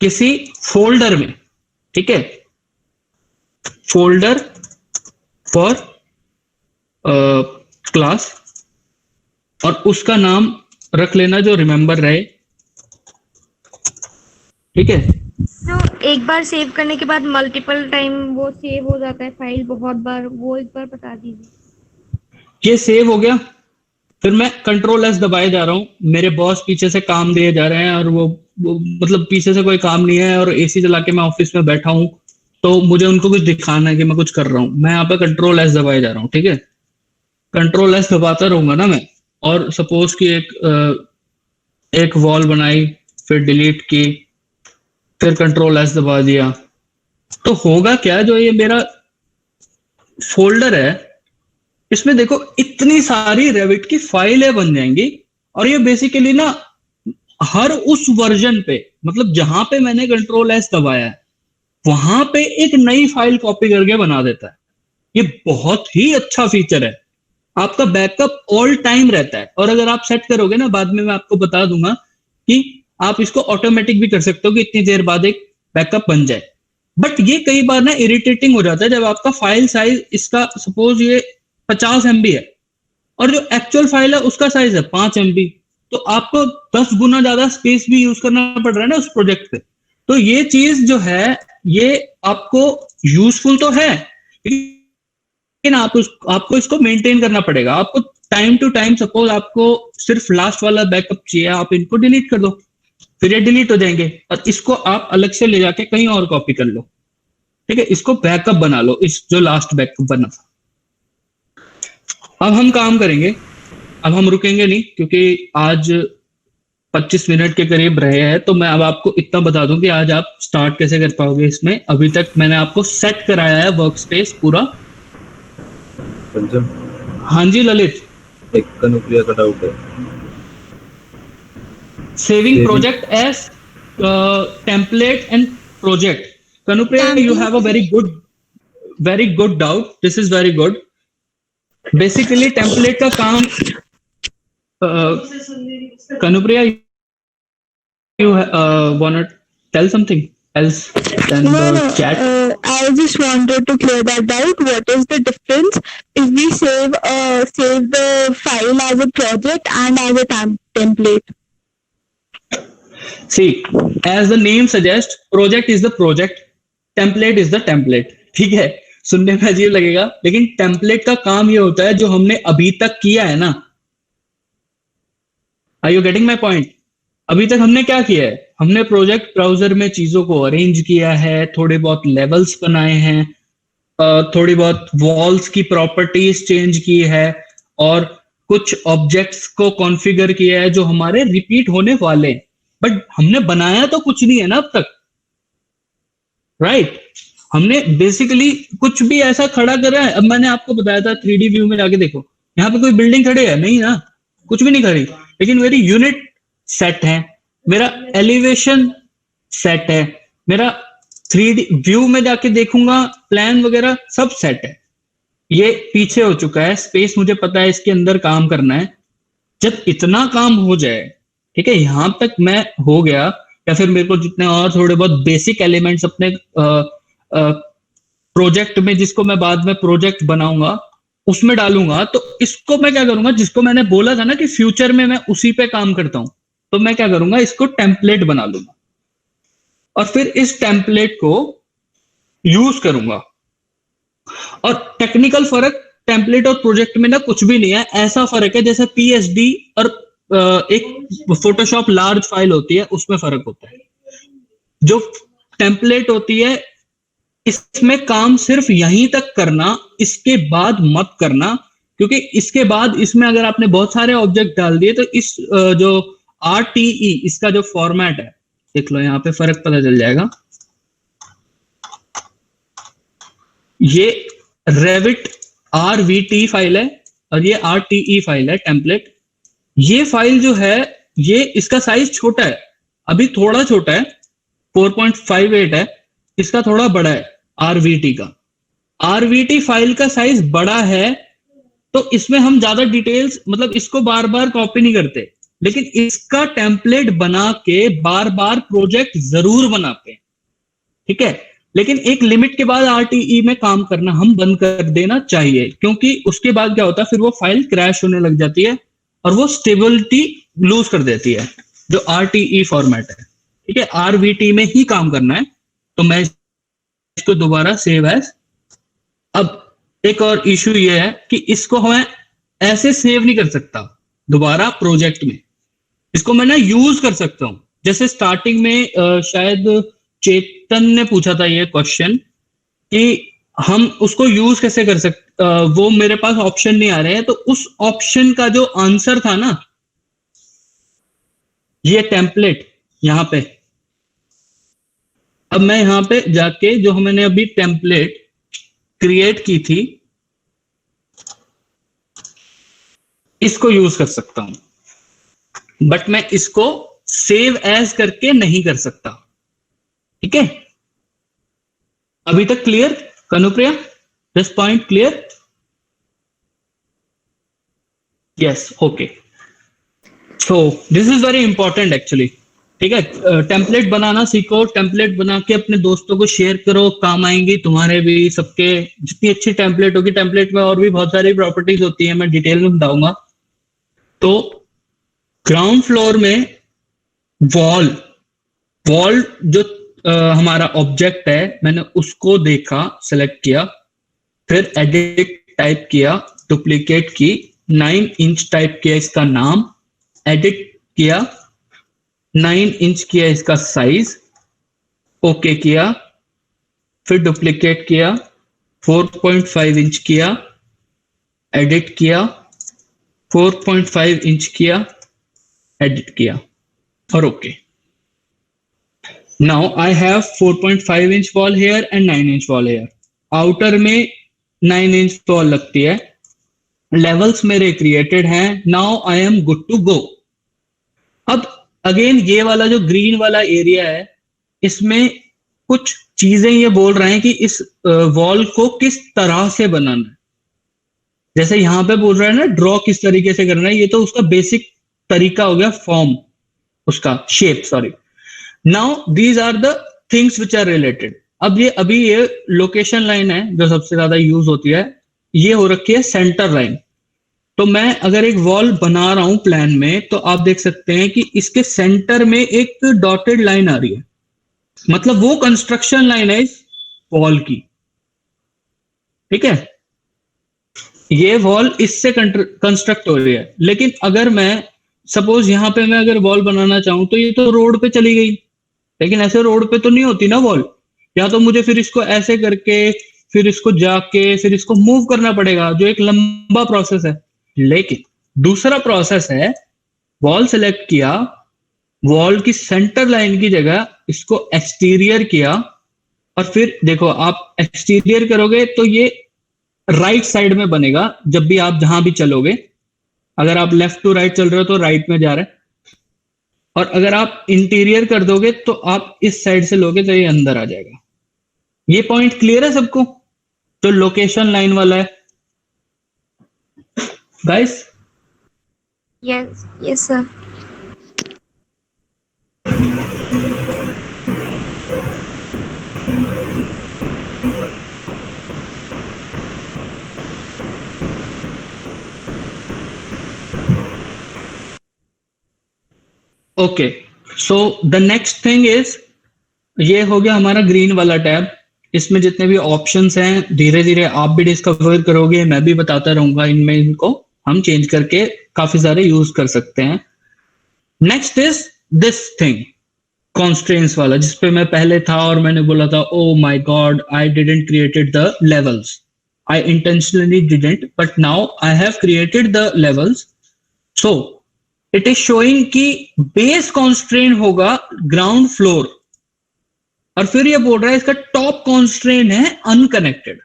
किसी फोल्डर में, ठीक है। फोल्डर फॉर क्लास, और उसका नाम रख लेना जो रिमेंबर रहे, ठीक है। तो एक बार सेव करने के बाद मल्टीपल टाइम वो सेव हो जाता है फाइल बहुत बार, वो एक बार बता दीजिए। ये सेव हो गया, फिर मैं Ctrl+S दबाए जा रहा हूँ, मेरे बॉस पीछे से काम दिए जा रहे हैं, और वो मतलब पीछे से कोई काम नहीं है, और एसी चला के मैं ऑफिस में बैठा हूँ, तो मुझे उनको कुछ दिखाना है कि मैं कुछ कर रहा हूँ। मैं यहाँ पे Ctrl+S दबाए जा रहा हूँ, ठीक है। Ctrl+S दबाता रहूंगा ना मैं, और सपोज कि एक वॉल बनाई, फिर डिलीट की, फिर Ctrl+S दबा दिया, तो होगा क्या, जो ये मेरा फोल्डर है इसमें देखो इतनी सारी रेविट की फाइलें बन जाएंगी, और ये बेसिकली ना हर उस वर्जन पे, मतलब जहां पे मैंने Ctrl+S दबाया है वहां पे एक नई फाइल कॉपी करके बना देता है। ये बहुत ही अच्छा फीचर है, आपका बैकअप ऑल टाइम रहता है। और अगर आप सेट करोगे ना, बाद में मैं आपको बता दूंगा कि आप इसको ऑटोमेटिक भी कर सकते हो कि इतनी देर बाद एक बैकअप बन जाए। बट ये कई बार ना इरिटेटिंग हो जाता है जब आपका फाइल साइज इसका सपोज ये 50 MB है, और जो एक्चुअल फाइल है उसका साइज है 5 MB, तो आपको 10 गुना ज्यादा स्पेस भी यूज करना पड़ रहा है ना उस प्रोजेक्ट पे। तो ये चीज जो है ये आपको यूजफुल तो है, लेकिन आपको इसको मेंटेन करना पड़ेगा। आपको टाइम टू टाइम, सपोज आपको सिर्फ लास्ट वाला बैकअप चाहिए, आप इनको डिलीट कर दो, फिर ये डिलीट हो जाएंगे, और इसको आप अलग से ले जाके कहीं और कॉपी कर लो, ठीक है। इसको बैकअप बना लो, इस जो लास्ट बैकअप बना था। अब हम काम करेंगे, अब हम रुकेंगे नहीं, क्योंकि आज 25 मिनट के करीब रहे हैं, तो मैं अब आपको इतना बता दूं कि आज आप स्टार्ट कैसे कर पाओगे इसमें। अभी तक मैंने आपको सेट कराया है वर्क स्पेस पूरा। पंचम, हाँ जी ललित, एक कनुप्रिया का डाउट है। Saving project as template and project. Kanupriya, you have a very good doubt. This is very good. Basically, template का काम, Kanupriya, you want to tell something else than the chat? I just wanted to clear that doubt. What is the difference if we save the file as a project and as a template? See, as the name suggests, project is the project, template is the template. ठीक है, सुनने में अजीब लगेगा, लेकिन template का काम ये होता है जो हमने अभी तक किया है ना। Are you getting my point? अभी तक हमने क्या किया है, हमने प्रोजेक्ट ब्राउजर में चीजों को अरेंज किया है, थोड़े बहुत लेवल्स बनाए हैं, थोड़ी बहुत वॉल्स की प्रॉपर्टीज चेंज की है, और कुछ ऑब्जेक्ट्स को कॉन्फ़िगर किया है जो हमारे रिपीट होने वाले हैं। बट हमने बनाया तो कुछ नहीं है ना अब तक, राइट? हमने बेसिकली कुछ भी ऐसा खड़ा करा है। अब मैंने आपको बताया था 3D व्यू में जाके देखो, यहाँ पे कोई बिल्डिंग खड़ी है नहीं ना, कुछ भी नहीं खड़ी, लेकिन मेरी यूनिट सेट है, मेरा एलिवेशन सेट है, मेरा 3D व्यू में जाके देखूंगा प्लान वगैरह सब सेट है। ये पीछे हो चुका है, स्पेस मुझे पता है इसके अंदर काम करना है। जब इतना काम हो जाए, ठीक है, यहां तक मैं हो गया, या फिर मेरे को जितने और थोड़े बहुत बेसिक एलिमेंट्स अपने प्रोजेक्ट में, जिसको मैं बाद में प्रोजेक्ट बनाऊंगा उसमें डालूंगा, तो इसको मैं क्या करूंगा, जिसको मैंने बोला था ना कि फ्यूचर में मैं उसी पे काम करता हूं, तो मैं क्या करूंगा, इसको टेम्पलेट बना लूंगा और फिर इस टेम्पलेट को यूज करूंगा। और टेक्निकल फर्क टेम्पलेट और प्रोजेक्ट में ना कुछ भी नहीं है, ऐसा फर्क है जैसे PSD और एक फोटोशॉप लार्ज फाइल होती है उसमें फर्क होता है। जो टेम्पलेट होती है इसमें काम सिर्फ यहीं तक करना, इसके बाद मत करना, क्योंकि इसके बाद इसमें अगर आपने बहुत सारे ऑब्जेक्ट डाल दिए तो इस जो RTE इसका जो फॉर्मेट है, देख लो यहाँ पे फर्क पता चल जाएगा। ये Revit RVT फाइल है और ये RTE फाइल है टेम्पलेट। ये फाइल जो है ये इसका साइज छोटा है, अभी थोड़ा छोटा है, 4.58 है, इसका थोड़ा बड़ा है RVT का। RVT फाइल का साइज बड़ा है तो इसमें हम ज्यादा डिटेल्स, मतलब इसको बार बार कॉपी नहीं करते, लेकिन इसका टेम्पलेट बना के बार बार प्रोजेक्ट जरूर बनाते हैं, ठीक है। लेकिन एक लिमिट के बाद RTE में काम करना हम बंद कर देना चाहिए, क्योंकि उसके बाद क्या होता है, फिर वो फाइल क्रैश होने लग जाती है और वो स्टेबिलिटी लूज कर देती है, जो RTE फॉर्मेट है, ठीक है। RVT में ही काम करना है, तो मैं इसको दोबारा सेव एज। अब एक और इशू ये है कि इसको हमें ऐसे सेव नहीं कर सकता दोबारा प्रोजेक्ट में, इसको मैं ना यूज कर सकता हूं। जैसे स्टार्टिंग में शायद चेतन ने पूछा था ये क्वेश्चन कि हम उसको यूज कैसे कर सकते, वो मेरे पास ऑप्शन नहीं आ रहे हैं, तो उस ऑप्शन का जो आंसर था ना, ये टेम्पलेट यहां पे। अब मैं यहां पे जाके जो मैंने अभी टेम्पलेट क्रिएट की थी इसको यूज कर सकता हूं, बट मैं इसको सेव एज करके नहीं कर सकता, ठीक है। अभी तक clear Kanupriya, this point clear? Yes, okay. So this is very important actually, ठीक है। टेम्पलेट बनाना सीखो, टेम्पलेट बना के अपने दोस्तों को शेयर करो, काम आएंगी तुम्हारे भी, सबके। जितनी अच्छी टेम्पलेट होगी, टेम्पलेट में और भी बहुत सारी प्रॉपर्टीज होती है, मैं डिटेल में बताऊंगा। तो ग्राउंड फ्लोर में वॉल जो हमारा ऑब्जेक्ट है, मैंने उसको देखा, सेलेक्ट किया, फिर एडिट टाइप किया, डुप्लीकेट की, 9 इंच टाइप किया इसका नाम, एडिट किया, 9 इंच किया इसका साइज, ओके किया, फिर डुप्लीकेट किया, 4.5 इंच किया, एडिट किया, 4.5 इंच किया, एडिट किया और okay. Now I have 4.5 inch wall here and 9 inch wall here. Outer में 9 इंच वॉल लगती है, लेवल्स मेरे क्रिएटेड हैं। Now I am good to go. अब अगेन ये वाला जो ग्रीन वाला एरिया है, इसमें कुछ चीजें ये बोल रहे हैं कि इस वॉल को किस तरह से बनाना है। जैसे यहां पे बोल रहा है ना, ड्रॉ किस तरीके से करना है, ये तो उसका बेसिक तरीका हो गया, फॉर्म उसका, shape, sorry. Now these are the things which are related. अब ये अभी ये लोकेशन लाइन है जो सबसे ज्यादा यूज होती है, ये हो रखी है सेंटर लाइन। तो मैं अगर एक वॉल बना रहा हूं प्लान में, तो आप देख सकते हैं कि इसके सेंटर में एक डॉटेड लाइन आ रही है, मतलब वो कंस्ट्रक्शन लाइन है इस वॉल की, ठीक है। ये वॉल इससे कंस्ट्रक्ट हो रही है। लेकिन अगर मैं सपोज यहां पे मैं अगर वॉल बनाना चाहूं, तो ये तो रोड पे चली गई, लेकिन ऐसे रोड पे तो नहीं होती ना वॉल, या तो मुझे फिर इसको ऐसे करके, फिर इसको जाके, फिर इसको मूव करना पड़ेगा, जो एक लंबा प्रोसेस है। लेकिन दूसरा प्रोसेस है, वॉल सेलेक्ट किया, वॉल की सेंटर लाइन की जगह इसको एक्सटीरियर किया, और फिर देखो आप एक्सटीरियर करोगे तो ये राइट साइड में बनेगा जब भी आप जहां भी चलोगे। अगर आप लेफ्ट टू राइट चल रहे हो तो राइट में जा रहे हैं, और अगर आप इंटीरियर कर दोगे तो आप इस साइड से लोगे तो ये अंदर आ जाएगा। ये पॉइंट क्लियर है सबको, जो लोकेशन लाइन वाला है guys? Yes yes sir. Okay, so the next thing is, ये हो गया हमारा ग्रीन वाला टैब। इसमें जितने भी ऑप्शंस हैं धीरे धीरे आप भी डिस्कवर करोगे, मैं भी बताता रहूंगा। इनमें इनको हम चेंज करके काफी सारे यूज कर सकते हैं। Next is this thing, constraints वाला, जिसपे मैं पहले था और मैंने बोला था oh my God I didn't created the levels, I intentionally didn't, but now I have created the levels. So it is showing कि बेस कॉन्स्ट्रेंट होगा ग्राउंड फ्लोर, और फिर ये बोल रहा है इसका टॉप कॉन्स्ट्रेंट है अनकनेक्टेड.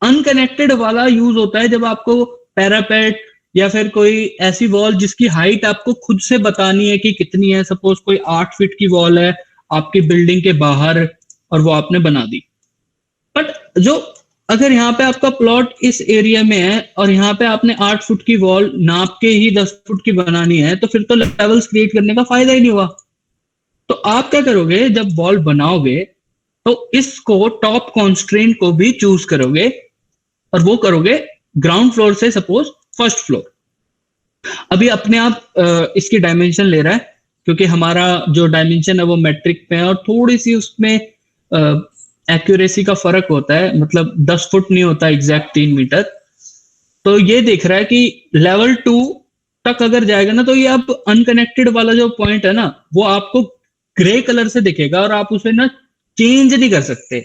अनकनेक्टेड वाला यूज होता है जब आपको पैरापेट या फिर कोई ऐसी वॉल जिसकी हाइट आपको खुद से बतानी है कि कितनी है. सपोज कोई 8 फीट की वॉल है आपकी बिल्डिंग के बाहर और वो आपने बना दी, बट जो अगर यहाँ पे आपका प्लॉट इस एरिया में है और यहाँ पे आपने 8 फुट की वॉल नाप के ही 10 फुट की बनानी है, तो फिर तो लेवल्स क्रिएट करने का फायदा ही नहीं हुआ. तो आप क्या करोगे, जब वॉल बनाओगे तो इसको टॉप कॉन्स्ट्रेंट को भी चूज करोगे और वो करोगे ग्राउंड फ्लोर से सपोज फर्स्ट फ्लोर. अभी अपने आप इसकी डायमेंशन ले रहा है क्योंकि हमारा जो डायमेंशन है वो मैट्रिक पे है और थोड़ी सी उसमें एक्यूरेसी का फर्क होता है, मतलब 10 फुट नहीं होता एग्जैक्ट 3 मीटर. तो ये देख रहा है कि लेवल 2 तक अगर जाएगा ना तो ये अब अनकनेक्टेड वाला जो पॉइंट है ना वो आपको ग्रे कलर से दिखेगा और आप उसे ना चेंज नहीं कर सकते.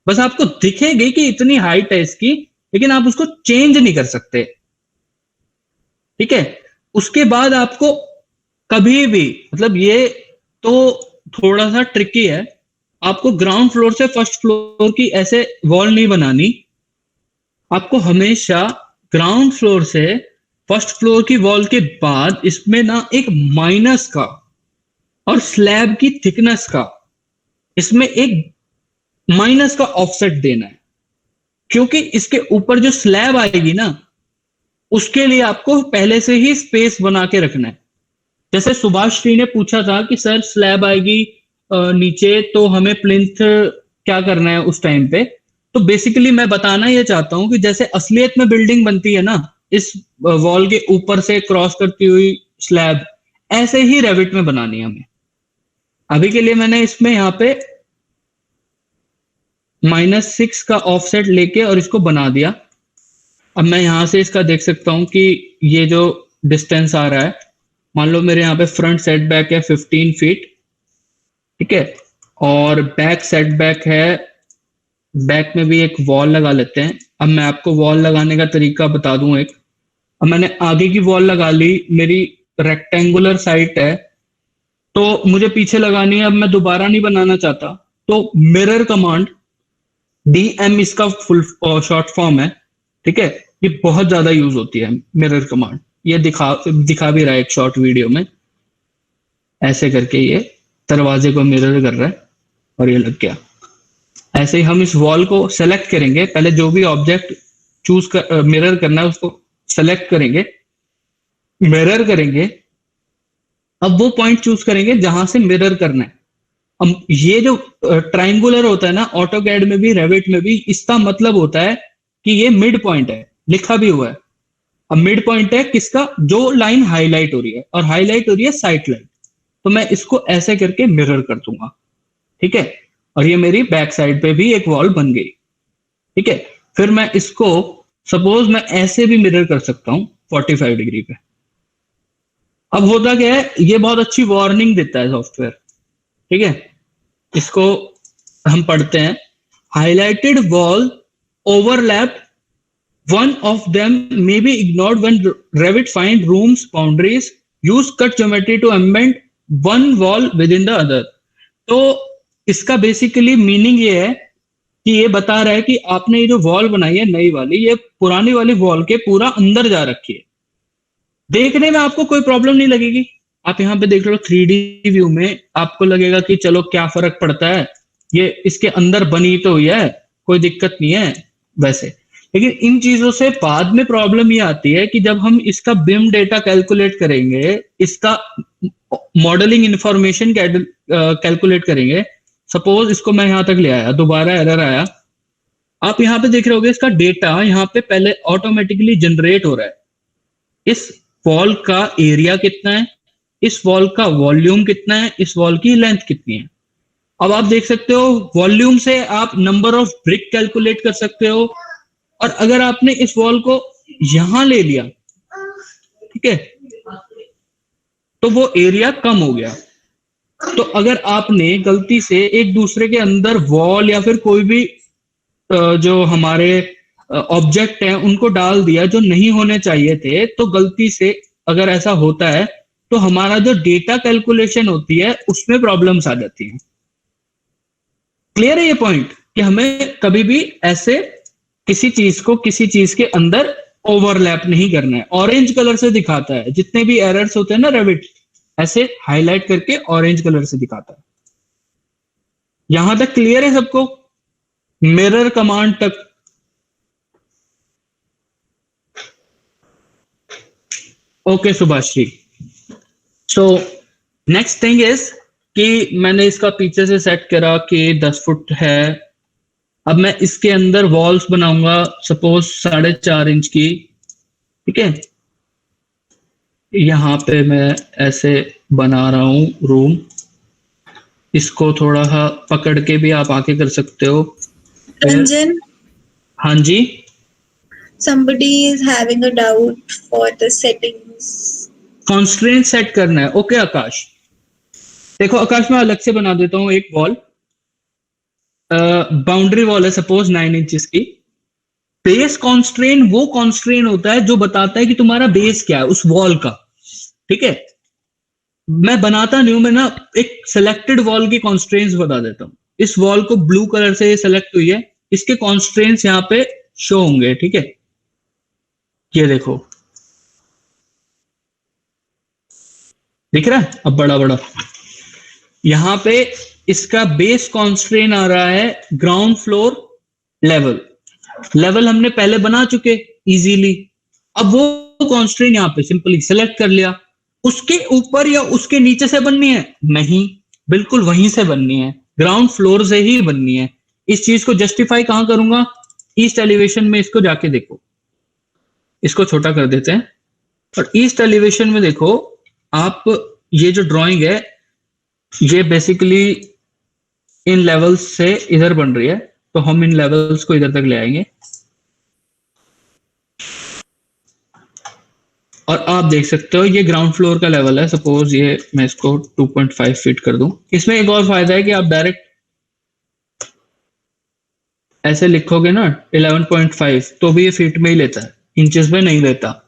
बस आपको दिखेगी कि इतनी हाइट है इसकी, लेकिन आप उसको चेंज नहीं कर सकते. ठीक है, उसके बाद आपको कभी भी, मतलब ये तो थोड़ा सा ट्रिकी है, आपको ग्राउंड फ्लोर से फर्स्ट फ्लोर की ऐसे वॉल नहीं बनानी. आपको हमेशा ग्राउंड फ्लोर से फर्स्ट फ्लोर की वॉल के बाद इसमें ना एक माइनस का और स्लैब की थिकनेस का, इसमें एक माइनस का ऑफसेट देना है, क्योंकि इसके ऊपर जो स्लैब आएगी ना उसके लिए आपको पहले से ही स्पेस बना के रखना है. जैसे सुभाष श्री ने पूछा था कि सर स्लैब आएगी नीचे तो हमें प्लिंथ क्या करना है उस टाइम पे. तो बेसिकली मैं बताना ये चाहता हूं कि जैसे असलियत में बिल्डिंग बनती है ना इस वॉल के ऊपर से क्रॉस करती हुई स्लैब, ऐसे ही रेविट में बनानी है हमें. अभी के लिए मैंने इसमें यहाँ पे -6 का ऑफसेट लेके और इसको बना दिया. अब मैं यहां से इसका देख सकता हूं कि ये जो डिस्टेंस आ रहा है, मान लो मेरे यहाँ पे फ्रंट सेटबैक है 15 फीट, ठीक है, और बैक सेटबैक है, बैक में भी एक वॉल लगा लेते हैं. अब मैं आपको वॉल लगाने का तरीका बता दूं एक. अब मैंने आगे की वॉल लगा ली, मेरी रेक्टेंगुलर साइट है तो मुझे पीछे लगानी है. अब मैं दोबारा नहीं बनाना चाहता तो मिरर कमांड, DM इसका फुल शॉर्ट फॉर्म है, ठीक है, ये बहुत ज्यादा यूज होती है मिरर कमांड. ये दिखा भी रहा है एक शॉर्ट वीडियो में, ऐसे करके ये दरवाजे को मिरर कर रहा है और ये लग गया. ऐसे ही हम इस वॉल को सेलेक्ट करेंगे, पहले जो भी ऑब्जेक्ट चूज कर मिरर करना है उसको सेलेक्ट करेंगे, मिरर करेंगे. अब वो पॉइंट चूज करेंगे जहां से मिरर करना है. अब ये जो ट्राइंगुलर होता है ना ऑटोकैड में भी रेविट में भी, इसका मतलब होता है कि ये मिड पॉइंट है, लिखा भी हुआ है. अब मिड पॉइंट है किसका, जो लाइन हाईलाइट हो रही है, और हाईलाइट हो रही है साइट लाइन. तो मैं इसको ऐसे करके मिरर कर दूंगा, ठीक है, और ये मेरी बैक साइड पे भी एक वॉल बन गई. ठीक है, फिर मैं इसको सपोज मैं ऐसे भी मिरर कर सकता हूं 45 डिग्री पे. अब होता क्या है, ये बहुत अच्छी वार्निंग देता है सॉफ्टवेयर, ठीक है, इसको हम पढ़ते हैं. Highlighted wall overlap, one of them may be ignored when Revit find rooms boundaries, use cut geometry to embed one wall within the other. तो इसका बेसिकली मीनिंग ये है कि ये बता रहा है कि आपने ये जो वॉल बनाई है नई वाली, ये पुरानी वाली वॉल के पूरा अंदर जा रखी है. देखने में आपको कोई प्रॉब्लम नहीं लगेगी. आप यहाँ पे देख लो 3D व्यू में, आपको लगेगा कि चलो क्या फर्क पड़ता है, ये इसके अंदर बनी तो हुई है, कोई दिक्कत नहीं है वैसे. लेकिन इन चीजों से बाद में प्रॉब्लम ये आती है कि जब हम इसका बिम डेटा कैलकुलेट करेंगे, इसका मॉडलिंग इंफॉर्मेशन कैलकुलेट करेंगे, सपोज इसको मैं यहां तक ले आया, दोबारा एरर आया, आप यहां पे देख रहे होगे इसका डेटा यहाँ पे पहले ऑटोमेटिकली जनरेट हो रहा है. इस वॉल का एरिया कितना है, इस वॉल का वॉल्यूम कितना है, इस वॉल की लेंथ कितनी है. अब आप देख सकते हो वॉल्यूम से आप नंबर ऑफ ब्रिक कैलकुलेट कर सकते हो. और अगर आपने इस वॉल को यहां ले लिया, ठीक है, तो वो एरिया कम हो गया। तो अगर आपने गलती से एक दूसरे के अंदर वॉल या फिर कोई भी जो हमारे ऑब्जेक्ट हैं उनको डाल दिया जो नहीं होने चाहिए थे, तो गलती से अगर ऐसा होता है तो हमारा जो डेटा कैलकुलेशन होती है उसमें प्रॉब्लम्स आ जाती हैं। क्लियर है ये पॉइंट कि हमें कभी भी ऐसे किसी चीज को किसी चीज के अंदर ओवरलैप नहीं करना है। ऑरेंज कलर से दिखाता है, जितने भी एरर्स होते हैं ना रेविट ऐसे हाईलाइट करके ऑरेंज कलर से दिखाता है। यहां तक क्लियर है सबको? मिरर कमांड तक? Okay Subhashree. So next thing is कि मैंने इसका पीछे से सेट करा कि 10 फुट है। अब मैं इसके अंदर वॉल्स बनाऊंगा सपोज 4.5 इंच की, ठीक है। यहां पे मैं ऐसे बना रहा हूं रूम। इसको थोड़ा सा पकड़ के भी आप आके कर सकते हो। रंजन, हाँ जी, somebody is having a doubt for the settings. Constraint set करना है। ओके आकाश, देखो आकाश मैं अलग से बना देता हूं एक वॉल। बाउंड्री वॉल है सपोज 9 इंचेस की। बेस कॉन्स्ट्रेन वो कॉन्स्ट्रेन होता है जो बताता है कि तुम्हारा बेस क्या है उस वॉल का, ठीक है। मैं बनाता नहीं हूं, मैं ना एक सिलेक्टेड वॉल की कॉन्स्ट्रेंट्स बता देता हूं। इस वॉल को ब्लू कलर से सेलेक्ट हुई है, इसके कॉन्स्ट्रेंट्स यहां पे शो होंगे, ठीक है। ये देखो दिख रहा है अब बड़ा बड़ा। यहां पे इसका बेस कॉन्स्ट्रेन आ रहा है ग्राउंड फ्लोर लेवल। लेवल हमने पहले बना चुके इजीली। अब वो कॉन्स्ट्रेन यहां पे सिंपली सेलेक्ट कर लिया। उसके ऊपर या उसके नीचे से बननी है? नहीं, बिल्कुल वहीं से बननी है, ग्राउंड फ्लोर से ही बननी है। इस चीज को जस्टिफाई कहां करूंगा? ईस्ट एलिवेशन में इसको जाके देखो। इसको छोटा कर देते हैं और ईस्ट एलिवेशन में देखो आप, ये जो ड्राइंग है ये बेसिकली इन लेवल्स से इधर बन रही है, तो हम इन लेवल्स को इधर तक ले आएंगे और आप देख सकते हो ये ग्राउंड फ्लोर का लेवल है। सपोज ये मैं इसको 2.5 फीट कर दूं। इसमें एक और फायदा है कि आप डायरेक्ट ऐसे लिखोगे ना 11.5 तो भी ये फीट में ही लेता है, इंचेस में नहीं लेता,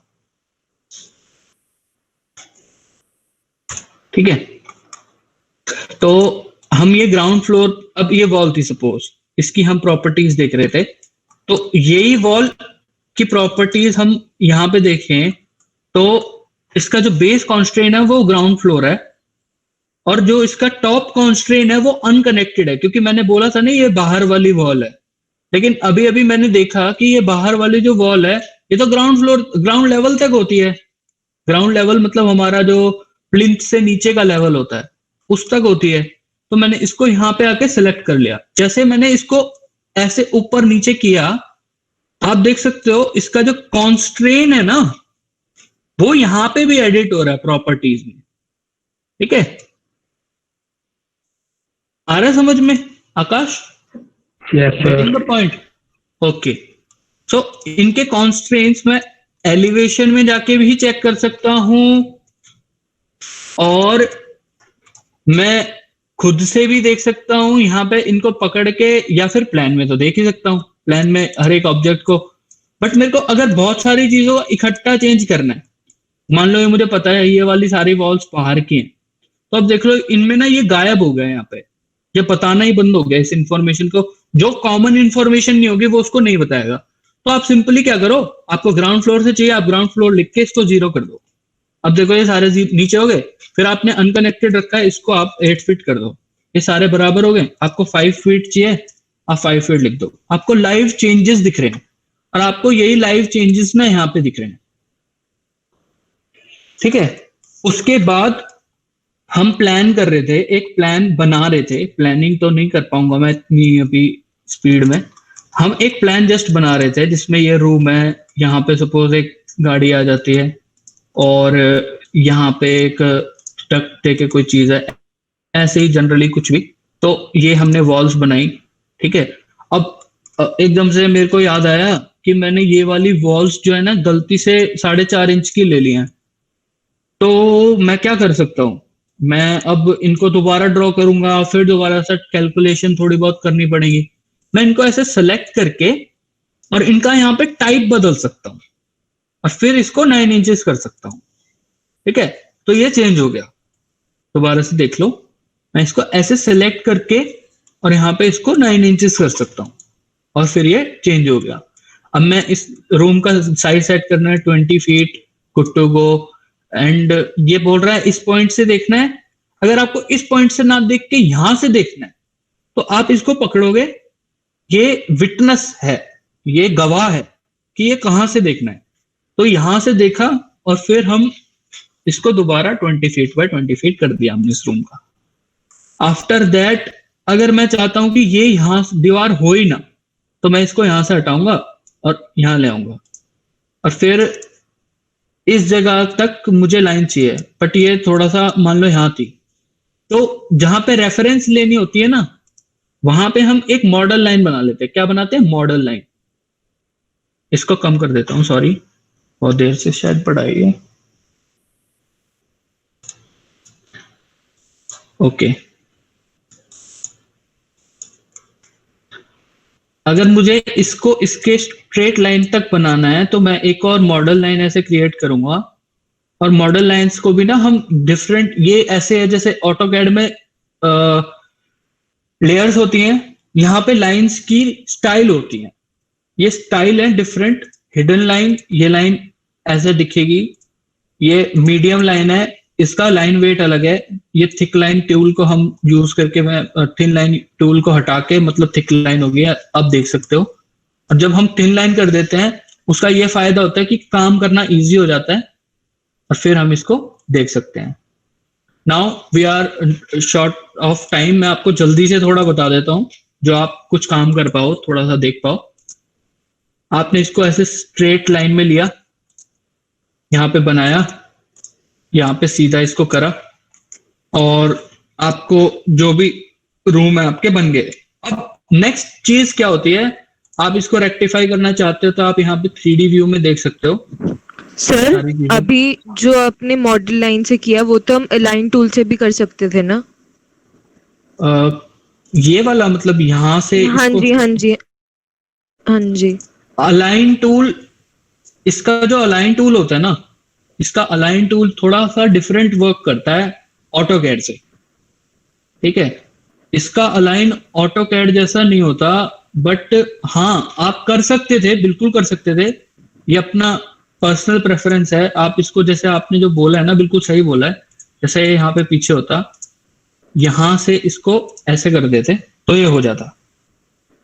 ठीक है। तो हम ये ग्राउंड फ्लोर, अब ये वॉल थी सपोज, इसकी हम प्रॉपर्टीज देख रहे थे, तो यही वॉल की प्रॉपर्टीज हम यहां पे देखें तो इसका जो बेस कॉन्स्ट्रेन है वो ग्राउंड फ्लोर है और जो इसका टॉप कॉन्स्ट्रेन है वो अनकनेक्टेड है, क्योंकि मैंने बोला था ना ये बाहर वाली वॉल है। लेकिन अभी अभी मैंने देखा कि ये बाहर वाली जो वॉल है ये तो ग्राउंड फ्लोर, ग्राउंड लेवल तक होती है। ग्राउंड लेवल मतलब हमारा जो प्लिंथ से नीचे का लेवल होता है उस तक होती है। तो मैंने इसको यहां पे आके सिलेक्ट कर लिया। जैसे मैंने इसको ऐसे ऊपर नीचे किया, आप देख सकते हो इसका जो कॉन्स्ट्रेन है ना वो यहां पे भी एडिट हो रहा है प्रॉपर्टीज में, ठीक है। आ रहा है समझ में आकाश? Point okay. सो इनके कॉन्स्ट्रेंट्स मैं एलिवेशन में जाके भी चेक कर सकता हूं और मैं खुद से भी देख सकता हूं यहां पे इनको पकड़ के, या फिर प्लान में तो देख ही सकता हूं, प्लान में हर एक ऑब्जेक्ट को। बट मेरे को अगर बहुत सारी चीजों को इकट्ठा चेंज करना है, मान लो ये मुझे पता है ये वाली सारी वॉल्स बाहर की हैं, तो अब देख लो इनमें ना ये गायब हो गए, यहाँ पे ये बताना ही बंद हो गया इस इंफॉर्मेशन को। जो कॉमन इंफॉर्मेशन नहीं होगी वो उसको नहीं बताएगा। तो आप सिंपली क्या करो, आपको ग्राउंड फ्लोर से चाहिए, आप ग्राउंड फ्लोर लिख के इसको 0 कर दो। अब देखो ये सारे नीचे हो गए। फिर आपने अनकनेक्टेड रखा है, इसको आप 8 फीट कर दो, ये सारे बराबर हो गए। आपको 5 फीट चाहिए, आप 5 फीट लिख दो। आपको लाइव चेंजेस दिख रहे हैं और आपको यही लाइव चेंजेस ना यहाँ पे दिख रहे हैं, ठीक है। उसके बाद हम प्लान कर रहे थे, एक प्लान बना रहे थे, प्लानिंग तो नहीं कर पाऊंगा मैं इतनी अभी स्पीड में। हम एक प्लान जस्ट बना रहे थे जिसमें ये रूम है, यहाँ पे सपोज एक गाड़ी आ जाती है और यहाँ पे एक टक टेके कोई चीज है, ऐसे ही जनरली कुछ भी। तो ये हमने वॉल्स बनाई, ठीक है। अब एकदम से मेरे को याद आया कि मैंने ये वाली वॉल्स जो है ना गलती से 4.5 इंच की ले ली हैं। तो मैं क्या कर सकता हूँ, मैं अब इनको दोबारा ड्रॉ करूंगा, फिर दोबारा से कैलकुलेशन थोड़ी बहुत करनी पड़ेगी। मैं इनको ऐसे सेलेक्ट करके और इनका यहाँ पे टाइप बदल सकता हूँ और फिर इसको 9 इंचेस कर सकता हूँ। ठीक है, तो ये चेंज हो गया। दोबारा से देख लो, मैं इसको ऐसे सेलेक्ट करके और यहाँ पे इसको 9 इंचेस कर सकता हूँ और फिर ये चेंज हो गया। अब मैं इस रूम का साइज सेट करना है 20 feet, good to go. And ये बोल रहा है इस पॉइंट से देखना है। अगर आपको इस पॉइंट से ना देख के यहां से देखना है तो आप इसको पकड़ोगे, ये विटनेस है, ये गवाह है कि ये कहां से देखना है। तो यहां से देखा और फिर हम इसको दोबारा 20 फीट बाय 20 फीट कर दिया हमने इस रूम का। आफ्टर दैट अगर मैं चाहता हूं कि ये यहां दीवार हो ही ना, तो मैं इसको यहां से हटाऊंगा और यहां ले आऊंगा और फिर इस जगह तक मुझे लाइन चाहिए, बट ये थोड़ा सा मान लो यहां थी, तो जहां पे रेफरेंस लेनी होती है ना, वहां पे हम एक मॉडल लाइन बना लेते हैं। क्या बनाते हैं? Model line. इसको कम कर देता हूं, सॉरी, बहुत देर से शायद पढ़ाई है। ओके, अगर मुझे इसको इसके स्ट्रेट लाइन तक बनाना है तो मैं एक और मॉडल लाइन ऐसे क्रिएट करूंगा। और मॉडल लाइंस को भी ना हम डिफरेंट, ये ऐसे है जैसे ऑटोकैड में लेयर्स होती हैं, यहाँ पे लाइंस की स्टाइल होती है। ये स्टाइल है डिफरेंट। हिडन लाइन, ये लाइन ऐसे दिखेगी, ये मीडियम लाइन है, इसका लाइन वेट अलग है। ये थिक लाइन टूल को हम यूज करके, मैं थिन लाइन टूल को हटा के मतलब थिक लाइन हो गई, अब देख सकते हो। और जब हम थिन लाइन कर देते हैं उसका ये फायदा होता है कि काम करना इजी हो जाता है और फिर हम इसको देख सकते हैं। Now we are short of time, मैं आपको जल्दी से थोड़ा बता देता हूं जो आप कुछ काम कर पाओ, थोड़ा सा देख पाओ। आपने इसको ऐसे स्ट्रेट लाइन में लिया, यहाँ पे बनाया, यहाँ पे सीधा इसको करा और आपको जो भी रूम है आपके बन गए। अब नेक्स्ट चीज क्या होती है, आप इसको रेक्टिफाई करना चाहते हो तो आप यहाँ पे 3D व्यू में देख सकते हो। सर अभी जो आपने मॉडल लाइन से किया वो तो हम अलाइन टूल से भी कर सकते थे ना? ये वाला मतलब यहाँ से? हाँ जी, हाँ जी, हाँ जी। अलाइन टूल, इसका जो अलाइन टूल होता है ना, इसका अलाइन टूल थोड़ा सा डिफरेंट वर्क करता है ऑटोकैड से। ठीक है, इसका अलाइन ऑटोकैड जैसा नहीं होता, बट हाँ आप कर सकते थे, बिल्कुल कर सकते थे। ये अपना पर्सनल प्रेफरेंस है। आप इसको, जैसे आपने जो बोला है ना, बिल्कुल सही बोला है। जैसे यहाँ पे पीछे होता, यहां से इसको ऐसे कर देते तो ये हो जाता।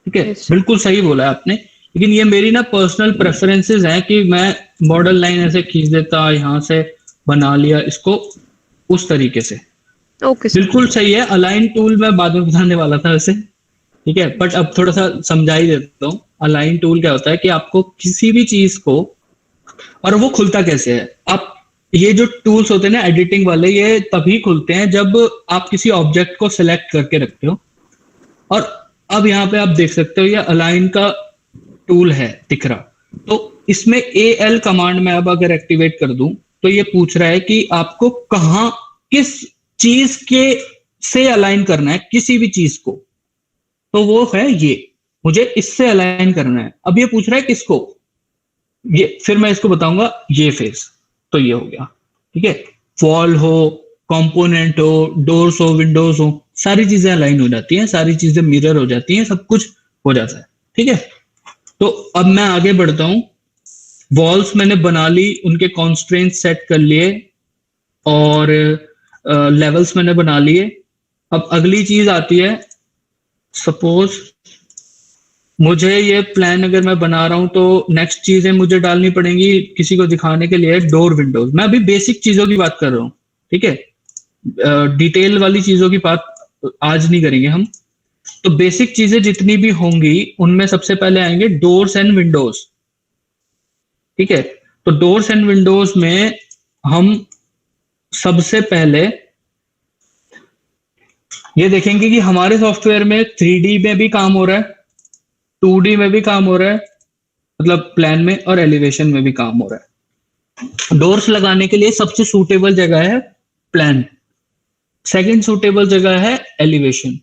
ठीक है, बिल्कुल सही बोला है आपने। लेकिन ये मेरी ना पर्सनल प्रेफरेंसेस हैं कि मैं मॉडल लाइन ऐसे खींच देता, यहाँ से बना लिया इसको उस तरीके से। बिल्कुल सही है। अलाइन टूल मैं बाद में बताने वाला था वैसे, ठीक है, बट अब थोड़ा सा समझा ही देता हूँ। अलाइन टूल क्या होता है कि आपको किसी भी चीज को, और वो खुलता कैसे है, आप ये जो टूल्स होते हैं ना एडिटिंग वाले, ये तभी खुलते हैं जब आप किसी ऑब्जेक्ट को सिलेक्ट करके रखते हो। और अब यहाँ पे आप देख सकते हो ये अलाइन का टूल है दिख रहा। तो इसमें AL कमांड में अब अगर एक्टिवेट कर दूं तो ये पूछ रहा है कि आपको कहां, किस चीज के से अलाइन करना है, किसी भी चीज को। तो वो है ये, मुझे इससे अलाइन करना है। अब ये पूछ रहा है किसको, ये फिर मैं इसको बताऊंगा, ये फेस। तो ये हो गया। ठीक है, वॉल हो, कंपोनेंट हो, डोर्स हो, विंडोज हो, सारी चीजें अलाइन हो जाती हैं, सारी चीजें मिरर हो जाती हैं, सब कुछ हो जाता है। ठीक है, तो अब मैं आगे बढ़ता हूं। वॉल्स मैंने बना ली, उनके कॉन्स्ट्रेंट्स सेट कर लिए और लेवल्स मैंने बना लिए। अब अगली चीज आती है, सपोज मुझे ये प्लान अगर मैं बना रहा हूं तो नेक्स्ट चीजें मुझे डालनी पड़ेंगी किसी को दिखाने के लिए, डोर विंडोज। मैं अभी बेसिक चीजों की बात कर रहा हूं, ठीक है, डिटेल वाली चीजों की बात आज नहीं करेंगे हम। तो बेसिक चीजें जितनी भी होंगी उनमें सबसे पहले आएंगे डोर्स एंड विंडोज। ठीक है, तो डोर्स एंड विंडोज में हम सबसे पहले ये देखेंगे कि हमारे सॉफ्टवेयर में 3D में भी काम हो रहा है, 2D में भी काम हो रहा है, मतलब प्लान में, और एलिवेशन में भी काम हो रहा है। डोर्स लगाने के लिए सबसे सूटेबल जगह है प्लान, सेकंड सूटेबल जगह है एलिवेशन,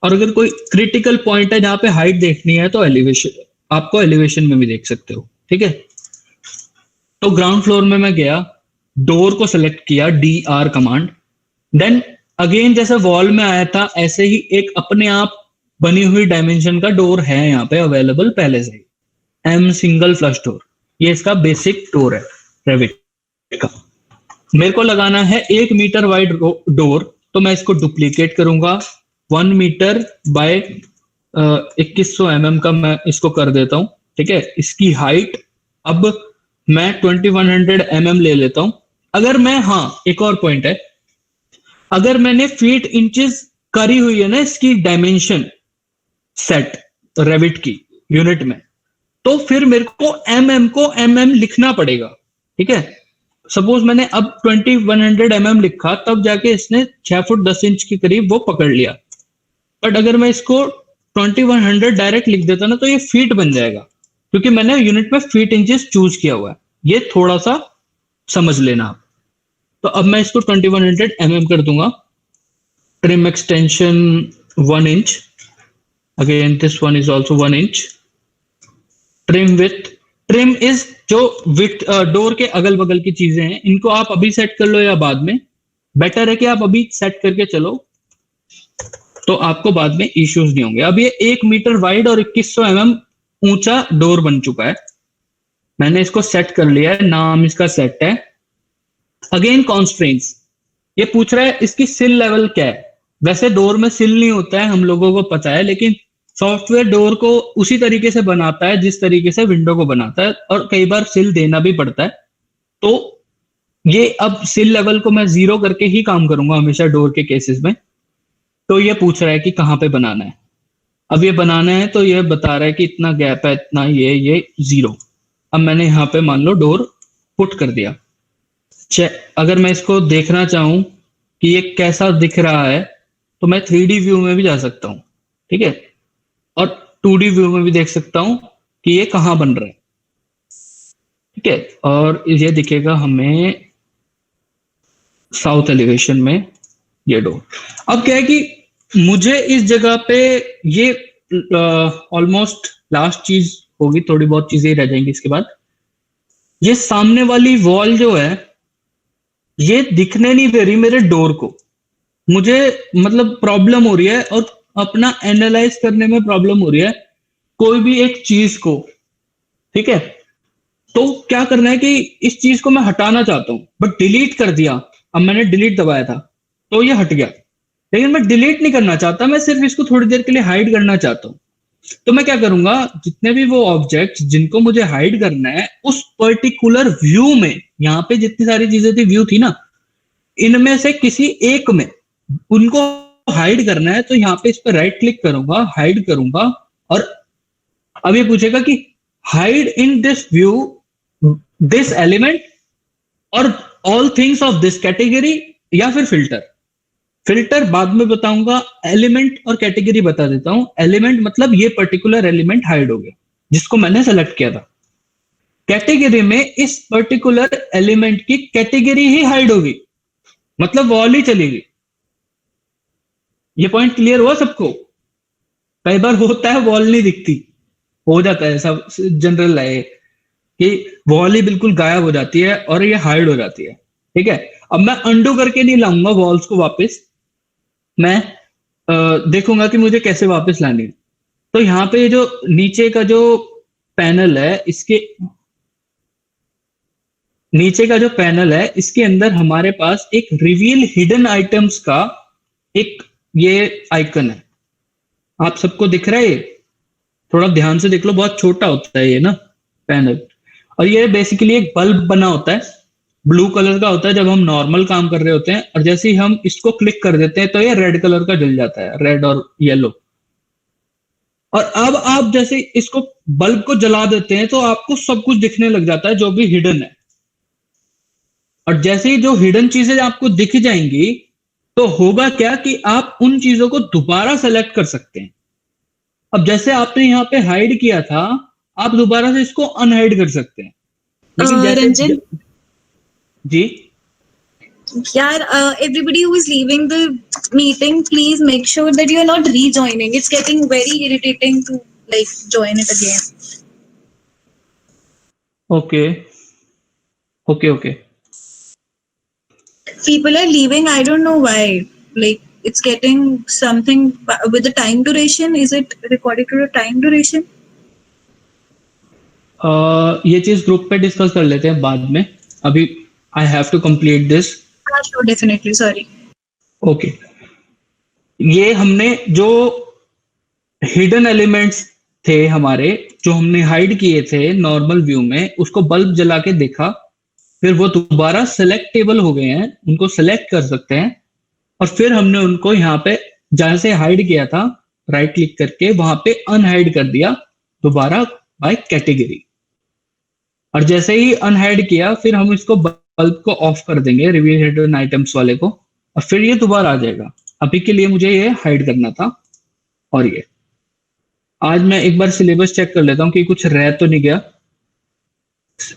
और अगर कोई क्रिटिकल पॉइंट है जहां पे हाइट देखनी है तो एलिवेशन, आपको एलिवेशन में भी देख सकते हो। ठीक है, तो ग्राउंड फ्लोर में मैं गया, डोर को सिलेक्ट किया, DR कमांड, देन अगेन जैसे वॉल में आया था ऐसे ही एक अपने आप बनी हुई डायमेंशन का डोर है यहाँ पे अवेलेबल पहले से ही, M सिंगल फ्लश डोर, ये इसका बेसिक डोर है रेविट का। मेरे को लगाना है 1 मीटर वाइड डोर, तो मैं इसको डुप्लीकेट करूंगा, 1 मीटर बाय 2100 mm का मैं इसको कर देता हूं। ठीक है, इसकी हाइट अब मैं 2100 mm ले लेता हूं। अगर मैं, हाँ एक और पॉइंट है, अगर मैंने फीट इंचेस करी हुई है ना इसकी डायमेंशन सेट रेविट की यूनिट में, तो फिर मेरे को mm को mm लिखना पड़ेगा। ठीक है, सपोज मैंने अब 2100 mm लिखा, तब जाके इसने 6 फुट 10 इंच के करीब वो पकड़ लिया, बट अगर मैं इसको 2100 डायरेक्ट लिख देता ना तो ये फीट बन जाएगा, क्योंकि मैंने यूनिट में फीट इंचेस चूज किया हुआ है। ये थोड़ा सा समझ लेना आप। तो अब मैं इसको 2100 mm कर दूंगा। Trim extension 1 inch, again this one is also 1 inch. Trim with, trim is जो विथ डोर के अगल बगल की चीजें हैं, इनको आप अभी सेट कर लो या बाद में, बेटर है कि आप अभी सेट करके चलो, तो आपको बाद में इश्यूज नहीं होंगे। अब ये 1 मीटर वाइड और 2100 mm ऊंचा डोर बन चुका है, मैंने इसको सेट कर लिया है, नाम इसका सेट है। अगेन कॉन्स्ट्रेंट्स, ये पूछ रहा है इसकी सिल लेवल क्या है। वैसे डोर में सिल नहीं होता है, हम लोगों को पता है, लेकिन सॉफ्टवेयर डोर को उसी तरीके से बनाता है जिस तरीके से विंडो को बनाता है, और कई बार सिल देना भी पड़ता है। तो ये अब सिल लेवल को मैं 0 करके ही काम करूंगा हमेशा डोर के केसेस में। तो ये पूछ रहा है कि कहाँ पे बनाना है। अब ये बनाना है तो ये बता रहा है कि इतना गैप है, इतना, ये 0। अब मैंने यहाँ पे मान लो डोर पुट कर दिया। अगर मैं इसको देखना चाहूं कि ये कैसा दिख रहा है, तो मैं 3D व्यू में भी जा सकता हूं। ठीक है, और 2D व्यू में भी देख सकता हूं कि ये कहाँ बन रहा है। ठीक है, और ये दिखेगा हमें साउथ एलिवेशन में ये डोर। अब क्या है कि मुझे इस जगह पे ये ऑलमोस्ट लास्ट चीज होगी, थोड़ी बहुत चीजें रह जाएंगी इसके बाद। ये सामने वाली वॉल जो है ये दिखने नहीं दे रही मेरे डोर को, मुझे मतलब प्रॉब्लम हो रही है, और अपना एनालाइज करने में प्रॉब्लम हो रही है कोई भी एक चीज को। ठीक है, तो क्या करना है कि इस चीज को मैं हटाना चाहता हूं, बट डिलीट कर दिया। अब मैंने डिलीट दबाया था तो ये हट गया, लेकिन मैं डिलीट नहीं करना चाहता, मैं सिर्फ इसको थोड़ी देर के लिए हाइड करना चाहता हूं। तो मैं क्या करूंगा, जितने भी वो ऑब्जेक्ट्स जिनको मुझे हाइड करना है उस पर्टिकुलर व्यू में, यहाँ पे जितनी सारी चीजें थी व्यू थी ना, इनमें से किसी एक में उनको हाइड करना है, तो यहाँ पे इस पर राइट क्लिक करूंगा, हाइड करूंगा, और अब ये पूछेगा कि hide in this view this element और all things of this category, या फिर फिल्टर बाद में बताऊंगा। एलिमेंट और कैटेगरी बता देता हूं। एलिमेंट मतलब ये पर्टिकुलर एलिमेंट हाइड हो गया जिसको मैंने सेलेक्ट किया था। कैटेगरी में इस पर्टिकुलर एलिमेंट की कैटेगरी ही हाइड होगी, मतलब वॉल ही चली गई। ये पॉइंट क्लियर हुआ सबको? कई बार होता है वॉल नहीं दिखती, हो जाता है, सब जनरल है कि वॉल ही बिल्कुल गायब हो जाती है और ये हाइड हो जाती है। ठीक है, अब मैं अंडू करके नहीं लाऊंगा वॉल्स को वापस, मैं देखूंगा कि मुझे कैसे वापस लानी है। तो यहाँ पे जो नीचे का जो पैनल है, इसके नीचे का जो पैनल है, इसके अंदर हमारे पास एक रिवील हिडन आइटम्स का एक ये आइकन है। आप सबको दिख रहा है? ये थोड़ा ध्यान से देख लो, बहुत छोटा होता है ये ना पैनल, और ये बेसिकली एक बल्ब बना होता है, ब्लू कलर का होता है जब हम नॉर्मल काम कर रहे होते हैं, और जैसे ही हम इसको क्लिक कर देते हैं तो ये रेड कलर का जल जाता है, रेड और येलो। और अब आप जैसे इसको बल्ब को जला देते हैं तो आपको सब कुछ दिखने लग जाता है जो भी हिडन है। और जैसे ही जो हिडन चीजें आपको दिख जाएंगी तो होगा क्या कि आप उन चीजों को दोबारा सेलेक्ट कर सकते हैं। अब जैसे आपने यहाँ पे हाइड किया था, आप दोबारा से इसको अनहाइड कर सकते हैं। लेकिन रंजन, जी यार, everybody who is leaving the meeting, please make sure that you are not rejoining. It's getting very irritating to like join it again. okay. People are leaving. I don't know why. Like it's getting something with the time duration. Is it recorded to the time duration? ये चीज group पे discuss कर लेते हैं बाद में. अभी I have to complete this. Sure, definitely. Sorry. Okay. ये हमने जो हिडन एलिमेंट्स थे हमारे, जो हमने हाइड किए थे नॉर्मल व्यू में, उसको बल्ब जला के देखा, फिर वो दोबारा सेलेक्टेबल हो गए हैं, उनको सेलेक्ट कर सकते हैं, और फिर हमने उनको यहाँ पे जहां से हाइड किया था राइट क्लिक करके वहां पे अनहाइड कर दिया दोबारा बाय कैटेगरी. और जैसे ही अनहाइड किया फिर हम इसको बल्ब को ऑफ कर देंगे रिवील हिडन आइटम्स वाले को, और फिर ये दोबारा आ जाएगा. अभी के लिए मुझे ये हाइड करना था. और ये आज मैं एक बार सिलेबस चेक कर लेता हूँ कि कुछ रह तो नहीं गया.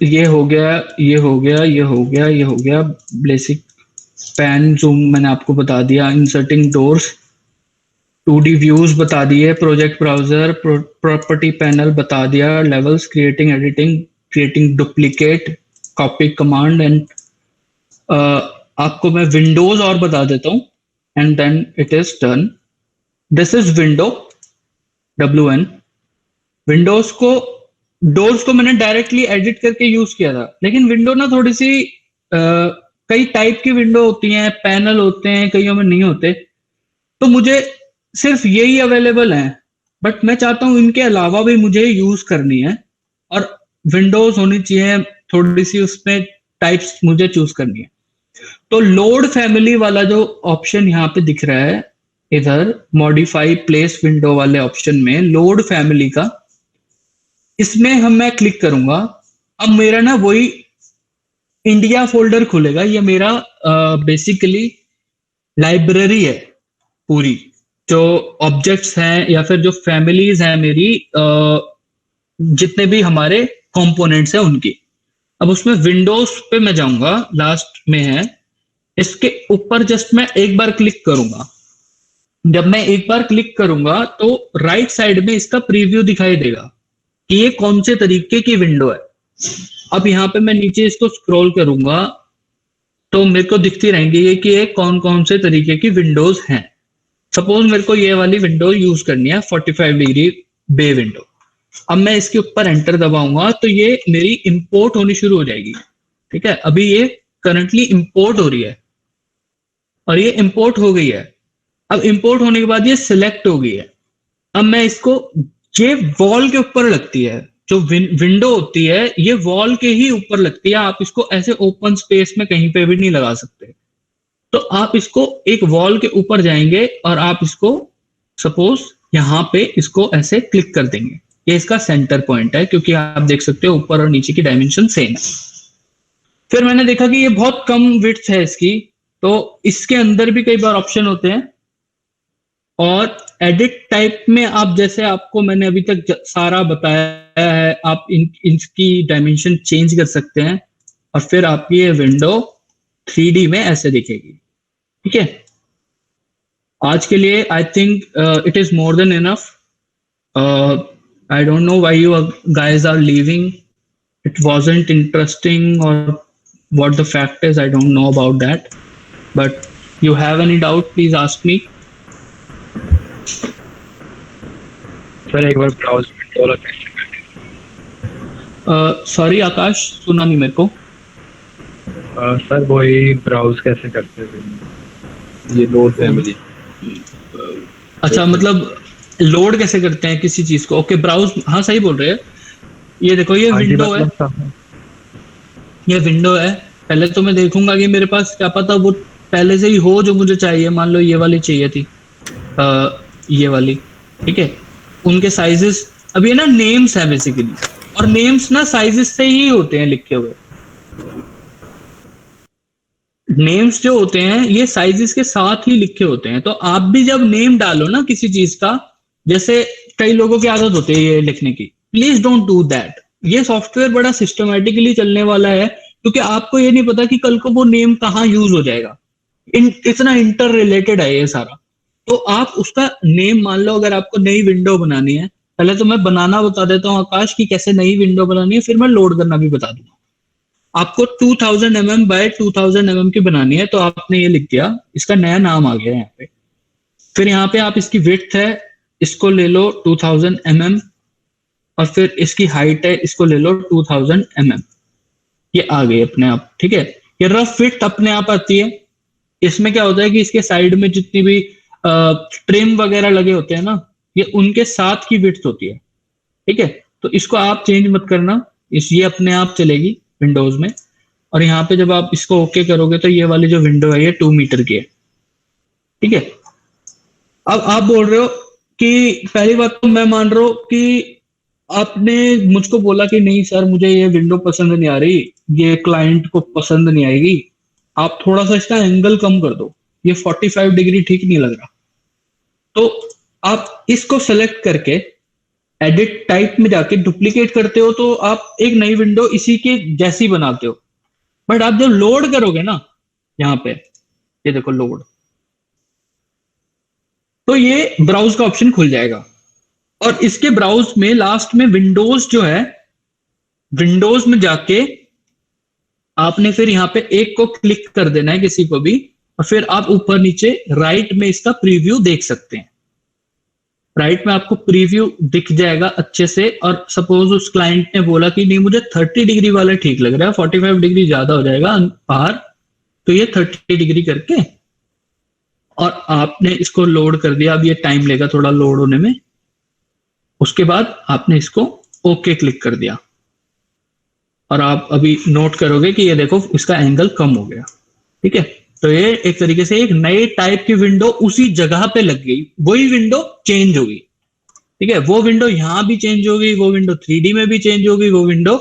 ये हो गया, ये हो गया, ये हो गया, ये हो गया. बेसिक पैन जूम मैंने आपको बता दिया. इंसर्टिंग डोर्स, 2D व्यूज बता दिए. प्रोजेक्ट ब्राउजर, प्रॉपर्टी पैनल बता दिया. Levels, creating, editing, creating duplicate, copy command. And आपको मैं विंडोज और बता देता हूँ. And then it is done. This is window WN. Windows को, डोर्स को मैंने डायरेक्टली एडिट करके यूज किया था, लेकिन विंडो ना थोड़ी सी कई टाइप की विंडो होती हैं, पैनल होते हैं, कईयों में नहीं होते. तो मुझे सिर्फ यही अवेलेबल है, बट मैं चाहता हूं इनके अलावा भी मुझे यूज करनी है, और विंडोज होनी चाहिए थोड़ी सी, उसमें टाइप्स मुझे चूज करनी है. तो लोड फैमिली वाला जो ऑप्शन यहाँ पे दिख रहा है इधर, मॉडिफाई प्लेस विंडो वाले ऑप्शन में, लोड फैमिली का, इसमें मैं क्लिक करूंगा. अब मेरा ना वही इंडिया फोल्डर खुलेगा. ये मेरा बेसिकली लाइब्रेरी है पूरी, जो ऑब्जेक्ट्स हैं या फिर जो फैमिलीज हैं मेरी, जितने भी हमारे कंपोनेंट्स हैं उनकी. अब उसमें विंडोज पे मैं जाऊंगा, लास्ट में है. इसके ऊपर जस्ट मैं एक बार क्लिक करूंगा. जब मैं एक बार क्लिक करूंगा तो राइट साइड में इसका प्रीव्यू दिखाई देगा कि ये कौन से तरीके की विंडो है. अब यहाँ पे मैं नीचे इसको स्क्रॉल करूंगा तो मेरे को दिखती रहेंगी ये कि ये कौन कौन से तरीके की विंडोज हैं. सपोज मेरे को ये वाली विंडो यूज करनी है, 45 डिग्री बे विंडो. अब मैं इसके ऊपर एंटर दबाऊंगा तो ये मेरी इंपोर्ट होनी शुरू हो जाएगी. ठीक है, अभी ये करंटली इंपोर्ट हो रही है, और ये इंपोर्ट हो गई है. अब इंपोर्ट होने के बाद ये सिलेक्ट हो गई है. अब मैं इसको, ये वॉल के ऊपर लगती है, जो विंडो होती है ये वॉल के ही ऊपर लगती है. आप इसको ऐसे ओपन स्पेस में कहीं पे भी नहीं लगा सकते. तो आप इसको एक वॉल के ऊपर जाएंगे और आप इसको सपोज यहाँ पे इसको ऐसे क्लिक कर देंगे. ये इसका सेंटर पॉइंट है, क्योंकि आप देख सकते हो ऊपर और नीचे की डायमेंशन सेम है. फिर मैंने देखा कि ये बहुत कम विड्थ है इसकी, तो इसके अंदर भी कई बार ऑप्शन होते हैं. और एडिट टाइप में आप, जैसे आपको मैंने अभी तक सारा बताया है, आप इसकी डायमेंशन चेंज कर सकते हैं, और फिर आपकी ये विंडो 3D में ऐसे दिखेगी. ठीक है, आज के लिए I think it is more than enough. I don't know why you guys are leaving. It wasn't interesting, or what the fact is, I don't know about that. But you have any doubt, please ask me. Sir एक बार browse window वाला sorry आकाश, सुना नहीं मेरे को. Sir वही browse कैसे करते थे ये लोड फैमिली. अच्छा, मतलब लोड कैसे करते हैं किसी चीज को. ओके, ब्राउज, हाँ सही बोल रहे हैं. ये देखो, ये विंडो है, ये विंडो है. पहले तो मैं देखूंगा कि मेरे पास, क्या पता वो पहले से ही हो जो मुझे चाहिए. मान लो ये वाली चाहिए थी, ये वाली. ठीक है, उनके साइजेस, अब ये ना नेम्स है बेसिकली, और नेम्स ना साइजेस से ही होते हैं लिखे हुए. नेम्स जो होते हैं ये साइजेस के साथ ही लिखे होते हैं. तो आप भी जब नेम डालो ना किसी चीज का, जैसे कई लोगों की आदत होती है ये लिखने की, प्लीज डोंट डू दैट. ये सॉफ्टवेयर बड़ा सिस्टमैटिकली चलने वाला है. क्योंकि आपको ये नहीं पता कि कल को वो नेम कहाँ यूज हो जाएगा। इतना इंटर रिलेटेड है ये सारा। तो आप उसका नेम मान लो, अगर आपको नई विंडो बनानी है, पहले तो मैं बनाना बता देता हूँ आकाश की कैसे नई विंडो बनानी है, फिर मैं लोड करना भी बता दूंगा। आपको 2000 mm बाय 2000 mm की बनानी है, तो आपने ये लिख दिया, इसका नया नाम आ गया यहाँ पे। फिर यहाँ पे आप इसकी विड्थ है, इसको ले लो 2000 mm, और फिर इसकी हाइट है, इसको ले लो 2000 mm। ये आ गई अपने आप, ठीक है। ये रफ विड्थ अपने आप आती है। इसमें क्या होता है कि इसके साइड में जितनी भी ट्रिम वगैरह लगे होते हैं ना, ये उनके साथ की विड्थ होती है, ठीक है। तो इसको आप चेंज मत करना, ये अपने आप चलेगी विंडोज में। और यहाँ पे जब आप इसको ओके करोगे तो ये वाली जो विंडो है ये 2 मीटर की है, ठीक है। अब आप बोल रहे हो कि पहली बात तो मैं मान रहा हूं कि आपने मुझको बोला कि नहीं सर मुझे ये विंडो पसंद नहीं आ रही, ये क्लाइंट को पसंद नहीं आएगी, आप थोड़ा सा इसका एंगल कम कर दो, ये 45 डिग्री ठीक नहीं लग रहा। तो आप इसको सेलेक्ट करके एडिट टाइप में जाके डुप्लीकेट करते हो, तो आप एक नई विंडो इसी के जैसी बनाते हो। बट आप जब लोड करोगे ना, यहाँ पे ये देखो लोड, तो ये ब्राउज का ऑप्शन खुल जाएगा। और इसके ब्राउज में लास्ट में विंडोज जो है, विंडोज में जाके आपने फिर यहाँ पे एक को क्लिक कर देना है किसी को भी, और फिर आप ऊपर नीचे राइट में इसका प्रीव्यू देख सकते हैं। राइट में आपको प्रीव्यू दिख जाएगा अच्छे से। और सपोज उस क्लाइंट ने बोला कि नहीं मुझे 30 डिग्री वाला ठीक लग रहा है, 45 डिग्री ज्यादा हो जाएगा बाहर, तो ये 30 डिग्री करके और आपने इसको लोड कर दिया। अब ये टाइम लेगा थोड़ा लोड होने में। उसके बाद आपने इसको ओके क्लिक कर दिया, और आप अभी नोट करोगे कि ये देखो इसका एंगल कम हो गया, ठीक है। तो ये एक तरीके से एक नए टाइप की विंडो उसी जगह पे लग गई, वही विंडो चेंज हो गई, ठीक है। वो विंडो यहां भी चेंज हो गई, वो विंडो 3D में भी चेंज हो गई, वो विंडो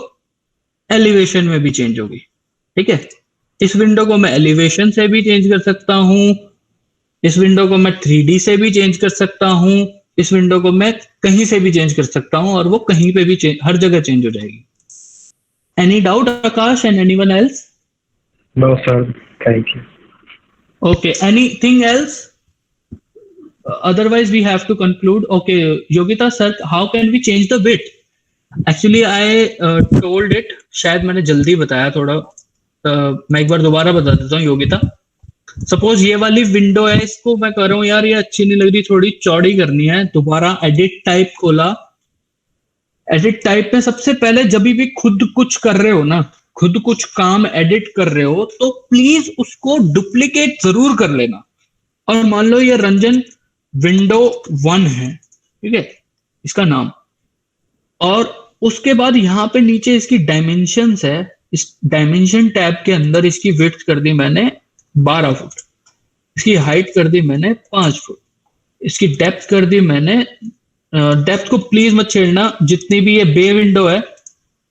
एलिवेशन में भी चेंज हो गई, ठीक है। इस विंडो को मैं एलिवेशन से भी चेंज कर सकता हूं, इस विंडो को मैं 3D से भी चेंज कर सकता हूं, इस विंडो को मैं कहीं से भी चेंज कर सकता हूं, और वो कहीं पे भी हर जगह चेंज हो जाएगी। Any doubt Akash and anyone else? No sir, thank you. Okay, anything else? Otherwise, we have to conclude. Okay, Yogita sir, how can we change the width? Actually, I told it. शायद मैंने जल्दी बताया थोड़ा। मैं एक बार दोबारा बता देता हूँ योगिता। सपोज ये वाली विंडो है, इसको मैं कह रहा हूँ यार ये अच्छी नहीं लग रही, थोड़ी चौड़ी करनी है। दोबारा एडिट टाइप खोला। एडिट टाइप में सबसे पहले जब भी खुद कुछ कर रहे हो ना, खुद कुछ काम एडिट कर रहे हो, तो प्लीज उसको डुप्लीकेट जरूर कर लेना। और मान लो ये रंजन विंडो 1 है, ठीक है इसका नाम, और उसके बाद यहाँ पे नीचे इसकी डायमेंशंस है। इस डायमेंशन टैब के अंदर इसकी विड्थ कर दी मैंने 12 फुट, इसकी हाइट कर दी मैंने 5 फुट, इसकी डेप्थ कर दी मैंने, डेप्थ को प्लीज मत छेड़ना, जितनी भी ये बे विंडो है,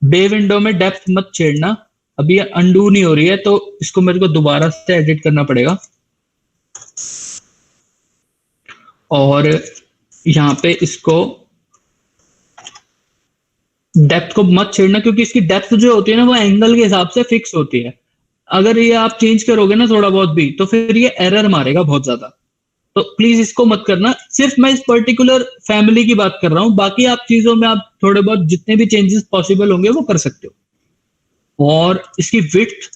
बे विंडो में डेप्थ मत छेड़ना। अभी ये अंडू नहीं हो रही है, तो इसको मेरे को दोबारा से एडिट करना पड़ेगा। और यहाँ पे इसको डेप्थ को मत छेड़ना, क्योंकि इसकी डेप्थ जो होती है ना वो एंगल के हिसाब से फिक्स होती है। अगर ये आप चेंज करोगे ना थोड़ा बहुत भी, तो फिर ये एरर मारेगा बहुत ज्यादा। तो प्लीज इसको मत करना। सिर्फ मैं इस पर्टिकुलर फैमिली की बात कर रहा हूं, बाकी आप चीजों में आप थोड़े बहुत जितने भी चेंजेस पॉसिबल होंगे वो कर सकते हो। और इसकी विड्थ,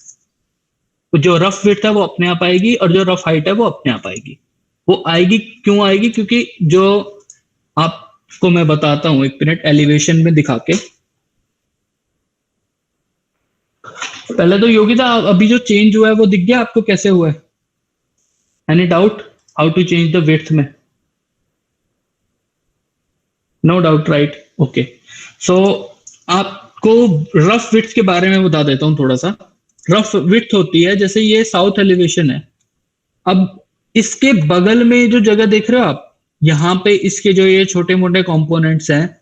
जो रफ विड्थ है वो अपने आप आएगी, और जो रफ हाइट है वो अपने आप आएगी। वो आएगी क्यों आएगी? क्योंकि जो आपको मैं बताता हूं, एक मिनट एलिवेशन में दिखा के। पहले तो योगिता अभी जो चेंज हुआ है वो दिख गया आपको कैसे हुआ है? Any doubt how to change the width में? No doubt right, okay. So आपको रफ विड्थ के बारे में बता देता हूं थोड़ा सा। रफ विड्थ होती है, जैसे ये साउथ एलिवेशन है, अब इसके बगल में जो जगह देख रहे हो आप, यहाँ पे इसके जो ये छोटे मोटे कंपोनेंट्स हैं,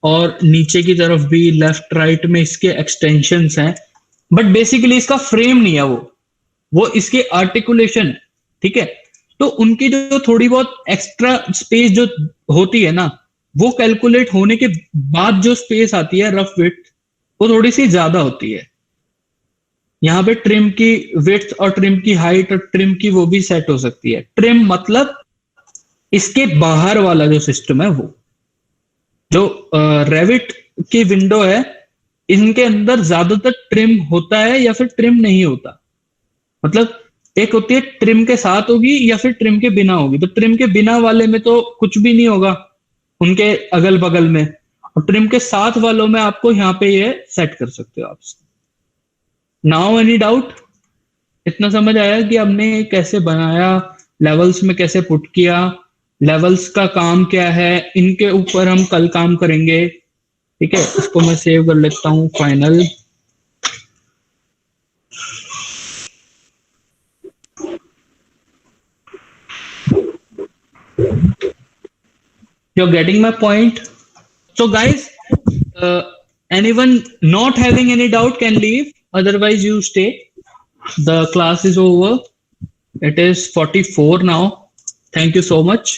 और नीचे की तरफ भी लेफ्ट राइट में इसके एक्सटेंशंस हैं, बट बेसिकली इसका फ्रेम नहीं है, वो इसके आर्टिकुलेशन है, ठीक है। तो उनकी जो थोड़ी बहुत एक्स्ट्रा स्पेस जो होती है ना, वो कैलकुलेट होने के बाद जो स्पेस आती है रफ विड्थ, वो थोड़ी सी ज्यादा होती है। यहाँ पे ट्रिम की विड्थ और ट्रिम की हाइट और ट्रिम की वो भी सेट हो सकती है। ट्रिम मतलब इसके बाहर वाला जो सिस्टम है वो, जो रेविट की विंडो है इनके अंदर ज्यादातर ट्रिम होता है या फिर ट्रिम नहीं होता। मतलब एक होती है ट्रिम के साथ होगी या फिर ट्रिम के बिना होगी। तो ट्रिम के बिना वाले में तो कुछ भी नहीं होगा उनके अगल बगल में, और ट्रिम के साथ वालों में आपको यहाँ पे ये सेट कर सकते हो आप। Now any doubt? इतना समझ आया कि हमने कैसे बनाया, लेवल्स में कैसे पुट किया, लेवल्स का काम क्या है, इनके ऊपर हम कल काम करेंगे। ठीक है, इसको मैं सेव कर लेता हूँ final. You're getting my point? So guys, anyone not having any doubt can leave, otherwise you stay. The class is over. It is 44 now. Thank you so much.